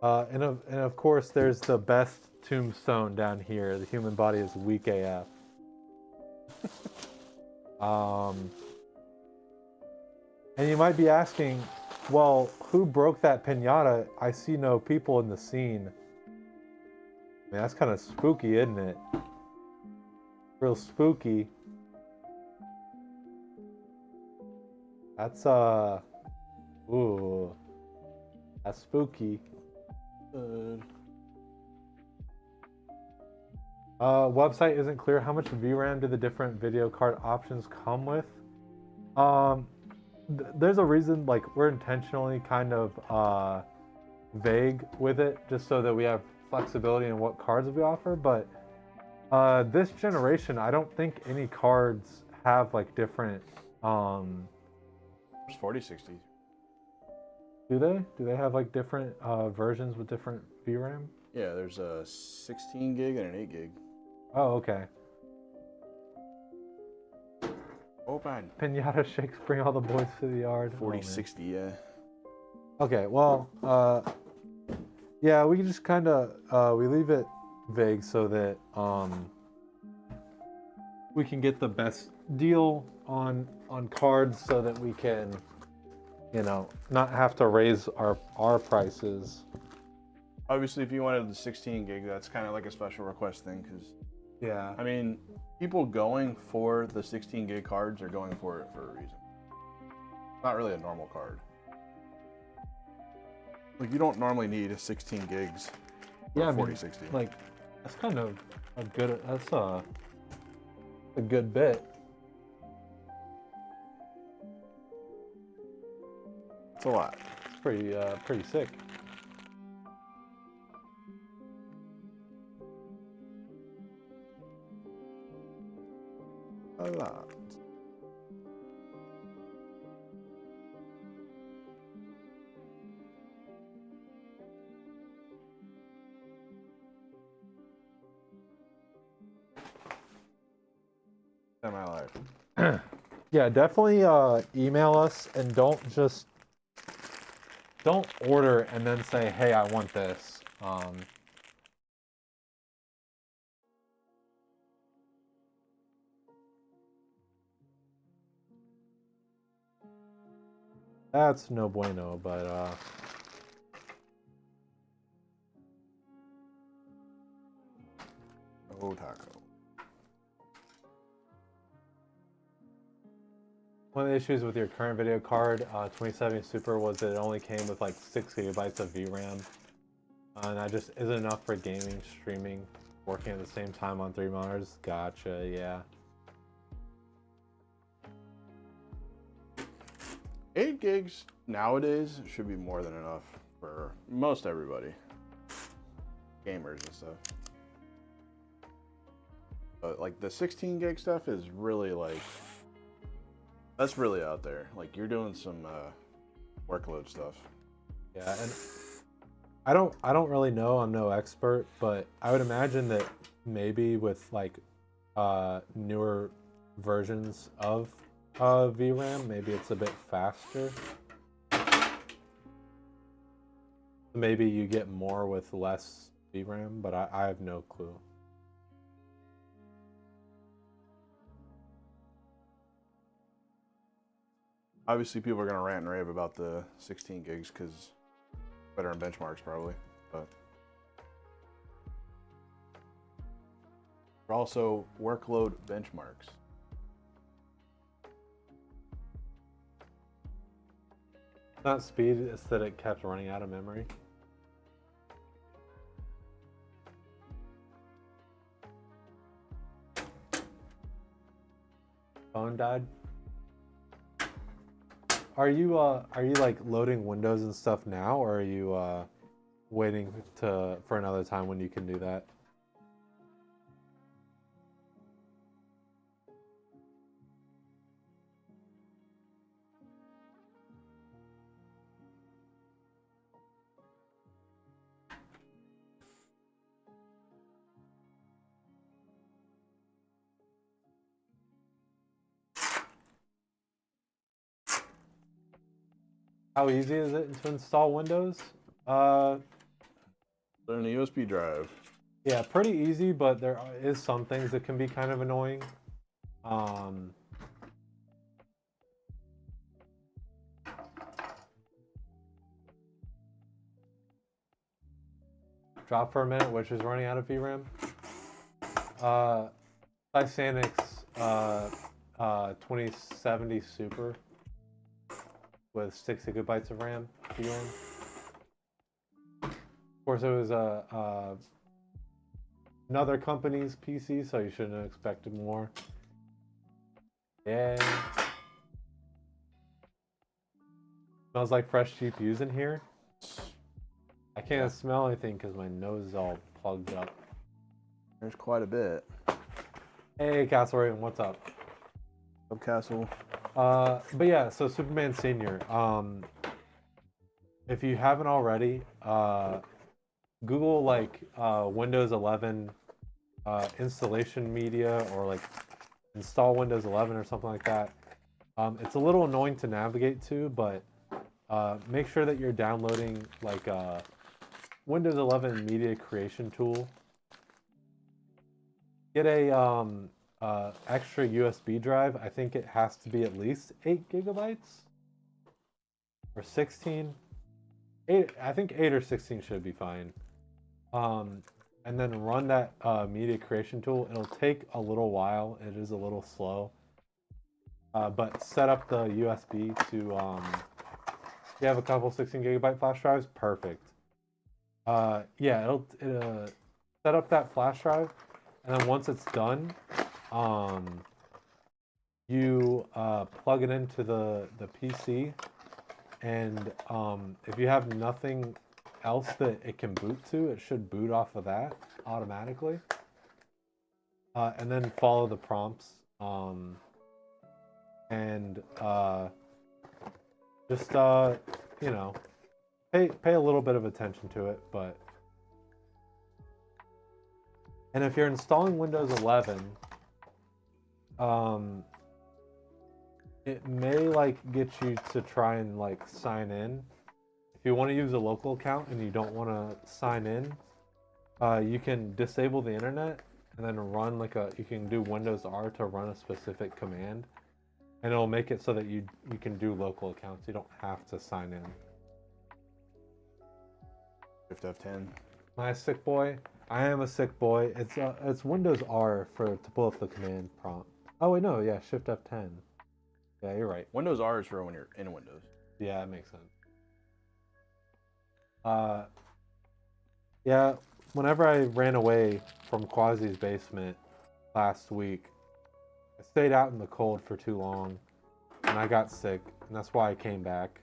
And of course, there's the best tombstone down here. The human body is weak AF. And you might be asking, well, who broke that piñata? I see no people in the scene. I mean, that's kind of spooky, isn't it? Real spooky. That's, ooh. That's spooky. Website isn't clear. How much VRAM do the different video card options come with? There's a reason, like, we're intentionally kind of vague with it, just so that we have flexibility in what cards we offer. But this generation, I don't think any cards have like different. There's 4060. Do they? Do they have like different versions with different VRAM? Yeah, there's a 16 gig and an 8 gig. Oh, okay. Open. Piñata shakes bring all the boys to the yard. 4060, yeah. Okay, well, yeah, we just kind of we leave it vague so that we can get the best deal on cards, so that we can, you know, not have to raise our prices. Obviously, if you wanted the 16 gig, that's kind of like a special request thing, because Yeah. I mean, people going for the 16 gig cards are going for it for a reason. It's not really a normal card. Like, you don't normally need 16 gigs for Yeah, I mean, 4060. like, that's kind of a good. That's a good bit. It's a lot. It's pretty sick. A lot. Semi-live. Yeah, definitely email us, and don't order and then say, hey, I want this. That's no bueno, but Oh, taco. One of the issues with your current video card, 2070 Super, was that it only came with like 6 gigabytes of VRAM. And that just isn't enough for gaming, streaming, working at the same time on 3 monitors. Gotcha, yeah. 8 gigs nowadays should be more than enough for most everybody. Gamers and stuff. But like the 16 gig stuff is really like, that's really out there. Like you're doing some workload stuff. Yeah, and I don't really know, I'm no expert, but I would imagine that maybe with like newer versions of VRAM, maybe it's a bit faster. Maybe you get more with less VRAM, but I have no clue. Obviously, people are gonna rant and rave about the 16 gigs because better in benchmarks probably, but also workload benchmarks. It's not speed, it's that it kept running out of memory. Phone died. Are you like loading Windows and stuff now, or are you waiting for another time when you can do that? How easy is it to install Windows? Put in a USB drive. Yeah, pretty easy, but there is some things that can be kind of annoying. Drop for a minute, which is running out of VRAM. Cysanix 2070 Super with 6 gigabytes of RAM. VRAM. Of course, it was another company's PC, so you shouldn't have expected more. Yeah. Smells like fresh GPUs in here. I can't smell anything because my nose is all plugged up. There's quite a bit. Hey, Castle Raven, what's up? Up, Castle. But yeah, so Superman Senior. If you haven't already, Google like Windows 11 installation media, or like install Windows 11 or something like that. It's a little annoying to navigate to, but make sure that you're downloading like Windows 11 media creation tool. Get a extra USB drive. I think it has to be at least 8 gigabytes or 16. 8, I think 8 or 16 should be fine. And then run that media creation tool. It'll take a little while. It is a little slow. But set up the USB to, if you have a couple 16 gigabyte flash drives, perfect. Yeah, it'll set up that flash drive, and then once it's done, you plug it into the PC, and if you have nothing else that it can boot to, it should boot off of that automatically. And then follow the prompts, and just you know, pay a little bit of attention to it. But and if you're installing Windows 11, it may like get you to try and like sign in. If you want to use a local account and you don't want to sign in, you can disable the internet and then run like you can do Windows R to run a specific command, and it'll make it so that you can do local accounts. You don't have to sign in. Shift F10. Am I a sick boy? I am a sick boy. It's Windows R to pull up the command prompt. Oh wait, no, yeah, Shift F10. Yeah, you're right. Windows R is for when you're in Windows. Yeah, that makes sense. Yeah, whenever I ran away from Quasi's basement last week, I stayed out in the cold for too long, and I got sick, and that's why I came back.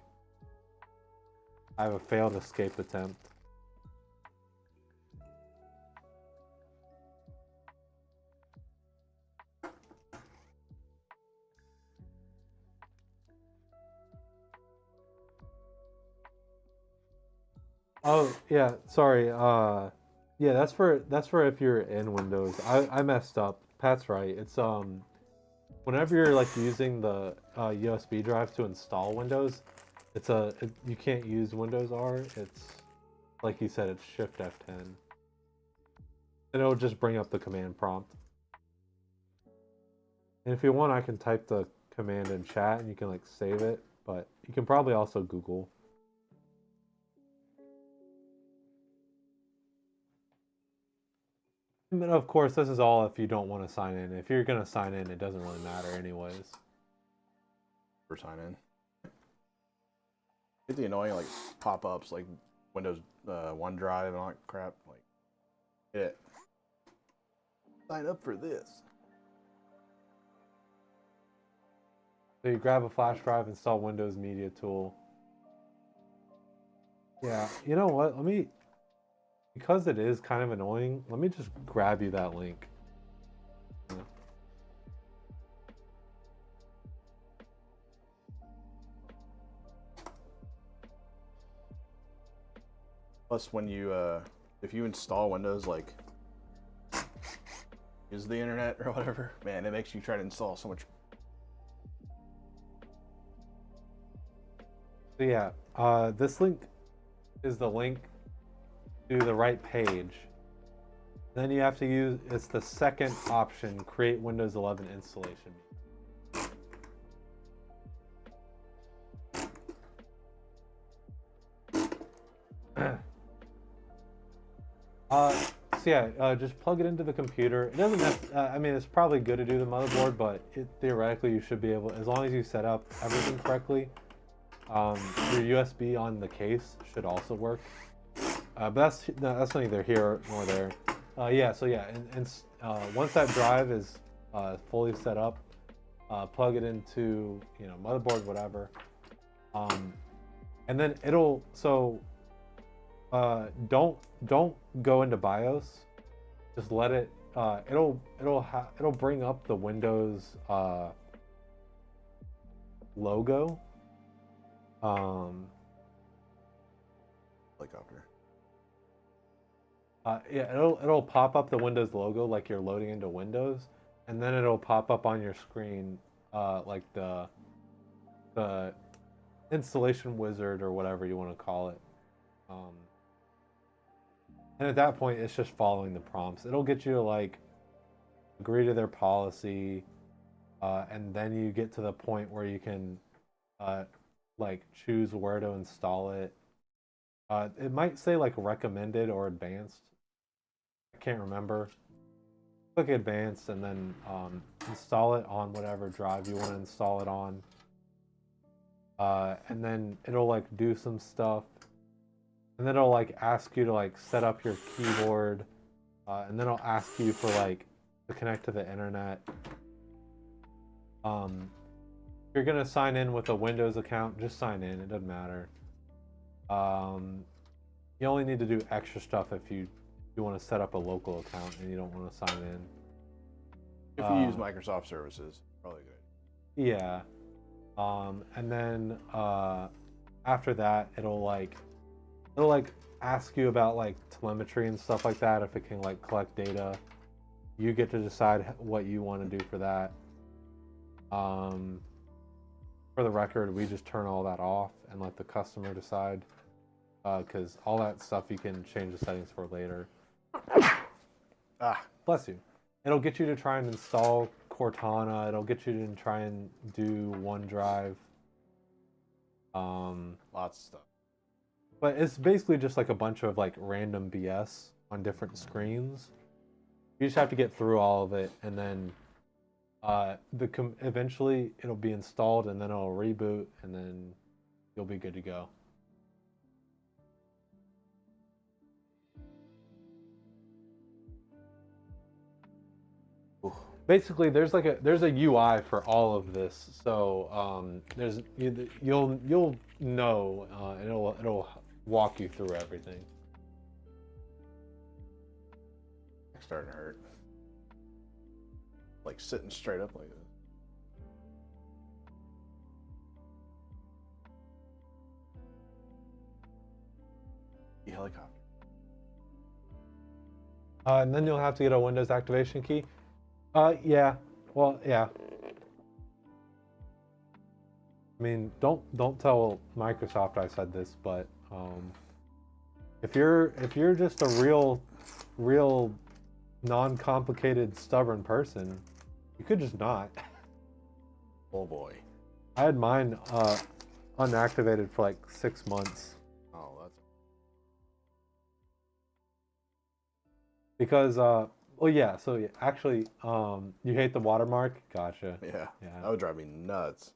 I have a failed escape attempt. Oh yeah, sorry. Yeah, that's for if you're in Windows. I messed up. Pat's right. It's whenever you're like using the USB drive to install Windows, you can't use Windows R. It's like you said, it's Shift F10, and it'll just bring up the command prompt. And if you want, I can type the command in chat, and you can like save it. But you can probably also Google. And of course, this is all if you don't want to sign in. If you're gonna sign in, it doesn't really matter anyways. For sign in. Get the annoying like pop-ups like Windows OneDrive and all that crap. Like, it. Sign up for this. So you grab a flash drive, install Windows Media Tool. Yeah, you know what? Because it is kind of annoying, let me just grab you that link. Yeah. Plus, when you if you install Windows, like use the internet or whatever, man, it makes you try to install so much. So yeah, this link is the link to the right page. Then you have to use, it's the second option, create Windows 11 installation. So yeah, just plug it into the computer. It doesn't have, I mean, it's probably good to do the motherboard, but theoretically you should be able, as long as you set up everything correctly, your USB on the case should also work. But that's neither here nor there. Yeah, so yeah, and once that drive is fully set up, plug it into, you know, motherboard, whatever, and then don't go into BIOS. Just let it. It'll bring up the Windows logo. Helicopter. Yeah, it'll pop up the Windows logo like you're loading into Windows, and then it'll pop up on your screen like the installation wizard or whatever you want to call it. And at that point, it's just following the prompts. It'll get you to like agree to their policy, and then you get to the point where you can like choose where to install it. It might say like recommended or advanced. I can't remember. Click advanced and then install it on whatever drive you want to install it on. And then it'll like do some stuff. And then it'll like ask you to like set up your keyboard. And then it'll ask you for like to connect to the internet. If you're gonna sign in with a Windows account, just sign in. It doesn't matter. You only need to do extra stuff if you want to set up a local account and you don't want to sign in. If you use Microsoft services, probably good. Yeah. And then after that, it'll like ask you about like telemetry and stuff like that. If it can like collect data, you get to decide what you want to do for that. For the record, we just turn all that off and let the customer decide. Because all that stuff you can change the settings for later. Bless you. It'll get you to try and install Cortana. It'll get you to try and do OneDrive. Lots of stuff. But it's basically just like a bunch of like random BS on different screens. You just have to get through all of it, and then Eventually it'll be installed and then it'll reboot and then you'll be good to go. Basically, there's a UI for all of this, so you'll know, and it'll walk you through everything. It's starting to hurt. Like sitting straight up like this. The helicopter. And then you'll have to get a Windows activation key. Yeah. Well, yeah. I mean, don't tell Microsoft I said this, but if you're just a real non-complicated stubborn person, you could just not. Oh boy. I had mine unactivated for like 6 months. Oh, that's because well, yeah. So yeah, actually, you hate the watermark? Gotcha. yeah. Yeah. That would drive me nuts.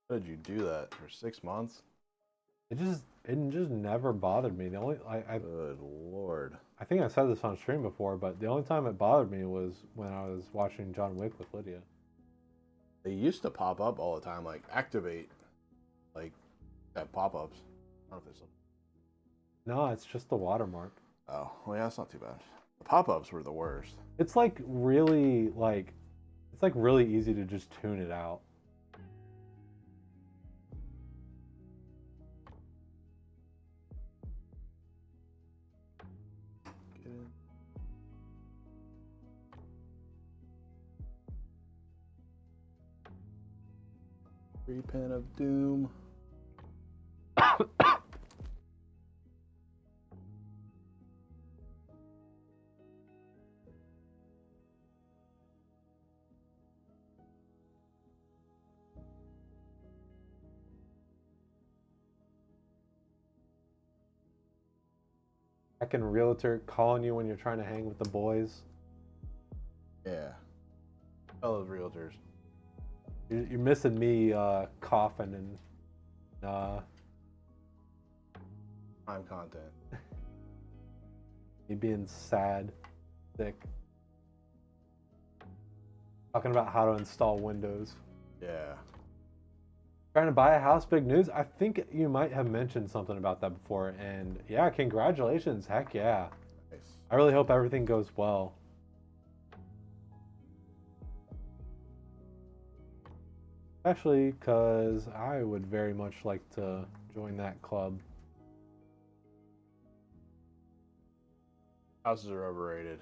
How did you do that for 6 months? It just never bothered me. The only Good lord. I think I said this on stream before, but the only time it bothered me was when I was watching John Wick with Lydia. They used to pop up all the time, like activate, like that pop-ups. I don't know if it's. No, it's just the watermark. Oh, well, yeah, that's not too bad. The pop-ups were the worst. It's really easy to just tune it out. Repent of doom. Second realtor calling you when you're trying to hang with the boys. Yeah. All those realtors. You're missing me coughing and Prime content. me being sad, sick. Talking about how to install Windows. Yeah. Trying to buy a house, big news. I think you might have mentioned something about that before, and yeah, congratulations. Heck yeah. Nice. I really hope everything goes well. Especially because I would very much like to join that club. Houses are overrated.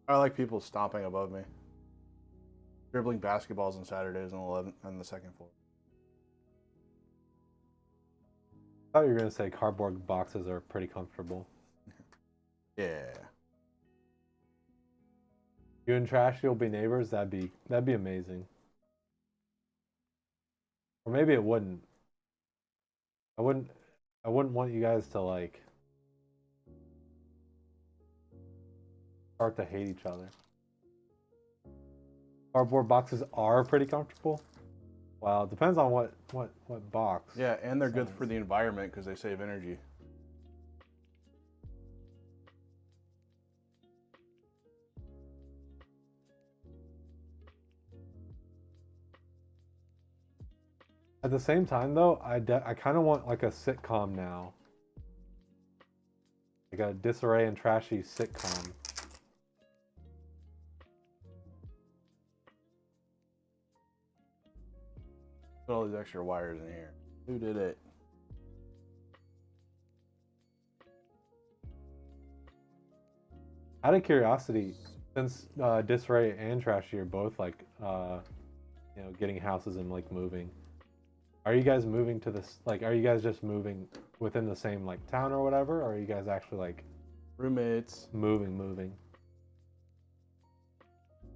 I like people stomping above me. Dribbling basketballs on Saturdays on the second floor. I thought you were going to say cardboard boxes are pretty comfortable. Yeah. You and Trashy will be neighbors. That'd be amazing. Or maybe it wouldn't. I wouldn't want you guys to like start to hate each other. Cardboard boxes are pretty comfortable. Well, it depends on what box. Yeah, and they're good for the environment because they save energy. At the same time, though, I kind of want like a sitcom now, like a disarray and trashy sitcom. Put all these extra wires in here. Who did it? Out of curiosity, since disarray and trashy are both like getting houses and like moving, are you guys moving to this? Like, are you guys just moving within the same like town or whatever, or are you guys actually like Roommates. moving?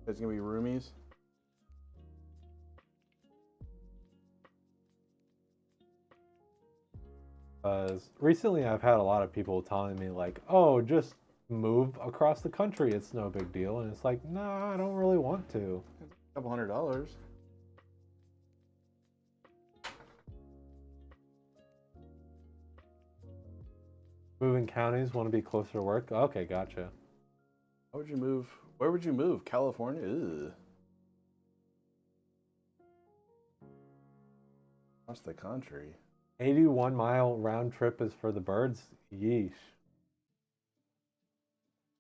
It's gonna be roomies. Because recently I've had a lot of people telling me like, "Oh, just move across the country. It's no big deal." And it's like, "Nah, I don't really want to." A couple $100. Moving counties, want to be closer to work. Okay, gotcha. How would you move? Where would you move? California? Ugh. Across the country. 81-mile round trip is for the birds. Yeesh.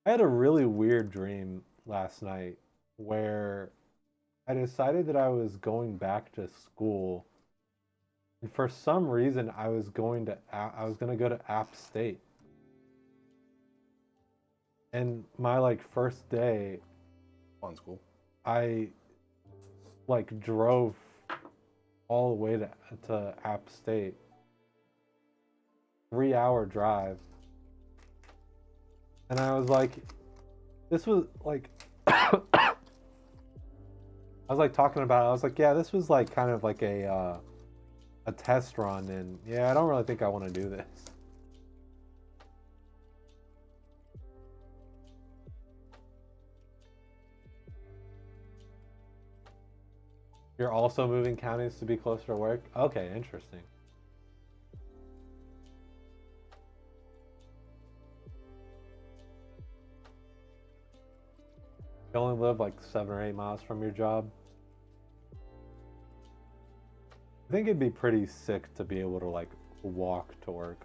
I had a really weird dream last night where I decided that I was going back to school, and for some reason I was going to go to App State. And my like first day, Fun school. I like drove all the way to App State. 3-hour drive. And I was like, this was like, I was like talking about it. I was like, yeah, this was like kind of like a test run, and yeah, I don't really think I want to do this. You're also moving counties to be closer to work? Okay, interesting. You only live like 7 or 8 miles from your job? I think it'd be pretty sick to be able to like walk to work.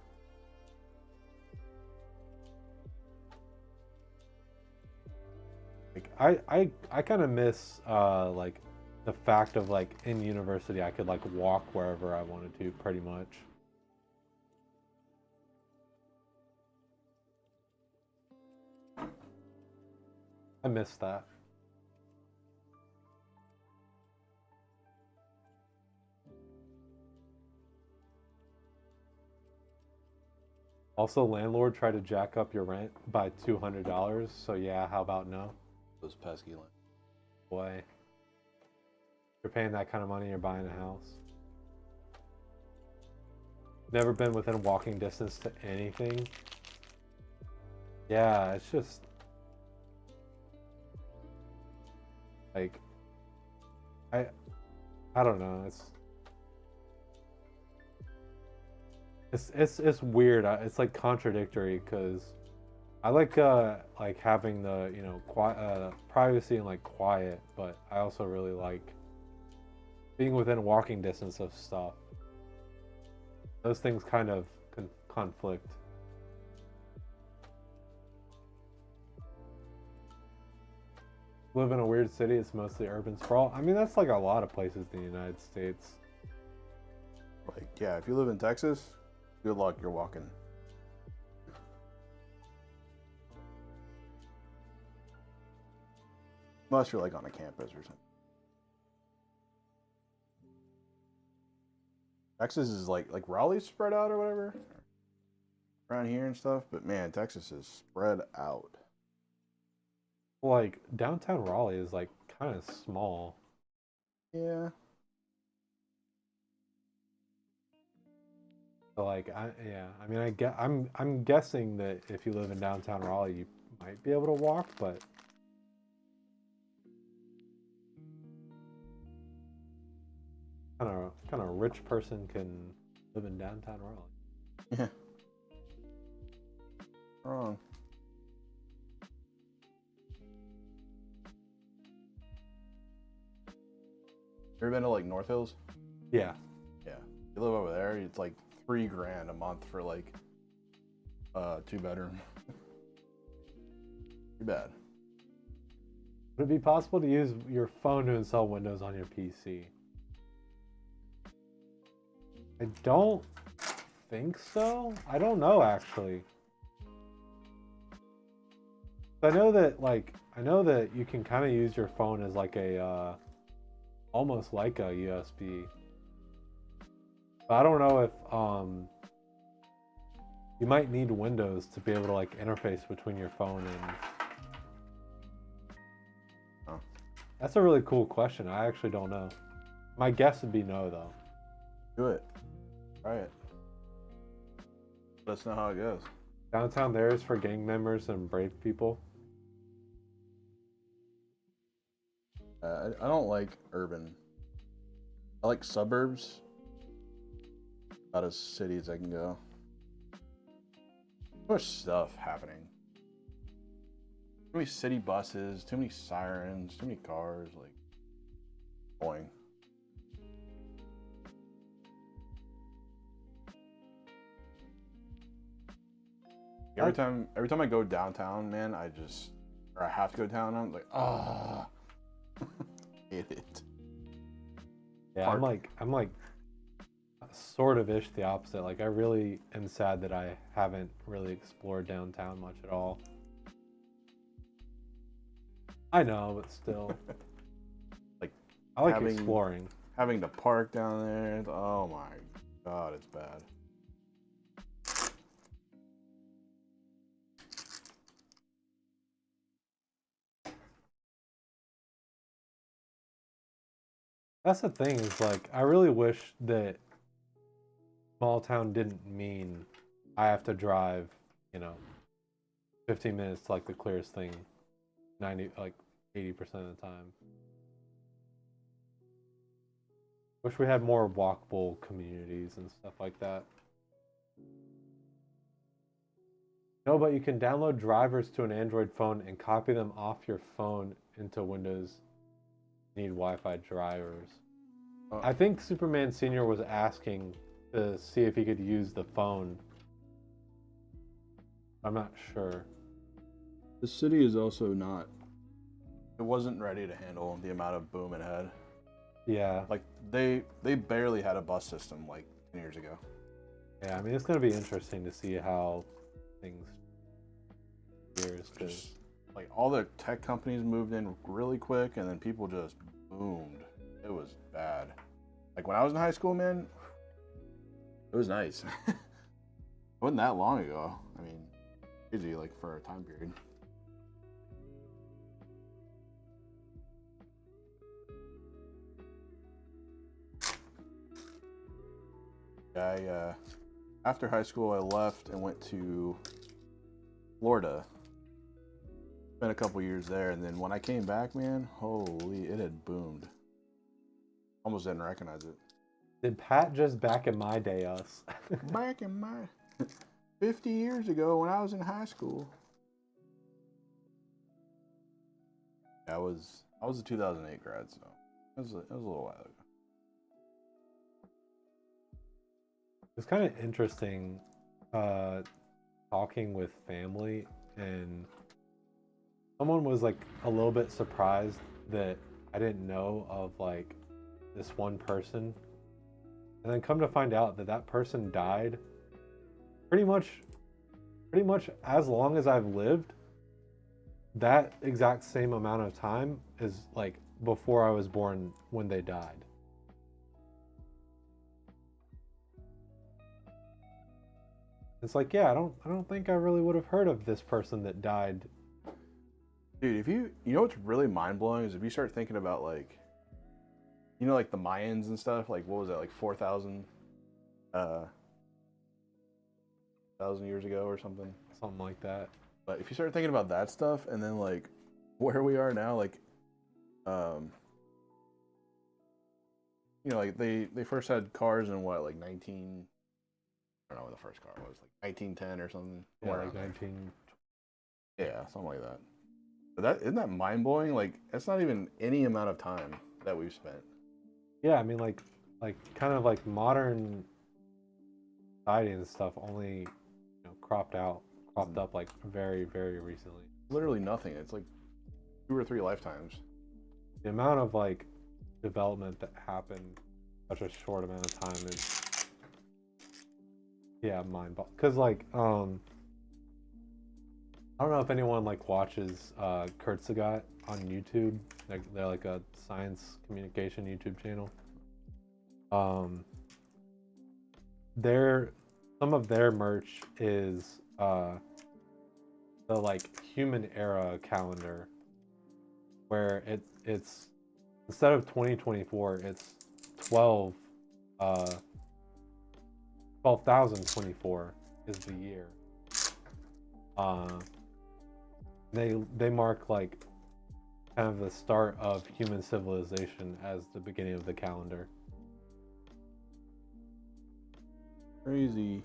Like I kind of miss like the fact of like in university I could like walk wherever I wanted to pretty much. I miss that. Also, landlord tried to jack up your rent by $200. So yeah, how about no? Those pesky land. Boy, you're paying that kind of money, you're buying a house. Never been within walking distance to anything. Yeah, it's just like I don't know. It's weird. It's like contradictory because I like having the privacy and like quiet, but I also really like being within walking distance of stuff. Those things kind of conflict. Live in a weird city. It's mostly urban sprawl. I mean, that's like a lot of places in the United States. Like, yeah, if you live in Texas, good luck, you're walking. Unless you're like on a campus or something. Texas is like Raleigh's spread out or whatever around here and stuff, but man, Texas is spread out. Like downtown Raleigh is like kind of small. Yeah. So like I mean I'm guessing that if you live in downtown Raleigh you might be able to walk, but kind of rich person can live in downtown Raleigh. Yeah. Wrong. You ever been to like North Hills? Yeah. Yeah. You live over there, it's like $3,000 a month for like 2-bedroom. Too bad. Would it be possible to use your phone to install Windows on your PC? I don't think so. I don't know actually. I know that you can kind of use your phone as like a almost like a USB. But I don't know if you might need Windows to be able to like interface between your phone and. Oh. That's a really cool question. I actually don't know. My guess would be no though. Do it. Try it. That's not how it goes. Downtown there is for gang members and brave people. I don't like urban. I like suburbs. Not as city as I can go. Too much stuff happening. Too many city buses, too many sirens, too many cars, like annoying. Every time I go downtown, man, I have to go down, I'm like, ah, hate it. Yeah, I'm like sort of ish the opposite. Like I really am sad that I haven't really explored downtown much at all. I know, but still. Like I like exploring. Having to park down there. Oh my god, it's bad. That's the thing is like I really wish that small town didn't mean I have to drive, 15 minutes to like the clearest thing 80% of the time. Wish we had more walkable communities and stuff like that. No, but you can download drivers to an Android phone and copy them off your phone into Windows. Need Wi-Fi drivers. I think Superman Senior was asking to see if he could use the phone. I'm not sure. The city is also not. It wasn't ready to handle the amount of boom it had. Yeah. Like they barely had a bus system like 10 years ago. Yeah, I mean it's gonna be interesting to see how things years because like all the tech companies moved in really quick and then people just boomed. It was bad. Like when I was in high school, man, it was nice. It wasn't that long ago. I mean, crazy like for a time period. After high school, I left and went to Florida. Spent a couple years there, and then when I came back, man, holy, it had boomed. Almost didn't recognize it. Did Pat just back in my day us? Back in my 50 years ago when I was in high school. I was a 2008 grad, so it was a little while ago. It's kind of interesting talking with family, and someone was like a little bit surprised that I didn't know of like this one person, and then come to find out that that person died pretty much as long as I've lived. That exact same amount of time is like before I was born when they died. It's like, yeah, I don't think I really would have heard of this person that died. Dude, if you know what's really mind blowing is if you start thinking about like, like the Mayans and stuff. Like what was that, like 4,000 thousand years ago or something? Something like that. But if you start thinking about that stuff and then like where we are now, like, like they first had cars in what, like 19. I don't know when the first car was, like 1910 or something. Yeah, like 19. Yeah, something like that. But that isn't that mind blowing? Like that's not even any amount of time that we've spent. Yeah, I mean like kind of like modern society and stuff only cropped up like very, very recently. Literally nothing. It's like 2 or 3 lifetimes. The amount of like development that happened in such a short amount of time is mind-boggling. Because like I don't know if anyone like watches Kurt Sagat on YouTube. Like they're like a science communication YouTube channel. Some of their merch is the like human era calendar, where it's instead of 2024, it's 12,024. is the year. They mark like kind of the start of human civilization as the beginning of the calendar. Crazy.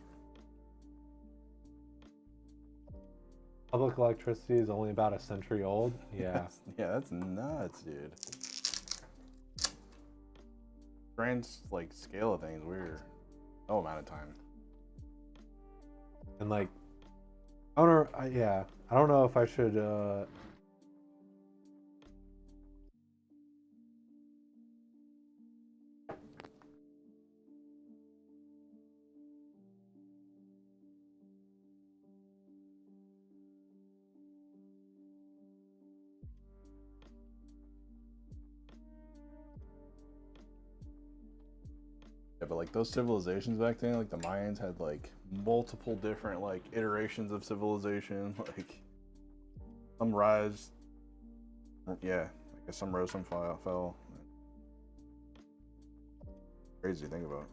Public electricity is only about a century old. Yeah. Yeah, that's nuts, dude. Grand like scale of things, we're no amount of time. And like, I don't know, yeah, I don't know if I should. Yeah, but like those civilizations back then, like the Mayans had like multiple different like iterations of civilization. Like some rise, yeah, I guess some rose, some fell. Crazy to think about.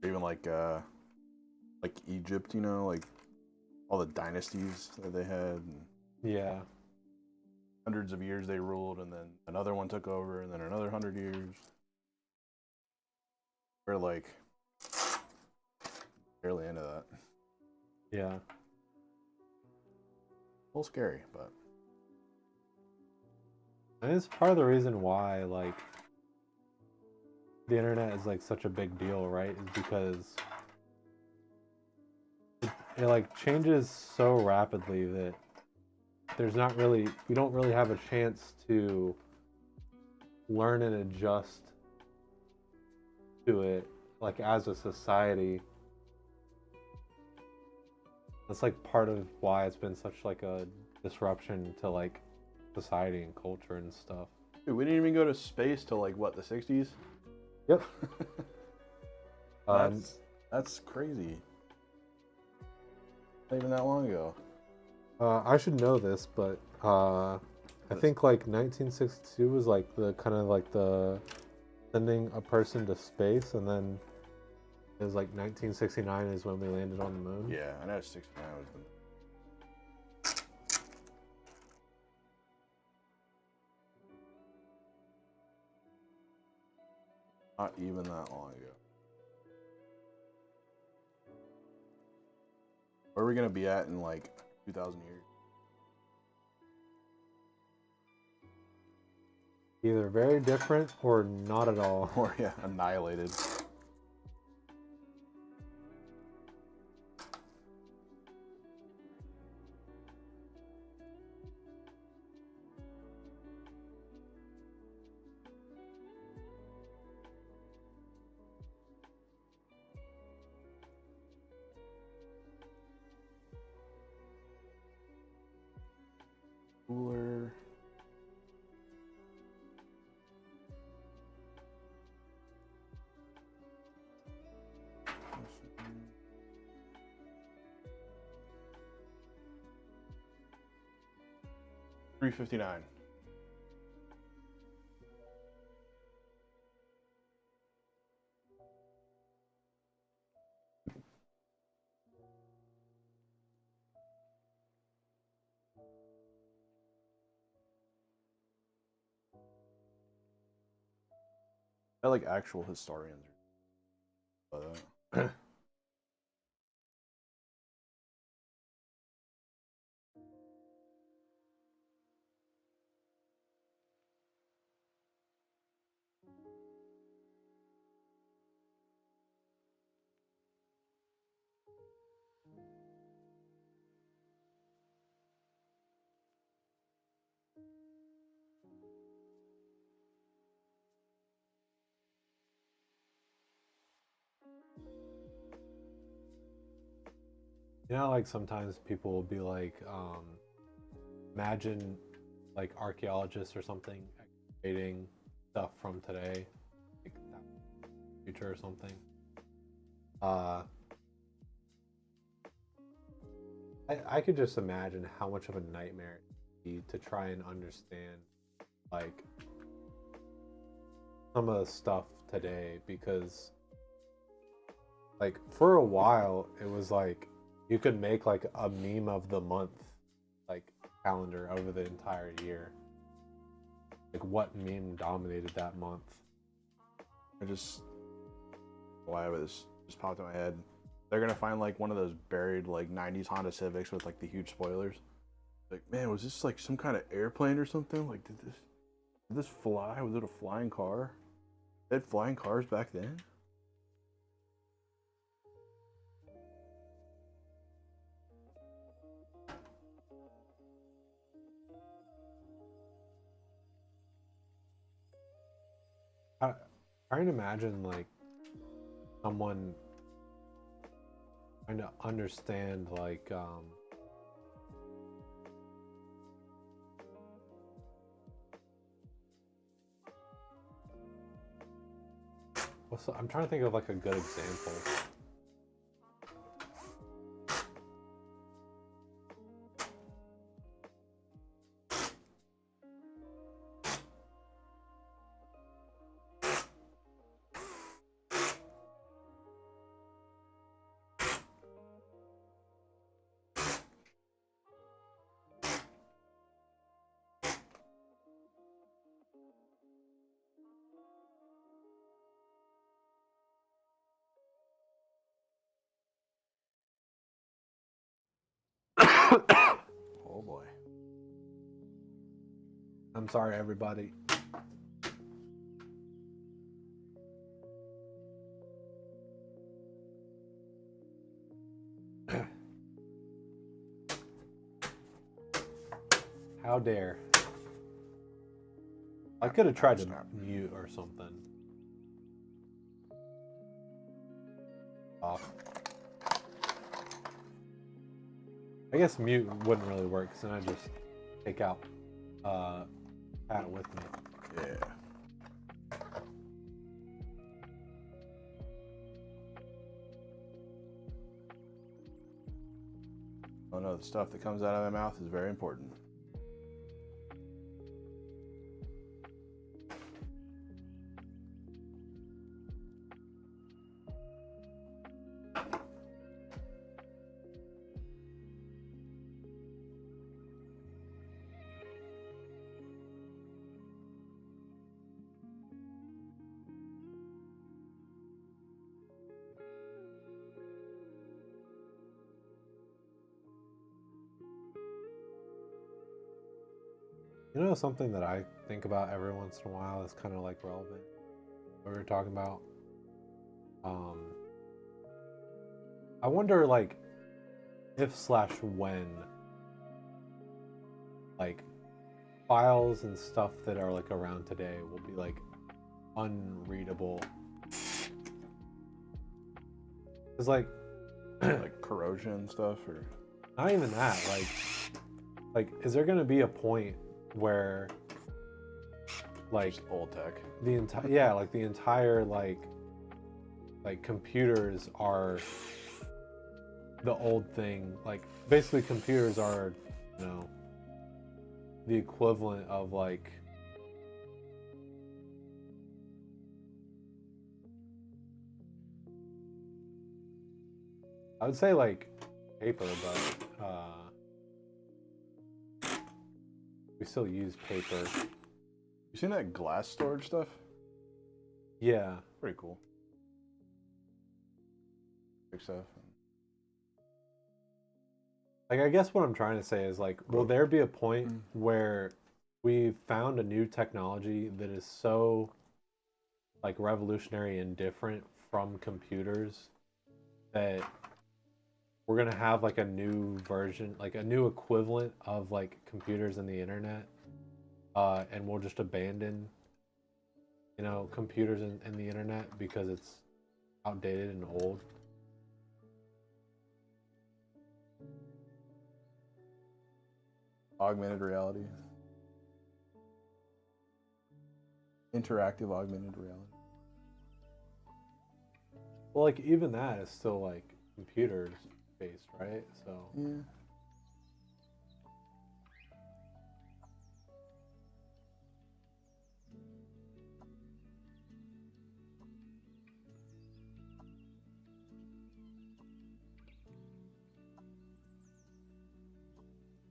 Even like Egypt, you know, like all the dynasties that they had. And Yeah. hundreds of years they ruled, and then another one took over, and then another 100 years. We're like barely into that. Yeah. A little scary, but And it's part of the reason why like the internet is like such a big deal, right? Is because it like changes so rapidly that we don't really have a chance to learn and adjust to it like as a society. That's like part of why it's been such like a disruption to like society and culture and stuff. dude, we didn't even go to space till like what, the 60s? Yep. That's crazy. Not even that long ago. I should know this, but I think like 1962 was like the kind of like the sending a person to space, and then it was like 1969 is when we landed on the moon. Yeah, I know 69 was the. Not even that long ago. Where are we gonna be at in like 2,000 years? Either very different or not at all. Or yeah, annihilated. Cooler. $3.59. I like actual historians. You know, like sometimes people will be like, imagine like archaeologists or something excavating stuff from today, like that future or something. I could just imagine how much of a nightmare it would be to try and understand like some of the stuff today because, like, for a while it was like you could make like a meme of the month, like calendar over the entire year. Like, what meme dominated that month? Why this just popped in my head. They're gonna find like one of those buried like '90s Honda Civics with like the huge spoilers. Like, man, was this like some kind of airplane or something? Like, did this fly? Was it a flying car? They had flying cars back then? I trying to imagine like someone trying to understand like I'm trying to think of like a good example. Oh boy. I'm sorry, everybody. How dare. I could have tried to mute or something. Off. I guess mute wouldn't really work, so then I just take out Pat with me. Yeah. Oh no, the stuff that comes out of my mouth is very important. You know, something that I think about every once in a while is kind of like relevant. What we were talking about. I wonder, like, if/when, like, files and stuff that are like around today will be like unreadable. It's like, like corrosion and stuff, or not even that. Like, is there gonna be a point where, like, just old tech, the entire like the entire like computers are the old thing? Like, basically computers are, you know, the equivalent of like I would say like paper, but we still use paper. you seen that glass storage stuff? Yeah. Pretty cool. Big stuff. Like, I guess what I'm trying to say is, like, will there be a point where we've found a new technology that is so, like, revolutionary and different from computers that we're gonna have like a new version, like a new equivalent of like computers and the internet, and we'll just abandon, you know, computers and the internet because it's outdated and old? Augmented reality. Interactive augmented reality. Well, like, even that is still like computers based, right? So yeah.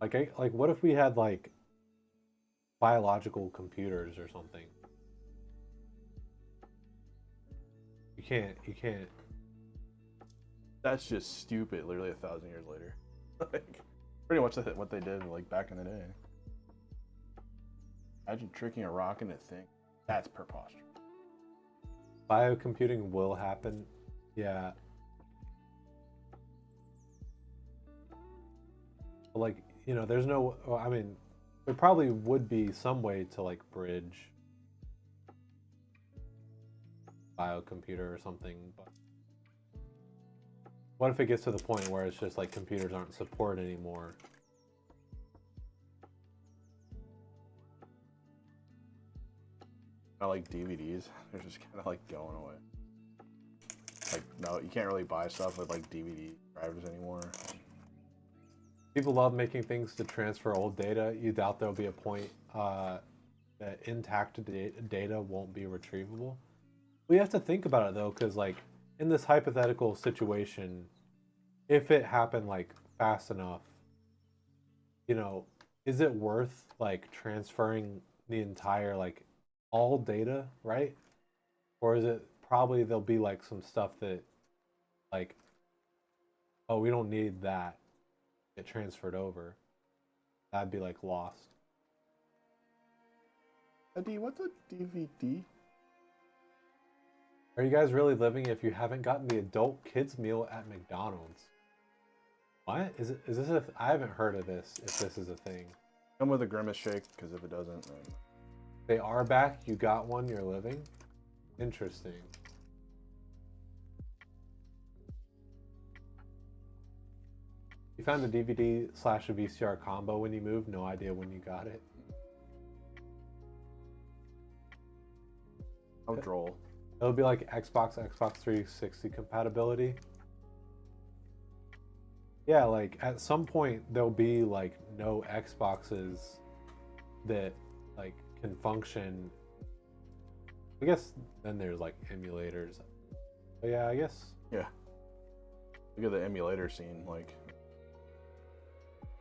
Like what if we had like biological computers or something? You can't. That's just stupid. Literally 1,000 years later. Like, pretty much what they did like back in the day. Imagine tricking a rock into a thing. That's preposterous. Biocomputing will happen. Yeah. But like, you know, there's no, well, I mean, there probably would be some way to like bridge biocomputer or something, but what if it gets to the point where it's just like computers aren't supported anymore? Kind of like DVDs. They're just kind of like going away. Like, no, you can't really buy stuff with like DVD drivers anymore. People love making things to transfer old data. You doubt there'll be a point that intact data won't be retrievable. We have to think about it though, because like in this hypothetical situation, if it happened like fast enough, you know, is it worth like transferring the entire like all data, right? Or is it probably there'll be like some stuff that like, oh, we don't need that, get transferred over. That'd be like lost. Eddie, what's a DVD? Are you guys really living if you haven't gotten the adult kids meal at McDonald's? What? Is this a I haven't heard of this, if this is a thing. Come with a grimace shake, because if it doesn't, then... They are back, you got one, you're living? Interesting. You found a DVD/a VCR combo when you moved, no idea when you got it. How droll. It'll be like Xbox 360 compatibility. Yeah, like at some point there'll be like no Xboxes that like can function. I guess then there's like emulators. But yeah, I guess. Yeah. Look at the emulator scene, like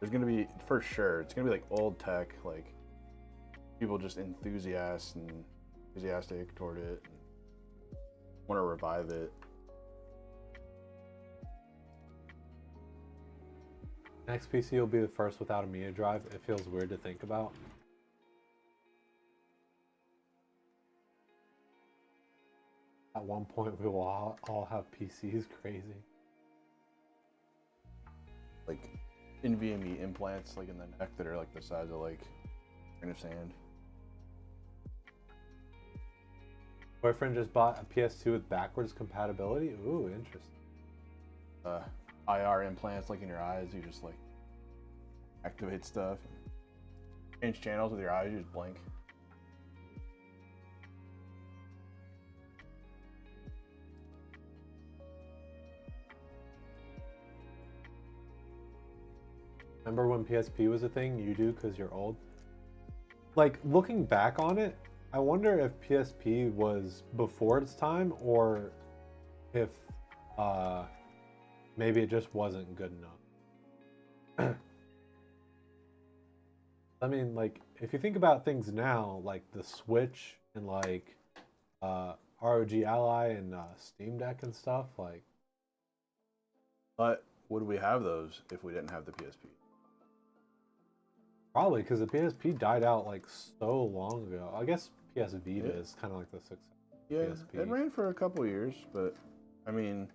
there's gonna be, for sure, it's gonna be like old tech, like people just enthusiastic toward it, want to revive it. Next PC will be the first without a media drive. It feels weird to think about. At one point, we will all have PCs. Crazy. Like NVMe implants, like in the neck, that are like the size of like a grain of sand. Boyfriend just bought a PS2 with backwards compatibility. Ooh, interesting. IR implants, like in your eyes, you just like activate stuff. Change channels with your eyes, you just blink. Remember when PSP was a thing? You do because you're old. Like, looking back on it, I wonder if PSP was before its time or if maybe it just wasn't good enough. I mean, like, if you think about things now, like the Switch and like ROG Ally and Steam Deck and stuff, like. But would we have those if we didn't have the PSP? Probably, because the PSP died out like so long ago. I guess PS Vita is kind of like the success. Yeah, PSP. it ran for a couple years, but I mean,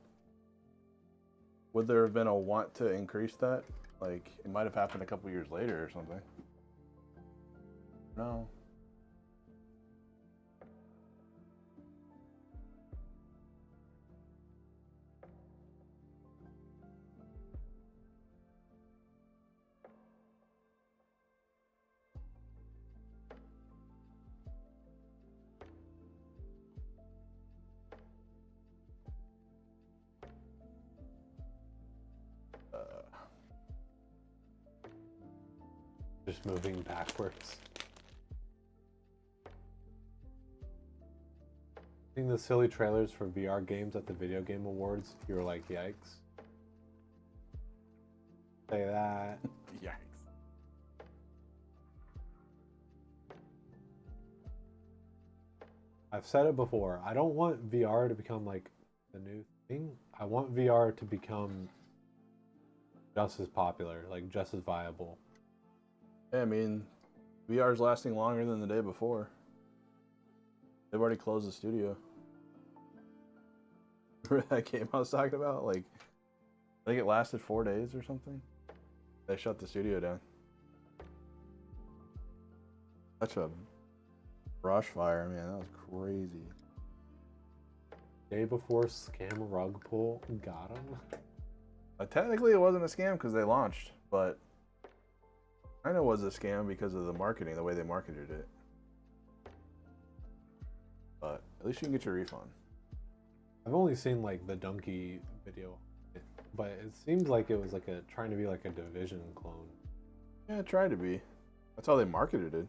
would there have been a want to increase that? Like, it might have happened a couple years later or something. No. Just moving backwards. Seeing the silly trailers for VR games at the Video Game Awards, you were like, yikes. Say that. Yikes. I've said it before. I don't want VR to become like the new thing. I want VR to become just as popular, like just as viable. Yeah, I mean, VR's lasting longer than the day before. They've already closed the studio. Remember that game I was talking about? Like, I think it lasted 4 days or something. They shut the studio down. Such a brush fire, man. That was crazy. Day before scam rug pull got him. Technically, it wasn't a scam because they launched, but kind of was a scam because of the marketing, the way they marketed it. But at least you can get your refund. I've only seen like the donkey video, but it seems like it was like trying to be like a Division clone. Yeah, it tried to be. That's how they marketed it.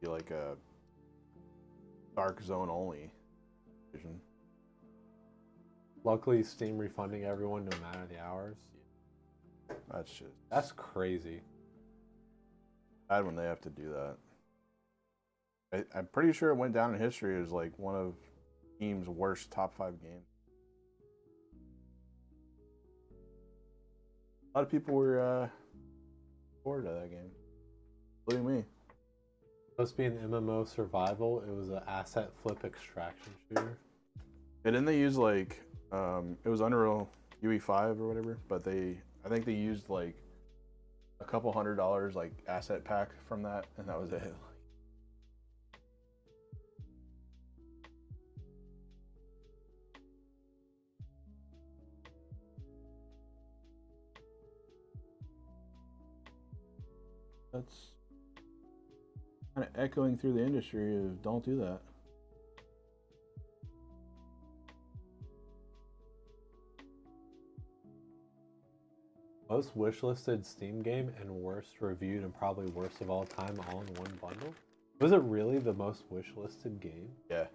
Be like a dark zone only vision. Luckily, Steam refunding everyone no matter the hours. That's crazy. Bad when they have to do that. I'm pretty sure it went down in history as like one of Steam's worst top 5 games. A lot of people were bored of that game, including me. Supposed to be an MMO survival. It was an asset flip extraction shooter. And then they used like it was Unreal UE5 or whatever, but I think they used like a couple $100 like asset pack from that, and that was it. That's kind of echoing through the industry of don't do that. Most wishlisted Steam game and worst reviewed and probably worst of all time all in one bundle? Was it really the most wishlisted game? Yeah.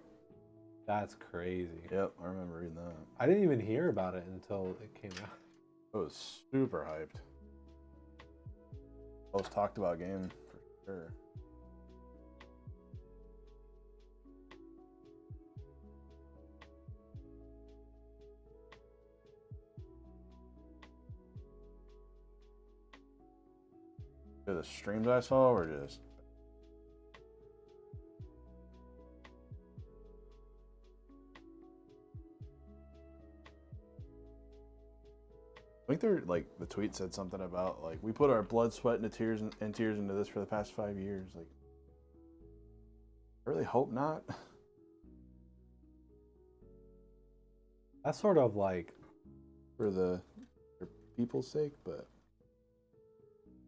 That's crazy. Yep, I remember reading that. I didn't even hear about it until it came out. It was super hyped. Most talked about game for sure. The streams I saw were just I think they're like the tweet said something about like we put our blood, sweat, and tears into this for the past 5 years. Like, I really hope not. That's sort of like for people's sake, but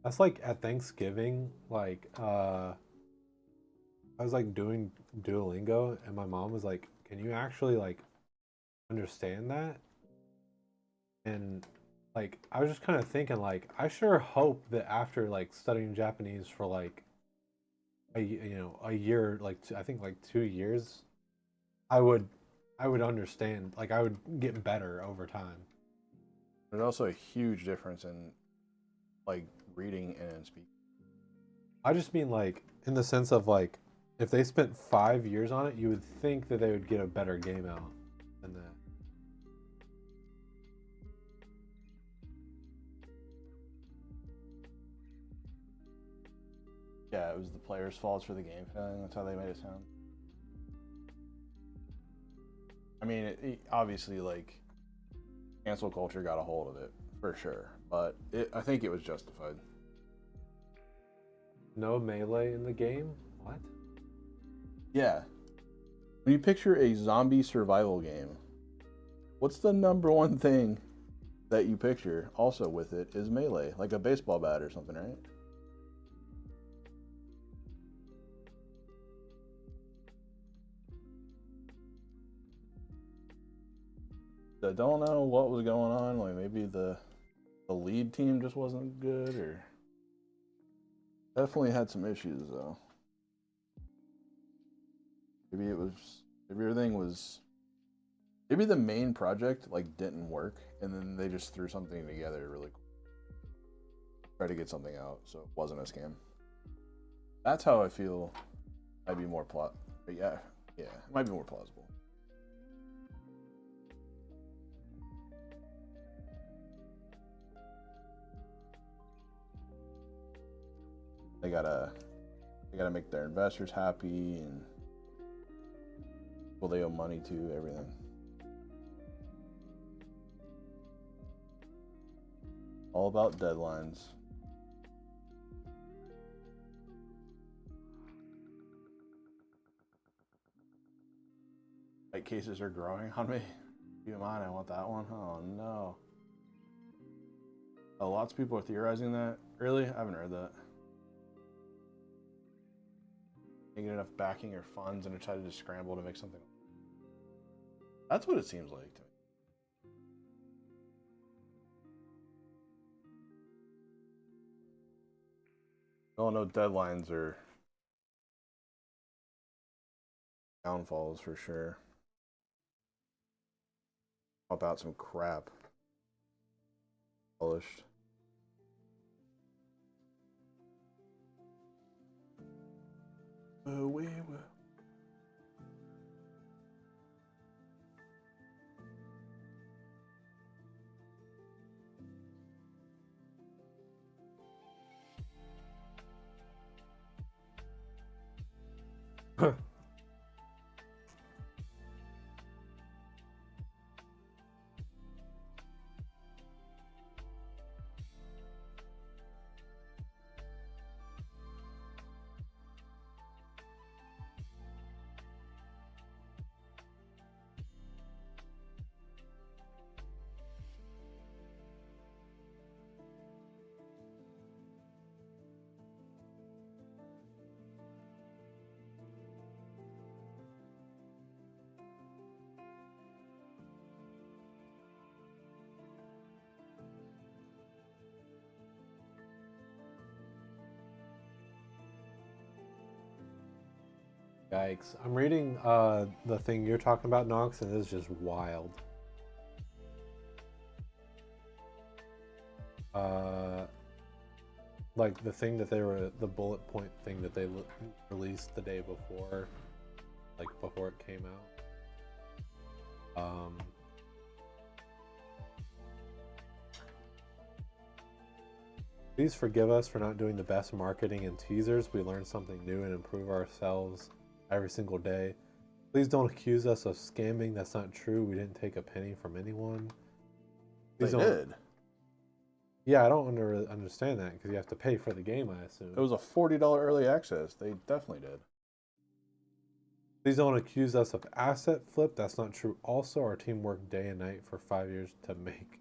that's like at Thanksgiving, like I was like doing Duolingo and my mom was like, "Can you actually like understand that?" And like I was just kind of thinking like I sure hope that after like studying Japanese for like a year, like I think like 2 years, I would understand, like I would get better over time. there's also a huge difference in like reading and speaking. I just mean like in the sense of like if they spent 5 years on it, you would think that they would get a better game out than that. Yeah, it was the players' faults for the game failing. That's how they made it sound. I mean, obviously, like, cancel culture got a hold of it, for sure. But I think it was justified. No melee in the game? What? Yeah. When you picture a zombie survival game, what's the number one thing that you picture also with it is melee, like a baseball bat or something, right? I don't know what was going on. Like maybe the lead team just wasn't good, or definitely had some issues though. Maybe everything was. Maybe the main project like didn't work, and then they just threw something together really quick. Try to get something out, so it wasn't a scam. That's how I feel. Might be more plot. But yeah, it might be more plausible. They gotta make their investors happy and well, they owe money to, everything. All about deadlines. White cases are growing on me. You mind? I want that one. Oh no. Oh, lots of people are theorizing that. Really? I haven't read that. They get enough backing or funds and decided to scramble to make something. That's what it seems like to me. Oh no, deadlines are downfalls for sure. How about some crap? Polished. Oh, we will. Yikes. I'm reading the thing you're talking about, Nox, and it's just wild. Like the thing that the bullet point thing that they released the day before, like before it came out. Please forgive us for not doing the best marketing and teasers. We learn something new and improve ourselves every single day. Please don't accuse us of scamming. That's not true. We didn't take a penny from anyone. They did. Yeah, I don't understand that because you have to pay for the game, I assume. It was a $40 early access. They definitely did. Please don't accuse us of asset flip. That's not true. Also, our team worked day and night for 5 years to make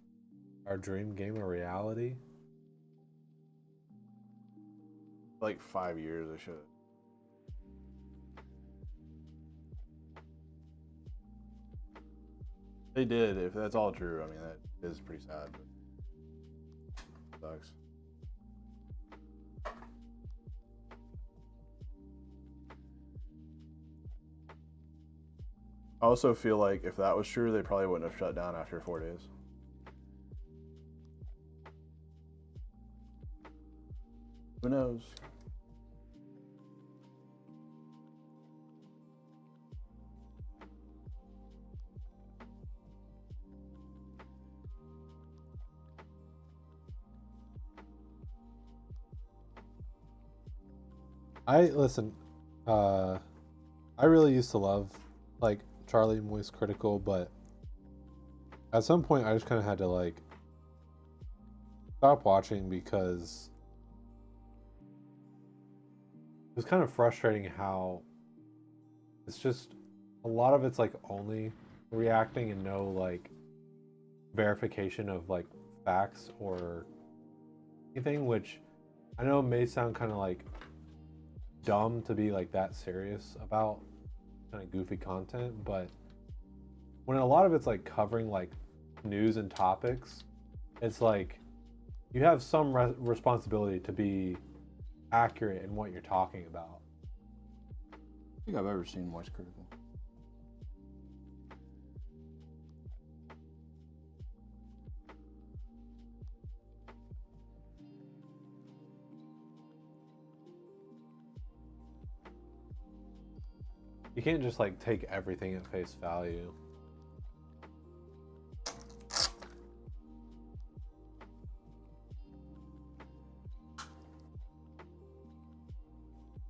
our dream game a reality. Like 5 years, I should. They did. If that's all true, I mean, that is pretty sad. But sucks. I also feel like if that was true, they probably wouldn't have shut down after 4 days. Who knows? Listen, I really used to love like Charlie Moist Critical, but at some point I just kind of had to like stop watching because it was kind of frustrating how it's just a lot of it's like only reacting and no like verification of like facts or anything, which I know may sound kind of like dumb to be like that serious about kind of goofy content, but when a lot of it's like covering like news and topics, it's like you have some responsibility to be accurate in what you're talking about. I think I've ever seen Moist Critical. You can't just like take everything at face value.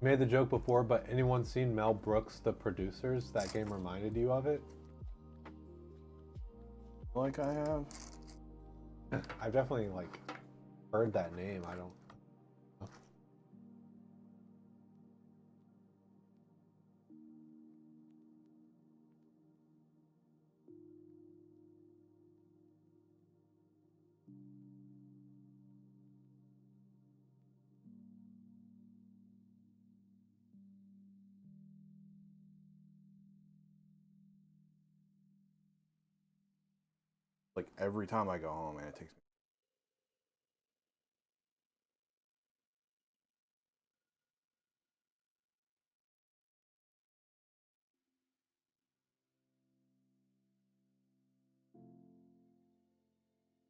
Made the joke before, but anyone seen Mel Brooks, The Producers? That game reminded you of it? Like I have. I've definitely like heard that name. I don't. Like every time I go home, man, it takes me.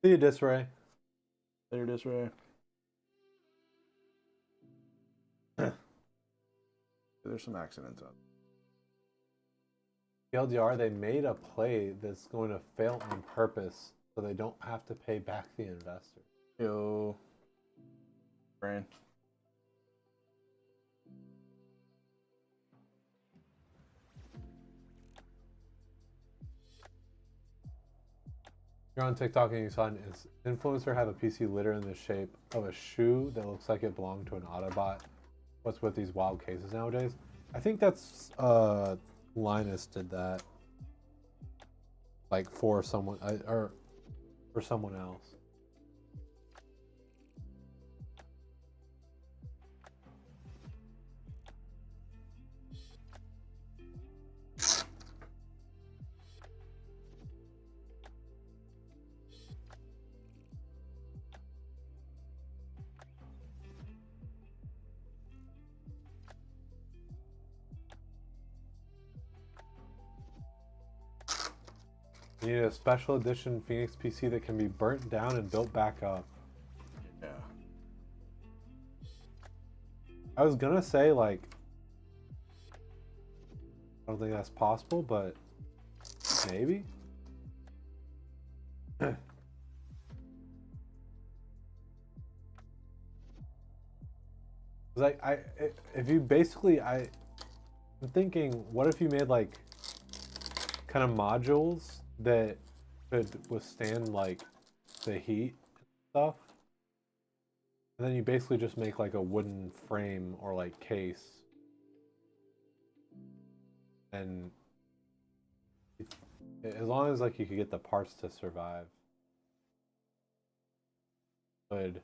See you, Disray. Later this way. There's some accidents out. TLDR, they made a play that's going to fail on purpose so they don't have to pay back the investor. Yo. Brain. You're on TikTok and you saw an influencer have a PC litter in the shape of a shoe that looks like it belonged to an Autobot. What's with these wild cases nowadays? I think that's Linus did that, like for someone or for someone else. You need a special edition Phoenix PC that can be burnt down and built back up. Yeah. I was gonna say, like, I don't think that's possible, but maybe. Like, if you basically, I'm thinking, what if you made like kind of modules that could withstand like the heat and stuff, and then you basically just make like a wooden frame or like case, and as long as like you could get the parts to survive, good.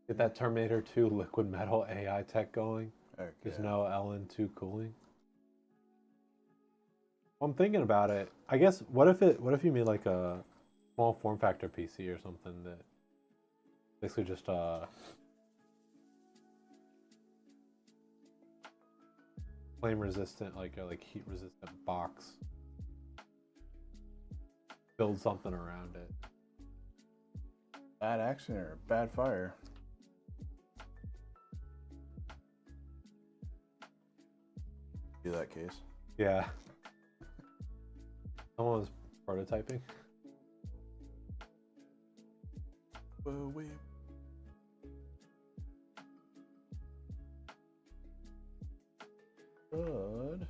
Get that Terminator 2 liquid metal AI tech going. Heck There's yeah. no LN2 cooling. Well, I'm thinking about it. I guess what if you made like a small form factor PC or something that basically just flame resistant, like a heat resistant box. Build something around it. Bad accident or bad fire. Do that case. Yeah. Someone was prototyping. Whoa, wait. Good.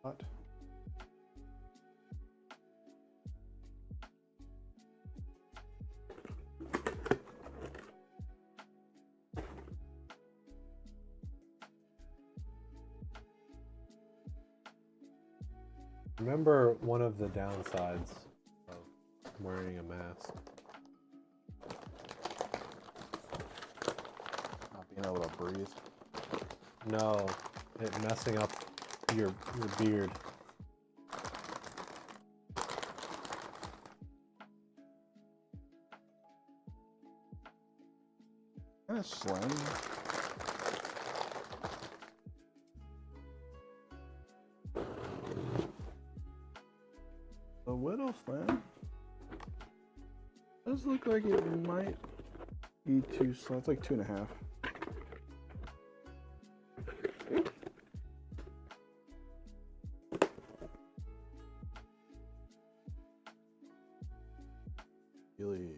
What? Remember one of the downsides of wearing a mask? Not being able to breathe. No, it messing up your beard. Kind of slim. A little slim. Does look like it might be too slim. It's like 2.5. Really.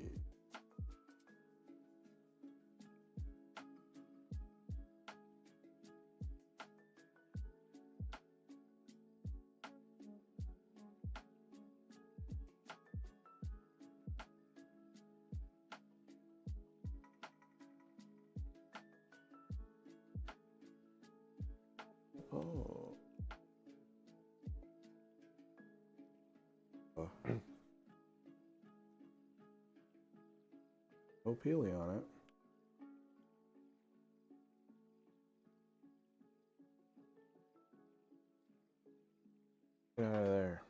Oh. Oh. No peely on it. Get out of there.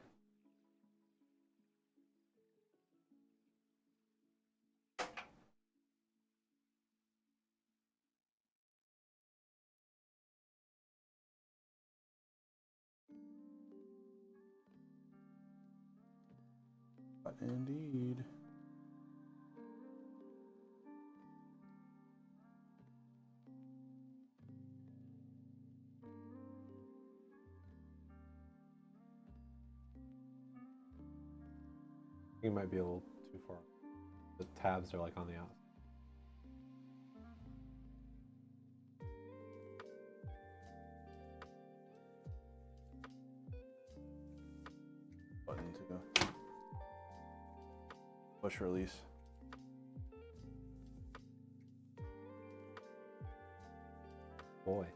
Indeed. You might be a little too far. The tabs are like on the outside. Button to push release. Boy.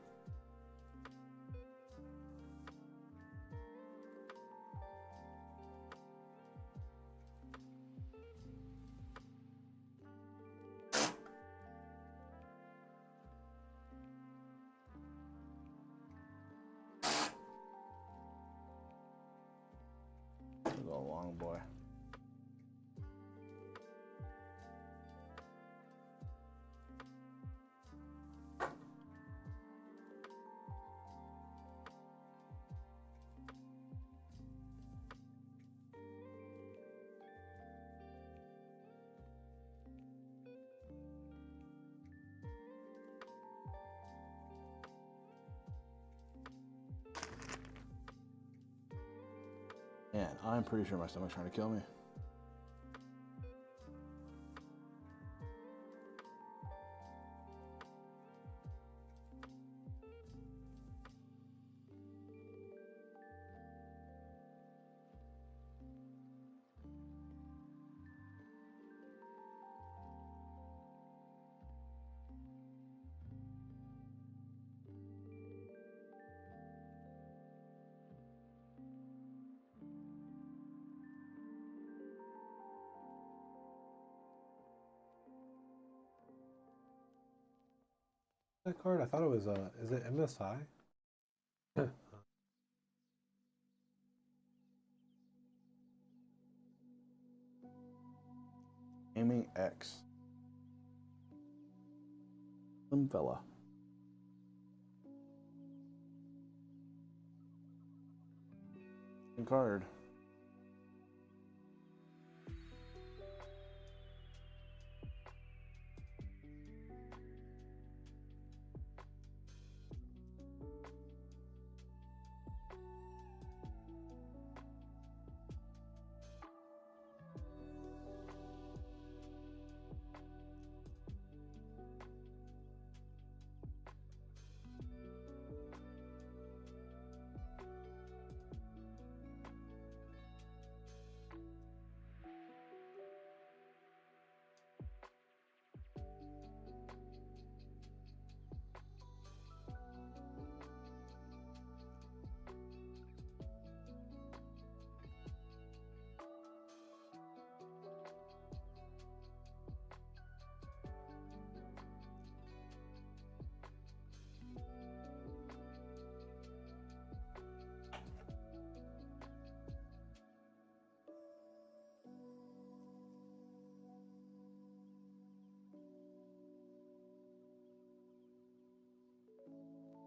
This is a long boy. Man, I'm pretty sure my stomach's trying to kill me. That card, I thought it was is it MSI? Aiming X. Some fella. Good card.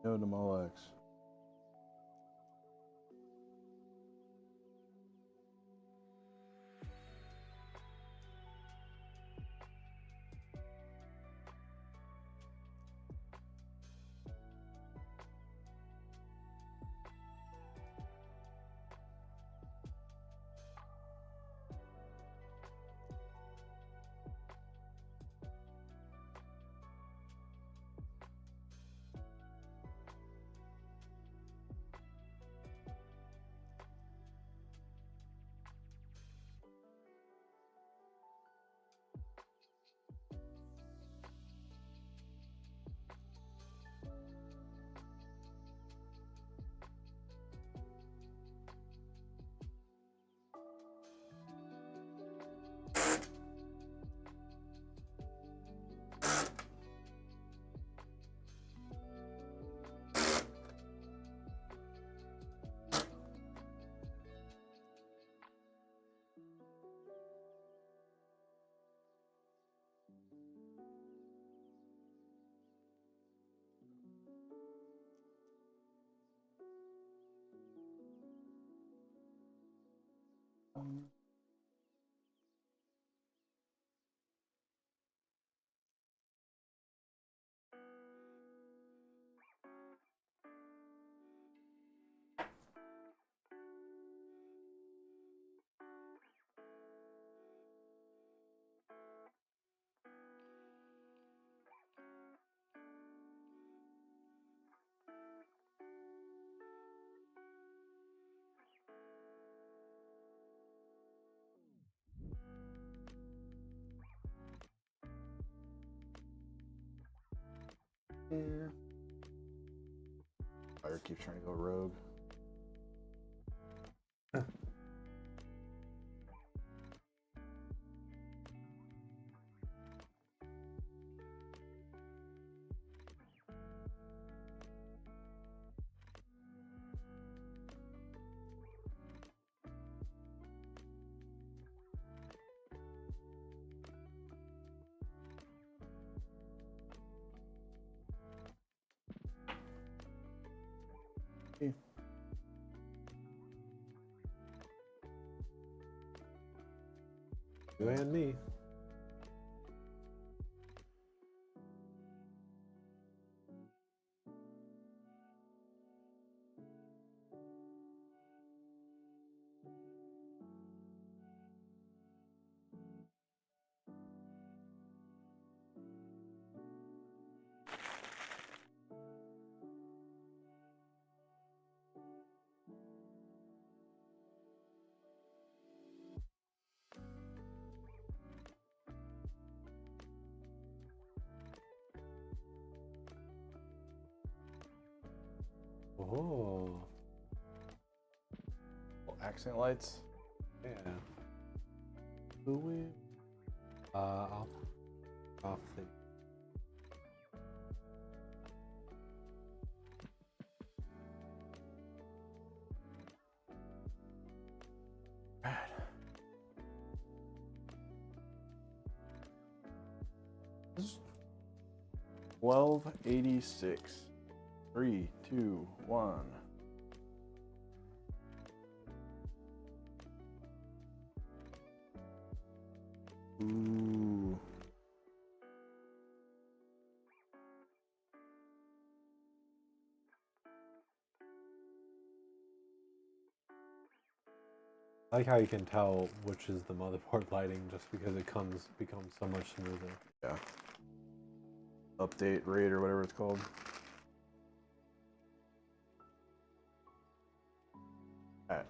No to Molex. Yeah. Fire keeps trying to go rogue. Okay. You and me. Oh. Accent lights. Yeah. Who we? Off the. Right. 1286. 3, 2, 1. Ooh. I like how you can tell which is the motherboard lighting just because it becomes so much smoother. Yeah. Update rate or whatever it's called. Alright.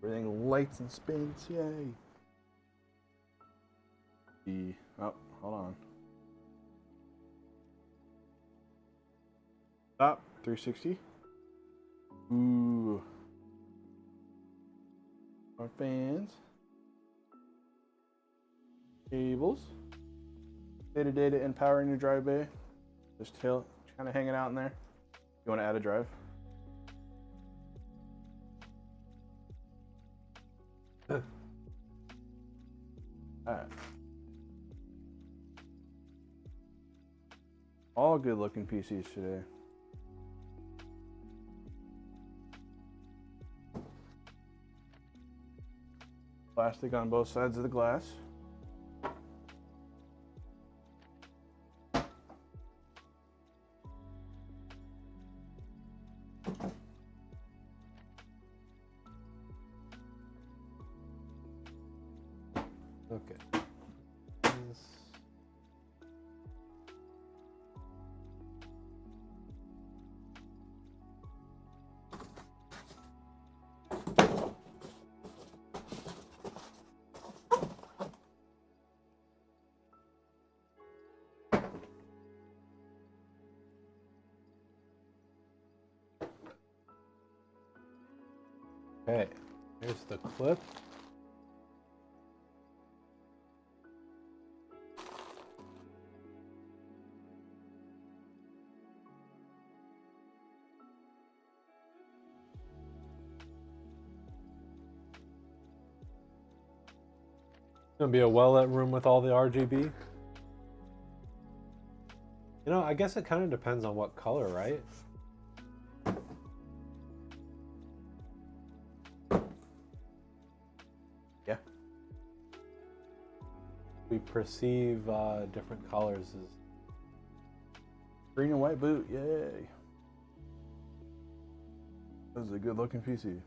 Everything lights and spins, yay. Oh, hold on. Stop. 360. Ooh. Our fans. Cables. Data and power in your drive bay. Just kind of hanging out in there. You want to add a drive? Alright. All good looking PCs today. plastic on both sides of the glass. Okay. Okay, here's the clip. Gonna be a well-lit room with all the RGB. You know, I guess it kind of depends on what color, right? Yeah. We perceive different colors as Green and white boot, yay. This is a good looking PC.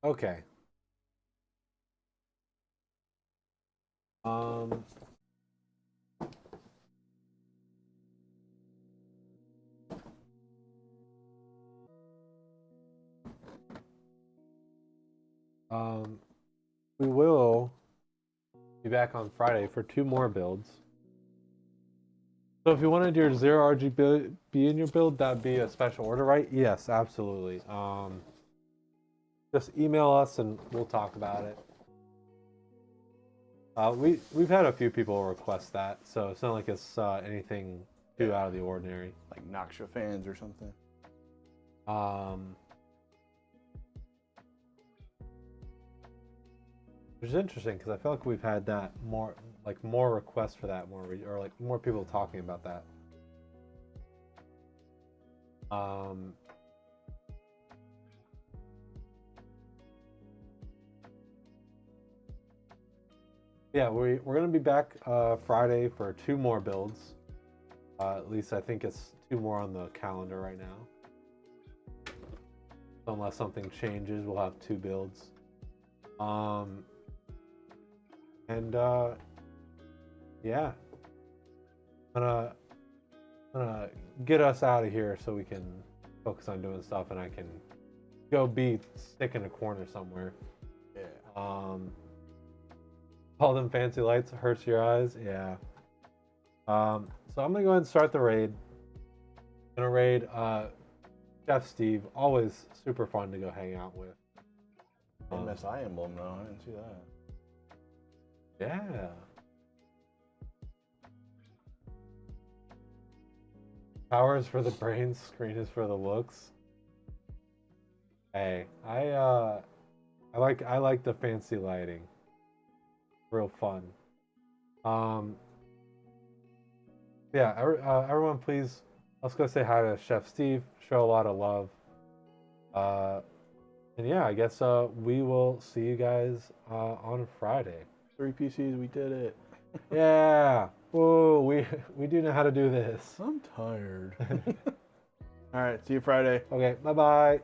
okay. We will be back on Friday for 2 more builds. So if you wanted your 0 RGB in your build, that'd be a special order, right? Yes, absolutely. Just email us and we'll talk about it. We've had a few people request that, so it's not like it's anything too out of the ordinary. Like Noxia fans or something. Which is interesting because I feel like we've had that more requests for that or like more people talking about that. Yeah, we're gonna be back Friday for 2 more builds. At least I think it's 2 more on the calendar right now. So unless something changes, we'll have 2 builds. Yeah, I'm gonna get us out of here so we can focus on doing stuff, and I can go be stick in a corner somewhere. Yeah. All them fancy lights hurts your eyes. Yeah. So I'm gonna go ahead and start the raid. I'm gonna raid Chef Steve. Always super fun to go hang out with. MSI emblem though, I didn't see that. Yeah. Power is for the brains, screen is for the looks. Hey, I like the fancy lighting. Real fun. Yeah, everyone please, let's go say hi to Chef Steve, show a lot of love. And yeah, I guess we will see you guys on Friday. 3 PCs, we did it. Yeah. Whoa, we do know how to do this. I'm tired. All right, see you Friday. Okay, bye-bye.